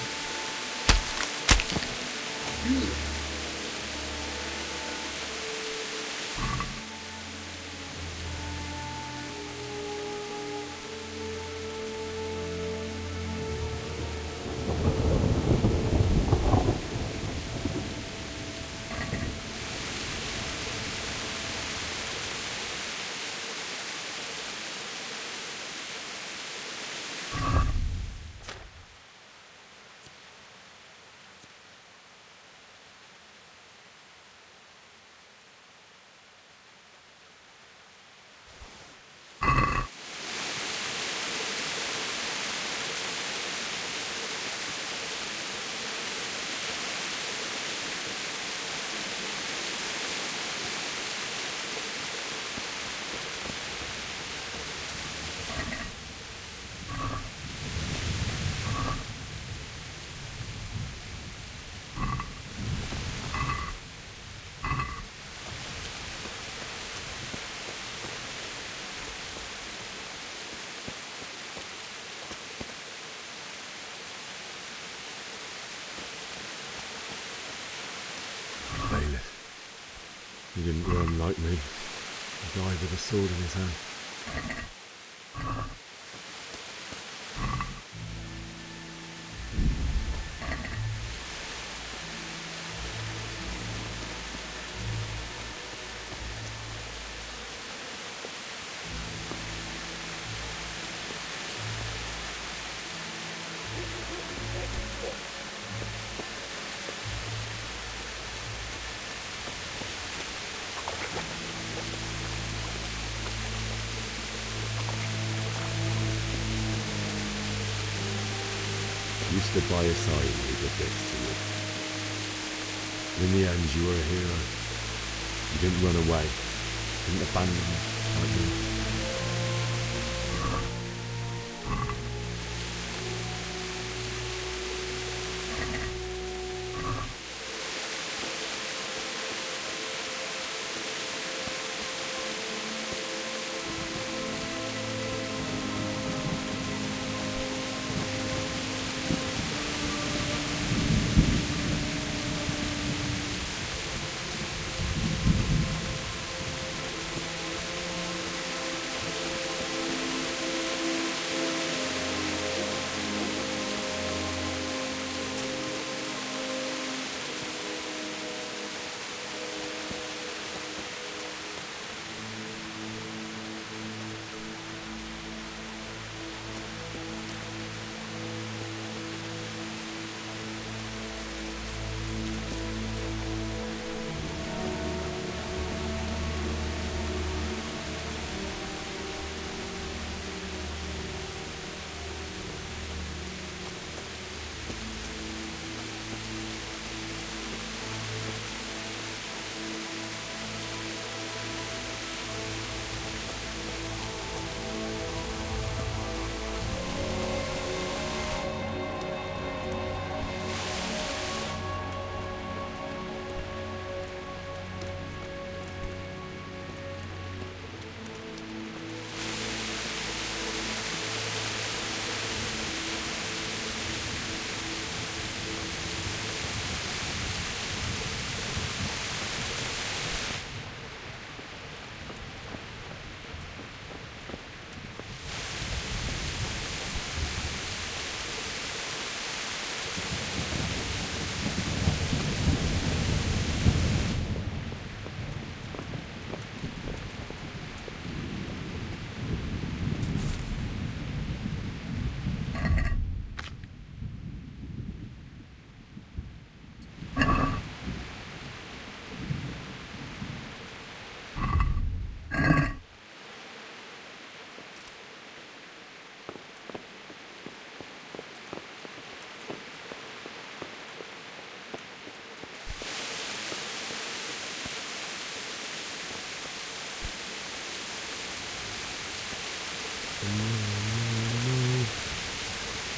He didn't run like me. He died with a sword in his hand. You stood by his side and he did this to you. In the end, you were a hero. You didn't run away. Didn't abandon him like me.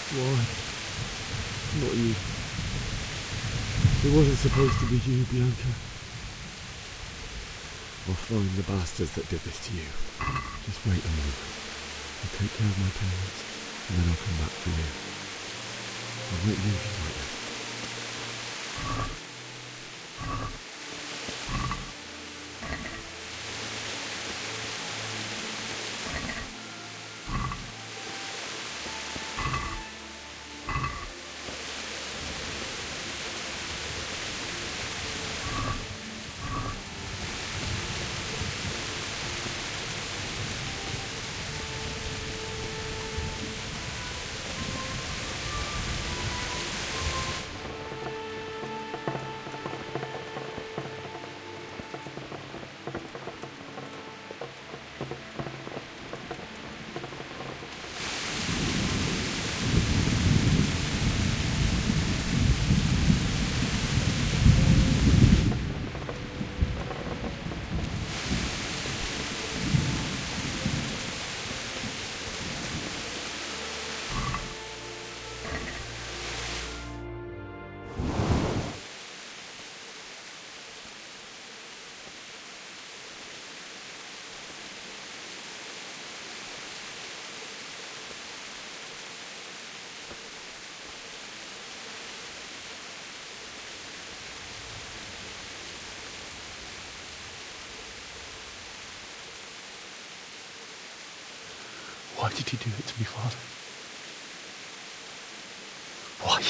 Why? Not you. It wasn't supposed to be you, Bianca. I'll find the bastards that did this to you. Just wait a moment. I'll take care of my parents, and then I'll come back for you. I won't leave you like that. Why did you do it to me, Father? Why?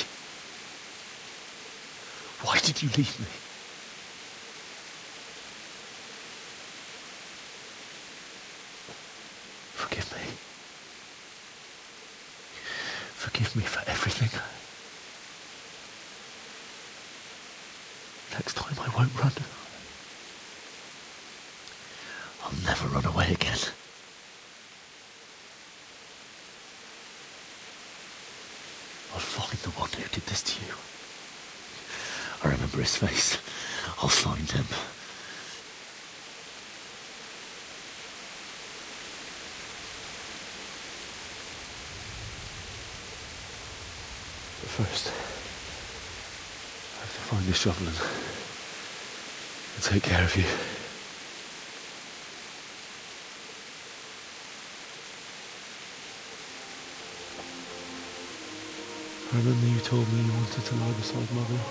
Why did you leave me? Forgive me. Forgive me for everything. Next time I won't run. I'll never run away again. I'll find the one who did this to you. I remember his face. I'll find him. But first, I have to find this shovel and take care of you. I remember you told me you wanted to lie beside Mother.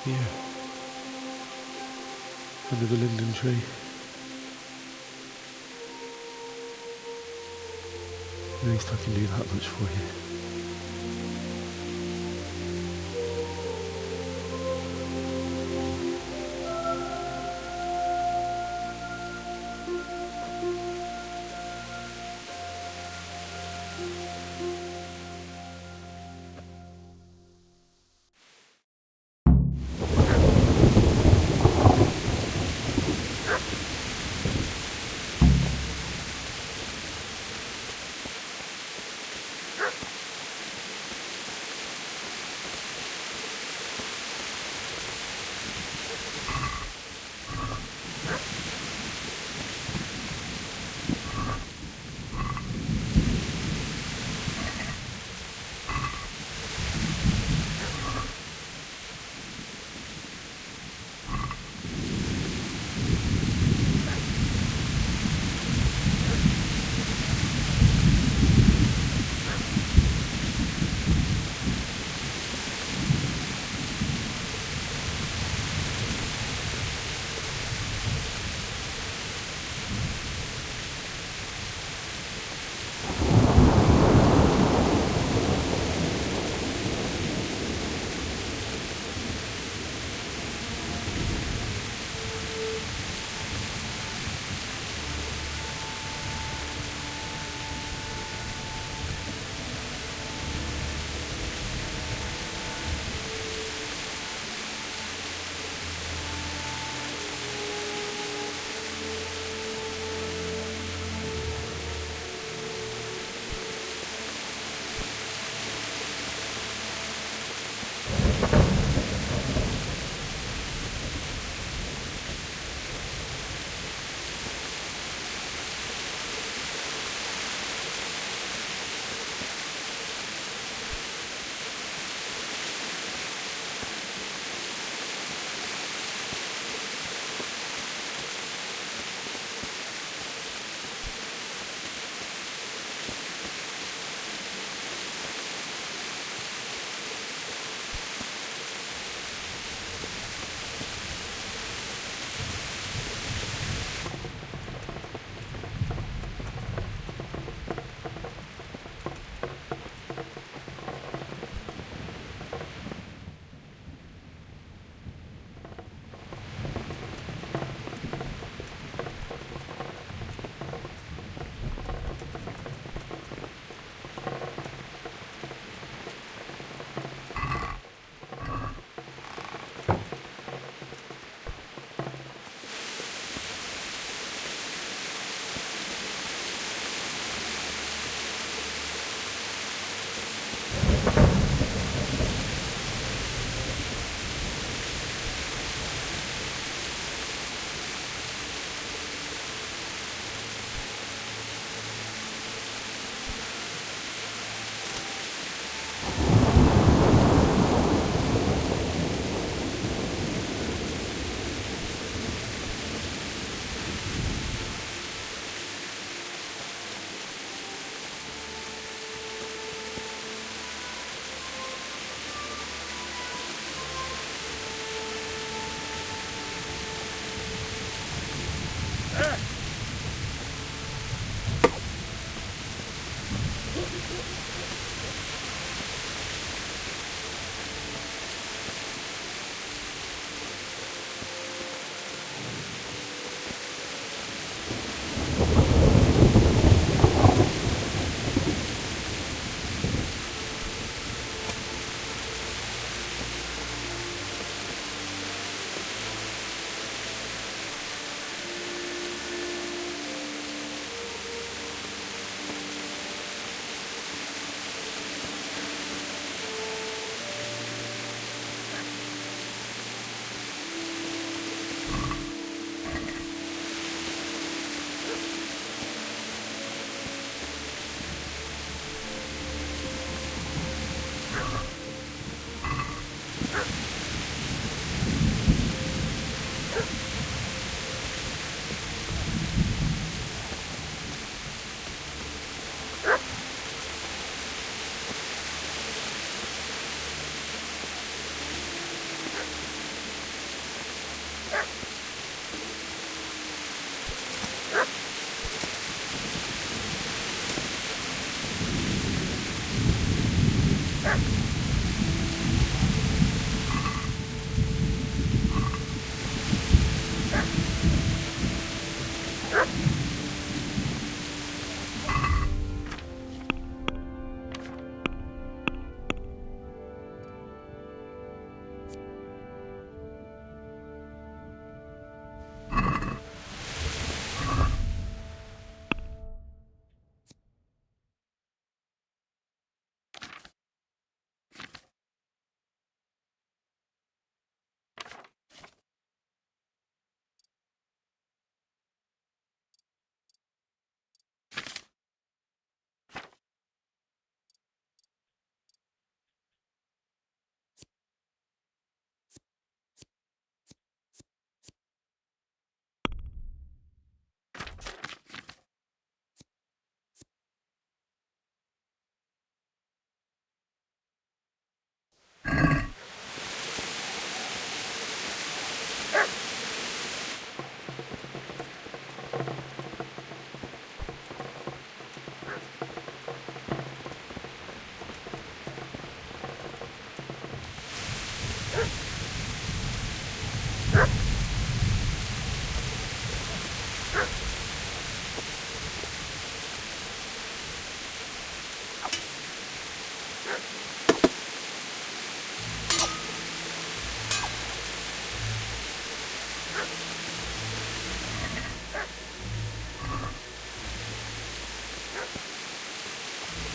Here. Under the linden tree. At least I can do that much for you.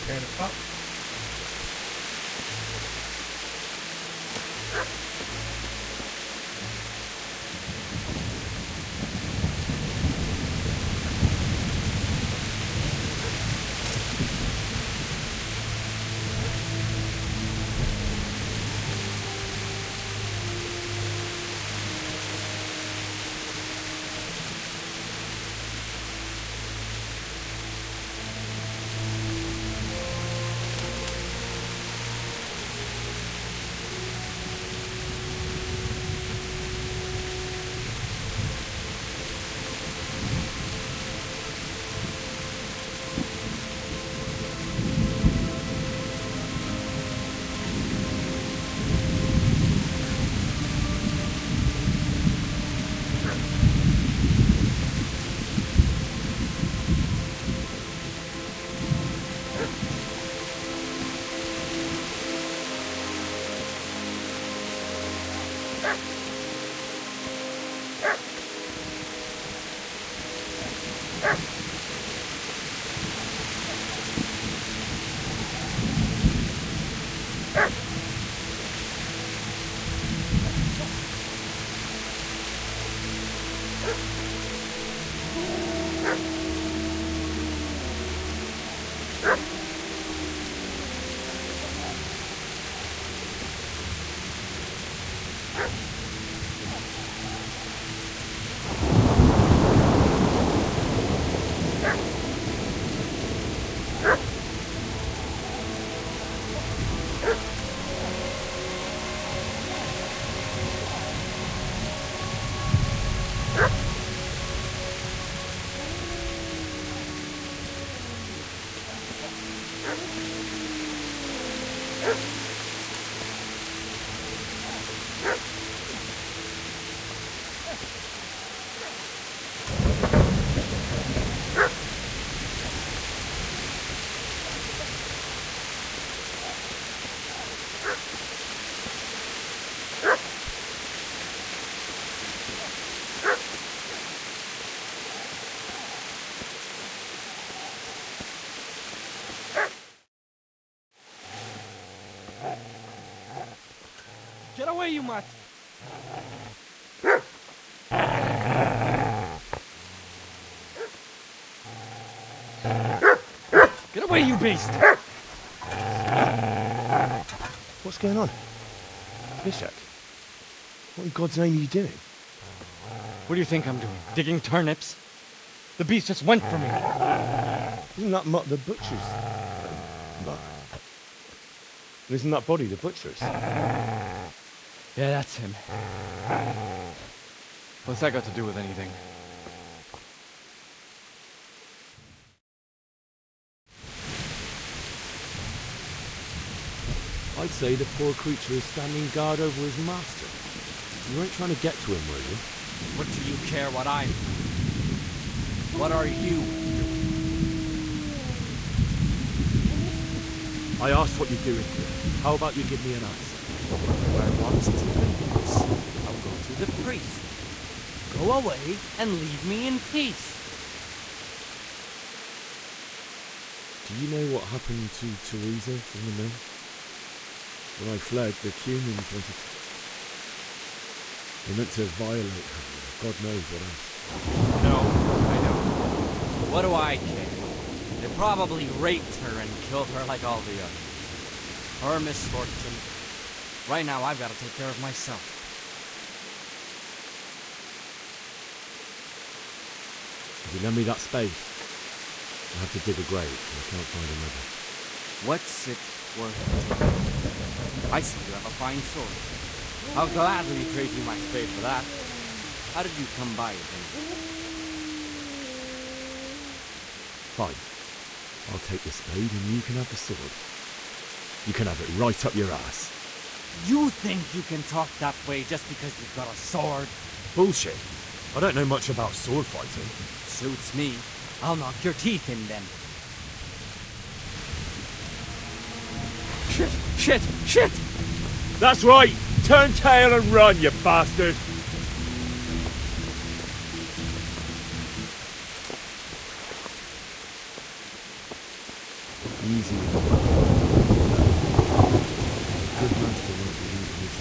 Turn it up. away, you mutt! Get away, you beast! What's going on? Bishop, what in God's name are you doing? What do you think I'm doing? Digging turnips? The beast just went for me. Isn't that Mutt the butcher's? Mutt. Isn't that body the butcher's? Yeah, that's him. What's that got to do with anything? I'd say the poor creature is standing guard over his master. You weren't trying to get to him, were you? What do you care what I'm... What are you? I asked what you're doing here. How about you give me an answer? I want to convince. I'll go to the priest. Go away and leave me in peace. Do you know what happened to Teresa from the mill? When I fled, the Cumans wanted to... They meant to violate her. God knows what else. No, I don't. What do I care? They probably raped her and killed her like all the others. Her misfortune. Right now, I've got to take care of myself. If you lend me that spade, I have to dig a grave, and I can't find another. What's it worth to you? I see you have a fine sword. I'll gladly trade you my spade for that. How did you come by it, anyway? Fine. I'll take the spade and you can have the sword. You can have it right up your ass. You think you can talk that way just because you've got a sword? Bullshit. I don't know much about sword fighting. Suits me. I'll knock your teeth in then. Shit! Shit! That's right! Turn tail and run, you bastard! Easy. A good master won't believe in this.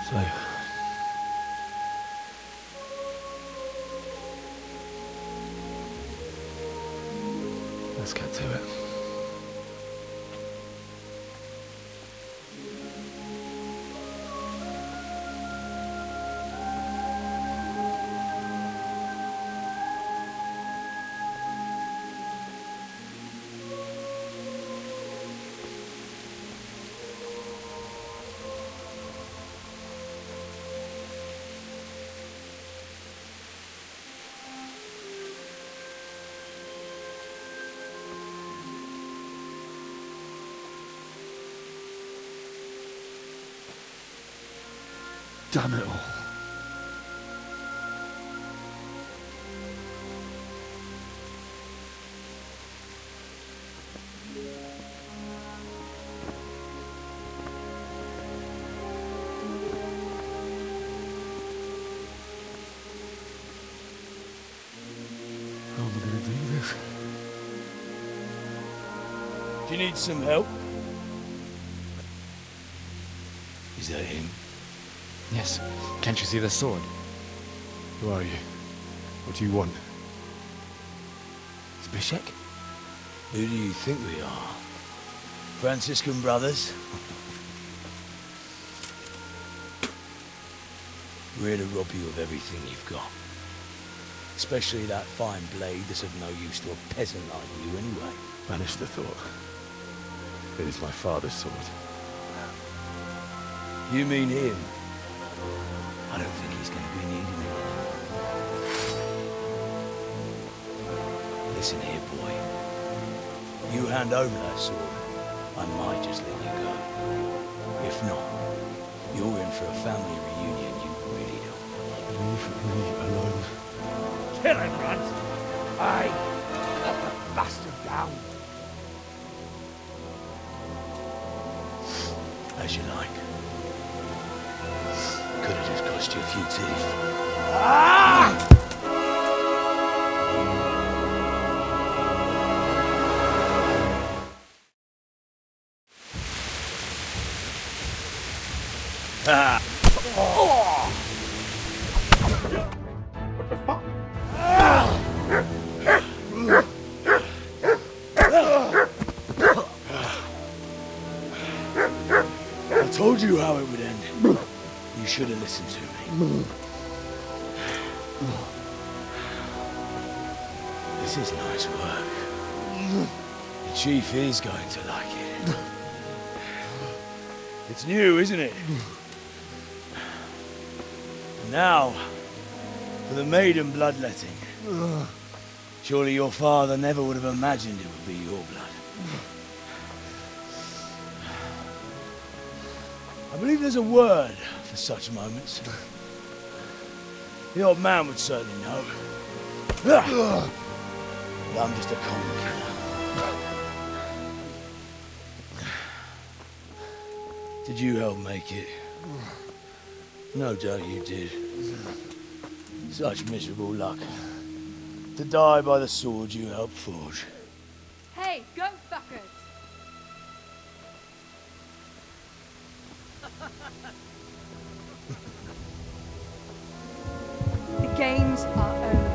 So, let's get to it. Damn it all. How am I going to do this? Do you need some help? Is that him? Yes. Can't you see the sword? Who are you? What do you want? Zbyszek? Who do you think we are? Franciscan brothers? We're here to rob you of everything you've got. Especially that fine blade that's of no use to a peasant like you anyway. Banish the thought. It is my father's sword. You mean him? I don't think he's going to be needing it. Listen here, boy. You hand over that sword, I might just let you go. If not, you're in for a family reunion you really don't. Leave me alone. Kill him, Grant! Aye! Let the bastard down! As you like. Could have just cost you a few teeth. Ah! Ah! Oh! What the fuck? I told you how it would end. You should have listened to me. This is nice work. The chief is going to like it. It's new, isn't it? Now, for the maiden bloodletting. Surely your father never would have imagined it would be your blood. I believe there's a word for such moments. The old man would certainly know. But I'm just a common killer. Did you help make it? No doubt you did. Such miserable luck. To die by the sword you helped forge. Hey, go fuckers! The games are over.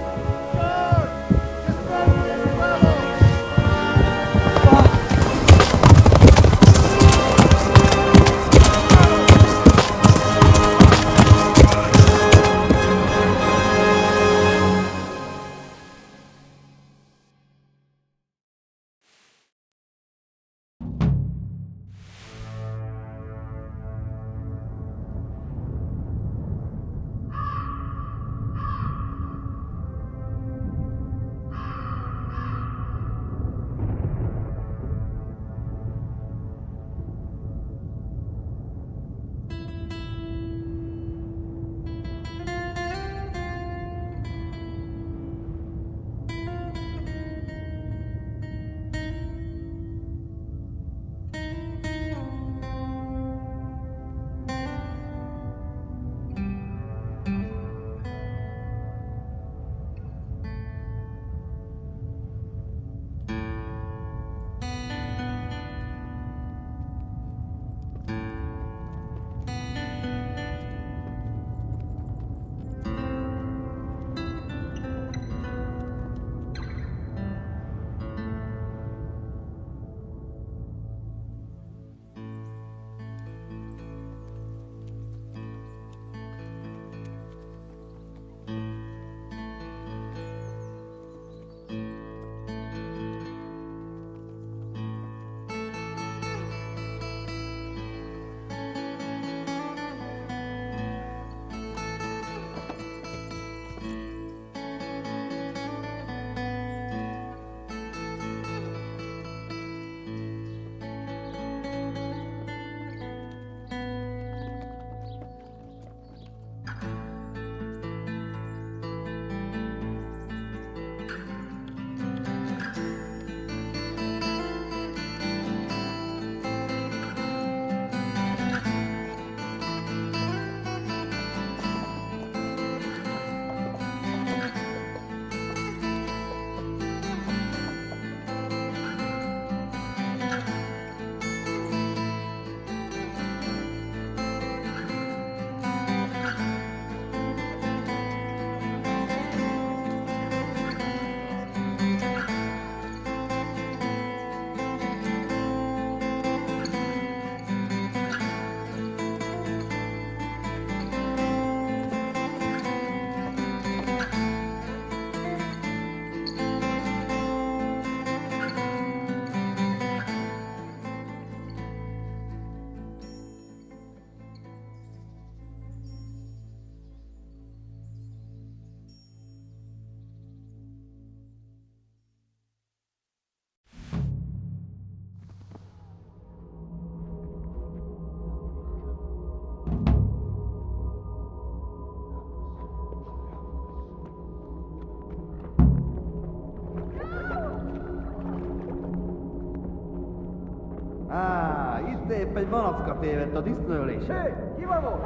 Itt épp egy malacka tévedt a disznőlésen. Hé, ki van ott?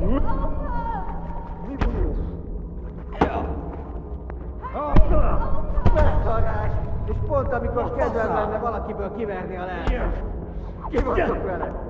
Mi van? Megszagás! És pont amikor kedved lenne valakiből kiverni a lelket. Ki vagyok vele?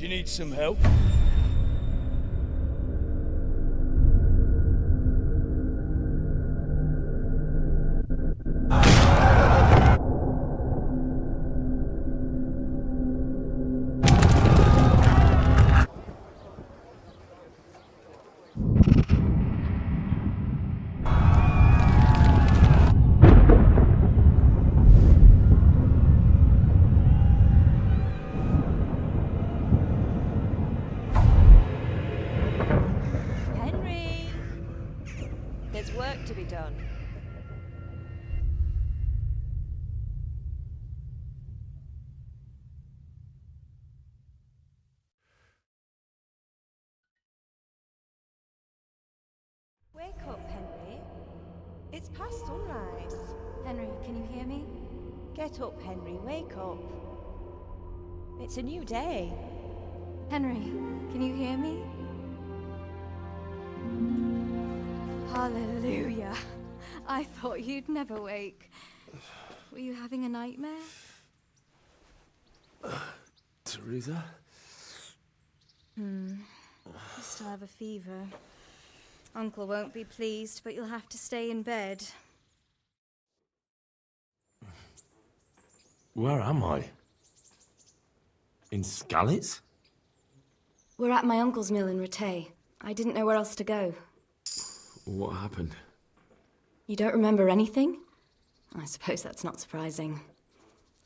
Do you need some help? Henry! There's work to be done. Wake up, Henry. It's past sunrise. Henry, can you hear me? Get up, Henry. Wake up. It's a new day. Henry, can you hear me? Hallelujah. I thought you'd never wake. Were you having a nightmare? Teresa? You still have a fever. Uncle won't be pleased, but you'll have to stay in bed. Where am I? In Skalitz? We're at my uncle's mill in Rattay. I didn't know where else to go. What happened? You don't remember anything? I suppose that's not surprising.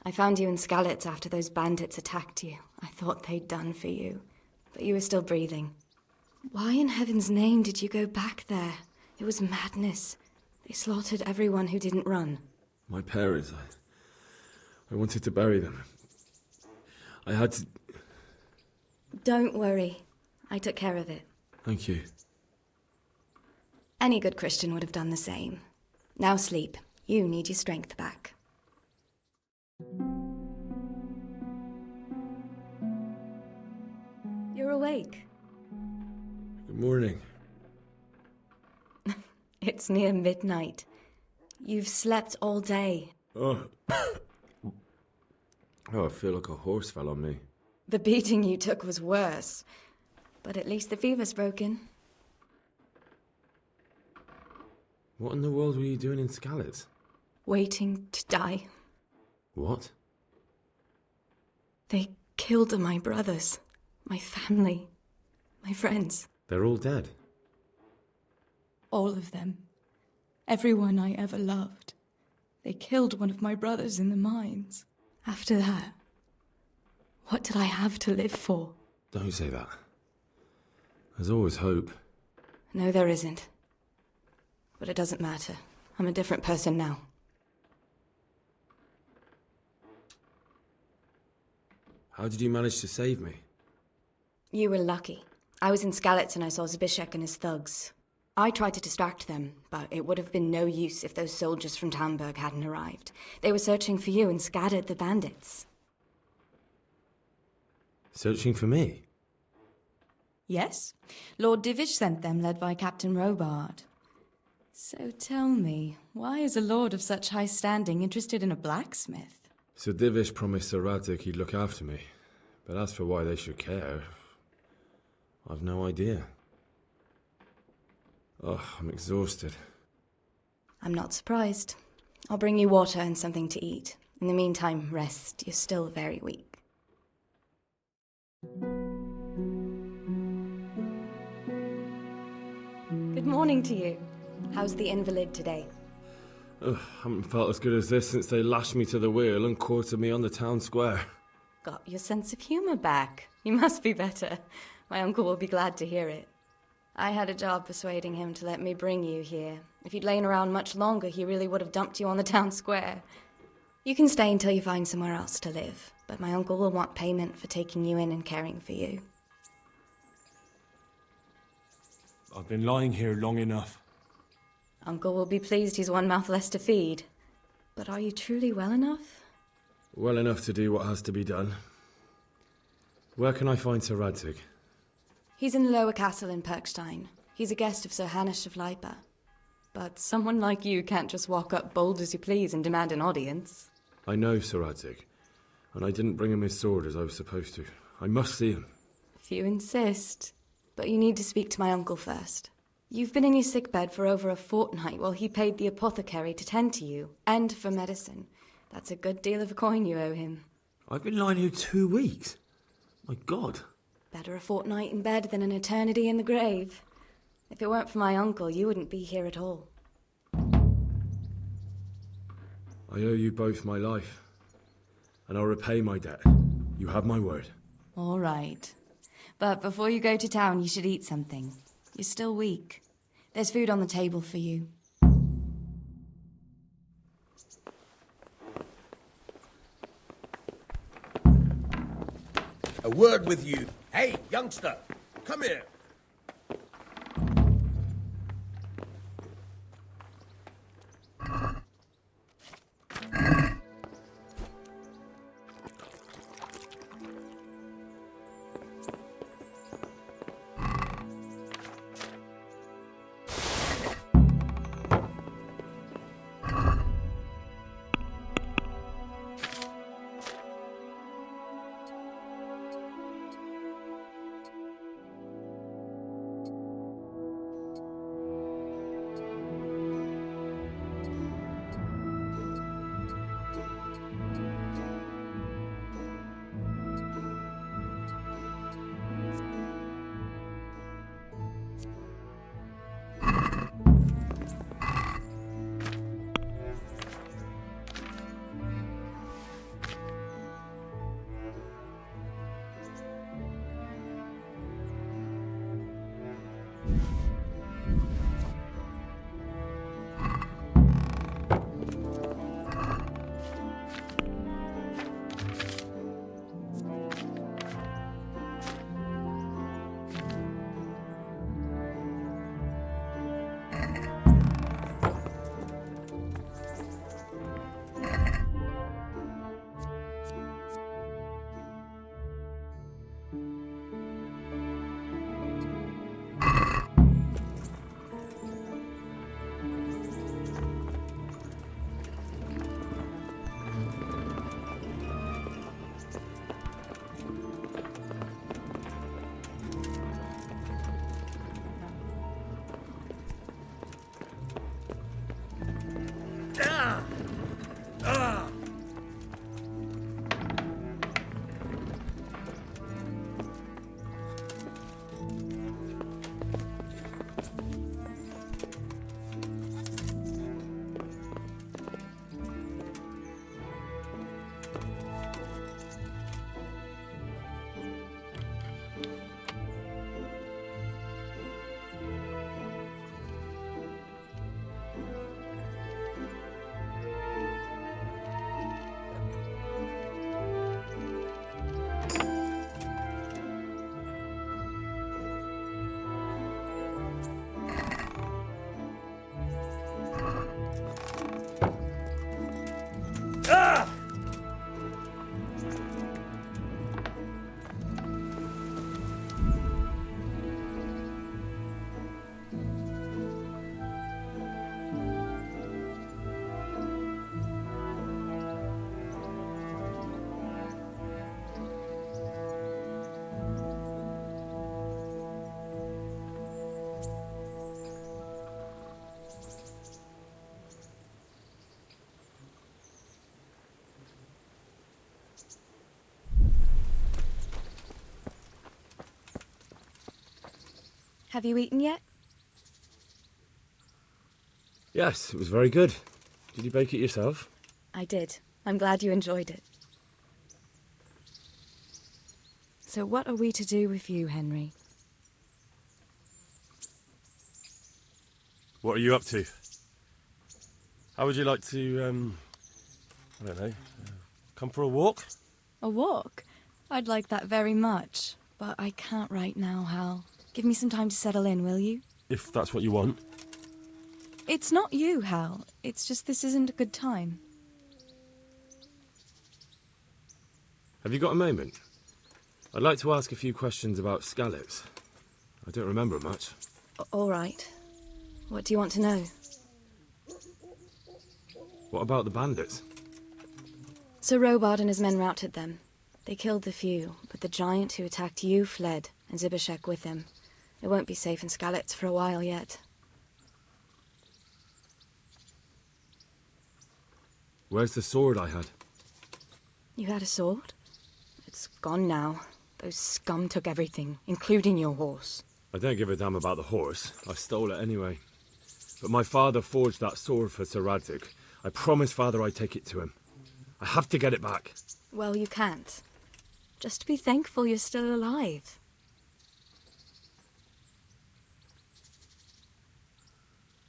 I found you in Skalitz after those bandits attacked you. I thought they'd done for you, but you were still breathing. Why in heaven's name did you go back there? It was madness. They slaughtered everyone who didn't run. My parents, I wanted to bury them. I had to... Don't worry. I took care of it. Thank you. Any good Christian would have done the same. Now sleep. You need your strength back. You're awake. Good morning. It's near midnight. You've slept all day. Oh, I feel like a horse fell on me. The beating you took was worse. But at least the fever's broken. What in the world were you doing in Skalitz? Waiting to die. What? They killed my brothers, my family, my friends. They're all dead. All of them. Everyone I ever loved. They killed one of my brothers in the mines. After that, what did I have to live for? Don't say that. There's always hope. No, there isn't. But it doesn't matter. I'm a different person now. How did you manage to save me? You were lucky. I was in Skalitz and I saw Zbyszek and his thugs. I tried to distract them, but it would have been no use if those soldiers from Tamburg hadn't arrived. They were searching for you and scattered the bandits. Searching for me? Yes. Lord Divish sent them, led by Captain Robard. So tell me, why is a lord of such high standing interested in a blacksmith? Sir Divish promised Sir Radzig he'd look after me. But as for why they should care, I've no idea. Oh, I'm exhausted. I'm not surprised. I'll bring you water and something to eat. In the meantime, rest. You're still very weak. Good morning to you. How's the invalid today? Ugh, haven't felt as good as this since they lashed me to the wheel and quartered me on the town square. Got your sense of humour back. You must be better. My uncle will be glad to hear it. I had a job persuading him to let me bring you here. If you'd lain around much longer, he really would have dumped you on the town square. You can stay until you find somewhere else to live, but my uncle will want payment for taking you in and caring for you. I've been lying here long enough. Uncle will be pleased he's one mouth less to feed. But are you truly well enough? Well enough to do what has to be done. Where can I find Sir Radzig? He's in the lower castle in Perkstein. He's a guest of Sir Hanush of Leipa. But someone like you can't just walk up bold as you please and demand an audience. I know Sir Radzig, and I didn't bring him his sword as I was supposed to. I must see him. If you insist. But you need to speak to my uncle first. You've been in your sickbed for over a fortnight while he paid the apothecary to tend to you, and for medicine. That's a good deal of coin you owe him. I've been lying here 2 weeks. My God. Better a fortnight in bed than an eternity in the grave. If it weren't for my uncle, you wouldn't be here at all. I owe you both my life. And I'll repay my debt. You have my word. All right. But before you go to town, you should eat something. You're still weak. There's food on the table for you. A word with you. Hey, youngster, come here. Have you eaten yet? Yes, it was very good. Did you bake it yourself? I did. I'm glad you enjoyed it. So what are we to do with you, Henry? What are you up to? How would you like to, I don't know, come for a walk? A walk? I'd like that very much. But I can't right now, Hal. Give me some time to settle in, will you? If that's what you want. It's not you, Hal. It's just this isn't a good time. Have you got a moment? I'd like to ask a few questions about Scallops. I don't remember much. All right. What do you want to know? What about the bandits? Sir Robard and his men routed them. They killed the few, but the giant who attacked you fled. and Zibishek with him. It won't be safe in Skalitz for a while yet. Where's the sword I had? You had a sword? It's gone now. Those scum took everything, including your horse. I don't give a damn about the horse. I stole it anyway. But my father forged that sword for Sir Radzig. I promised Father I'd take it to him. I have to get it back. Well, you can't. Just be thankful you're still alive.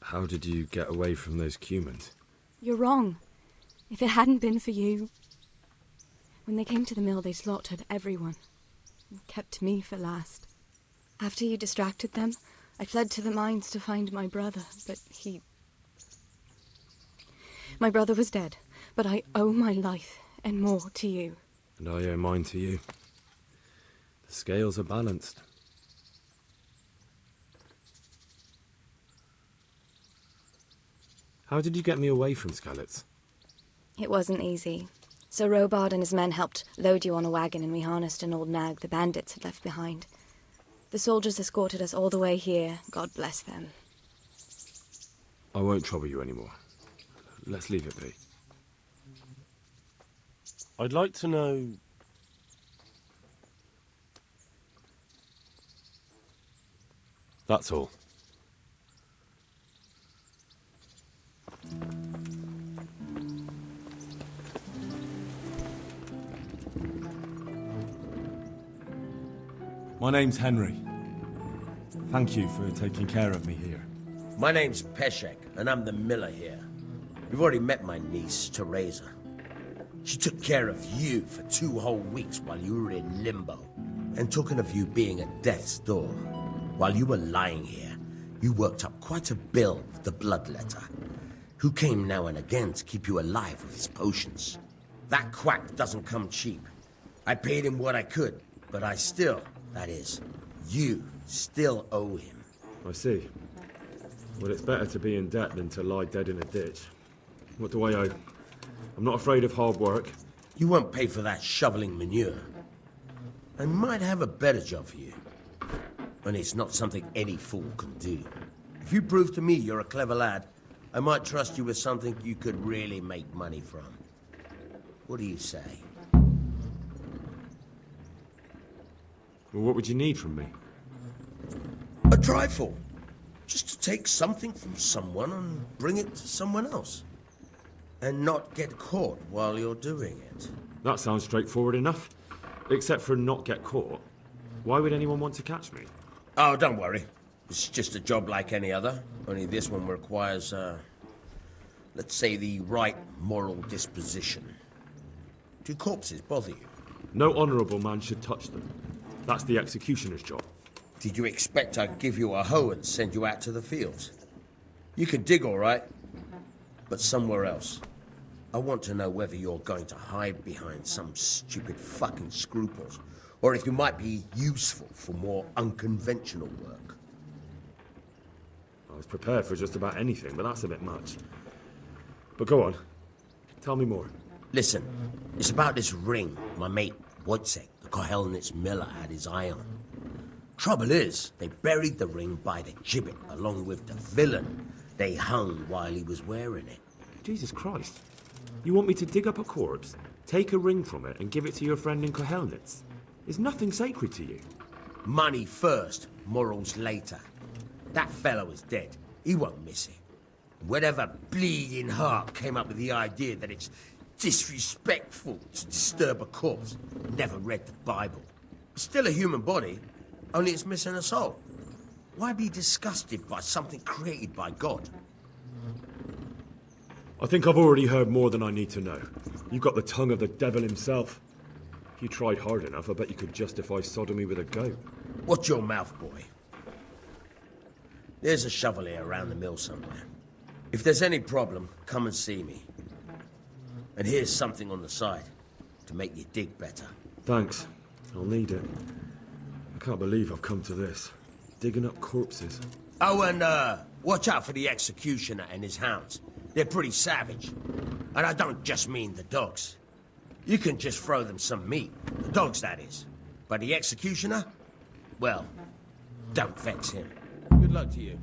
How did you get away from those Cumans? You're wrong. If it hadn't been for you... When they came to the mill, they slaughtered everyone. And kept me for last. After you distracted them, I fled to the mines to find my brother, but he... My brother was dead, but I owe my life and more to you. And I owe mine to you. The scales are balanced. How did you get me away from Skalitz? It wasn't easy. Sir Robard and his men helped load you on a wagon and we harnessed an old nag the bandits had left behind. The soldiers escorted us all the way here. God bless them. I won't trouble you anymore. Let's leave it be. I'd like to know... That's all. My name's Henry. Thank you for taking care of me here. My name's Peshek, and I'm the miller here. You've already met my niece, Teresa. She took care of you for 2 whole weeks while you were in limbo. And talking of you being at death's door, while you were lying here, you worked up quite a bill with the bloodletter, who came now and again to keep you alive with his potions. That quack doesn't come cheap. I paid him what I could, but I still, that is, you still owe him. I see. Well, it's better to be in debt than to lie dead in a ditch. What do I owe? I'm not afraid of hard work. You won't pay for that shoveling manure. I might have a better job for you. And it's not something any fool can do. If you prove to me you're a clever lad, I might trust you with something you could really make money from. What do you say? Well, what would you need from me? A trifle. Just to take something from someone and bring it to someone else. And not get caught while you're doing it. That sounds straightforward enough. Except for not get caught. Why would anyone want to catch me? Oh, don't worry. It's just a job like any other. Only this one requires, let's say, the right moral disposition. Do corpses bother you? No honourable man should touch them. That's the executioner's job. Did you expect I'd give you a hoe and send you out to the fields? You can dig all right, but somewhere else. I want to know whether you're going to hide behind some stupid fucking scruples, or if you might be useful for more unconventional work. I was prepared for just about anything, but that's a bit much. But go on. Tell me more. Listen, it's about this ring my mate Wojciech, the Kohelnitz miller, had his eye on. Trouble is, they buried the ring by the gibbet along with the villain they hung while he was wearing it. Jesus Christ. You want me to dig up a corpse, take a ring from it, and give it to your friend in Kohelnitz? Is nothing sacred to you? Money first, morals later. That fellow is dead. He won't miss it. Whatever bleeding heart came up with the idea that it's disrespectful to disturb a corpse never read the Bible. It's still a human body, only it's missing a soul. Why be disgusted by something created by God? I think I've already heard more than I need to know. You've got the tongue of the devil himself. If you tried hard enough, I bet you could justify sodomy with a goat. Watch your mouth, boy. There's a shovel here around the mill somewhere. If there's any problem, come and see me. And here's something on the side to make you dig better. Thanks. I'll need it. I can't believe I've come to this. Digging up corpses. Oh, and watch out for the executioner and his hounds. They're pretty savage. And I don't just mean the dogs. You can just throw them some meat. The dogs, that is. But the executioner? Well, don't vex him. Good luck to you.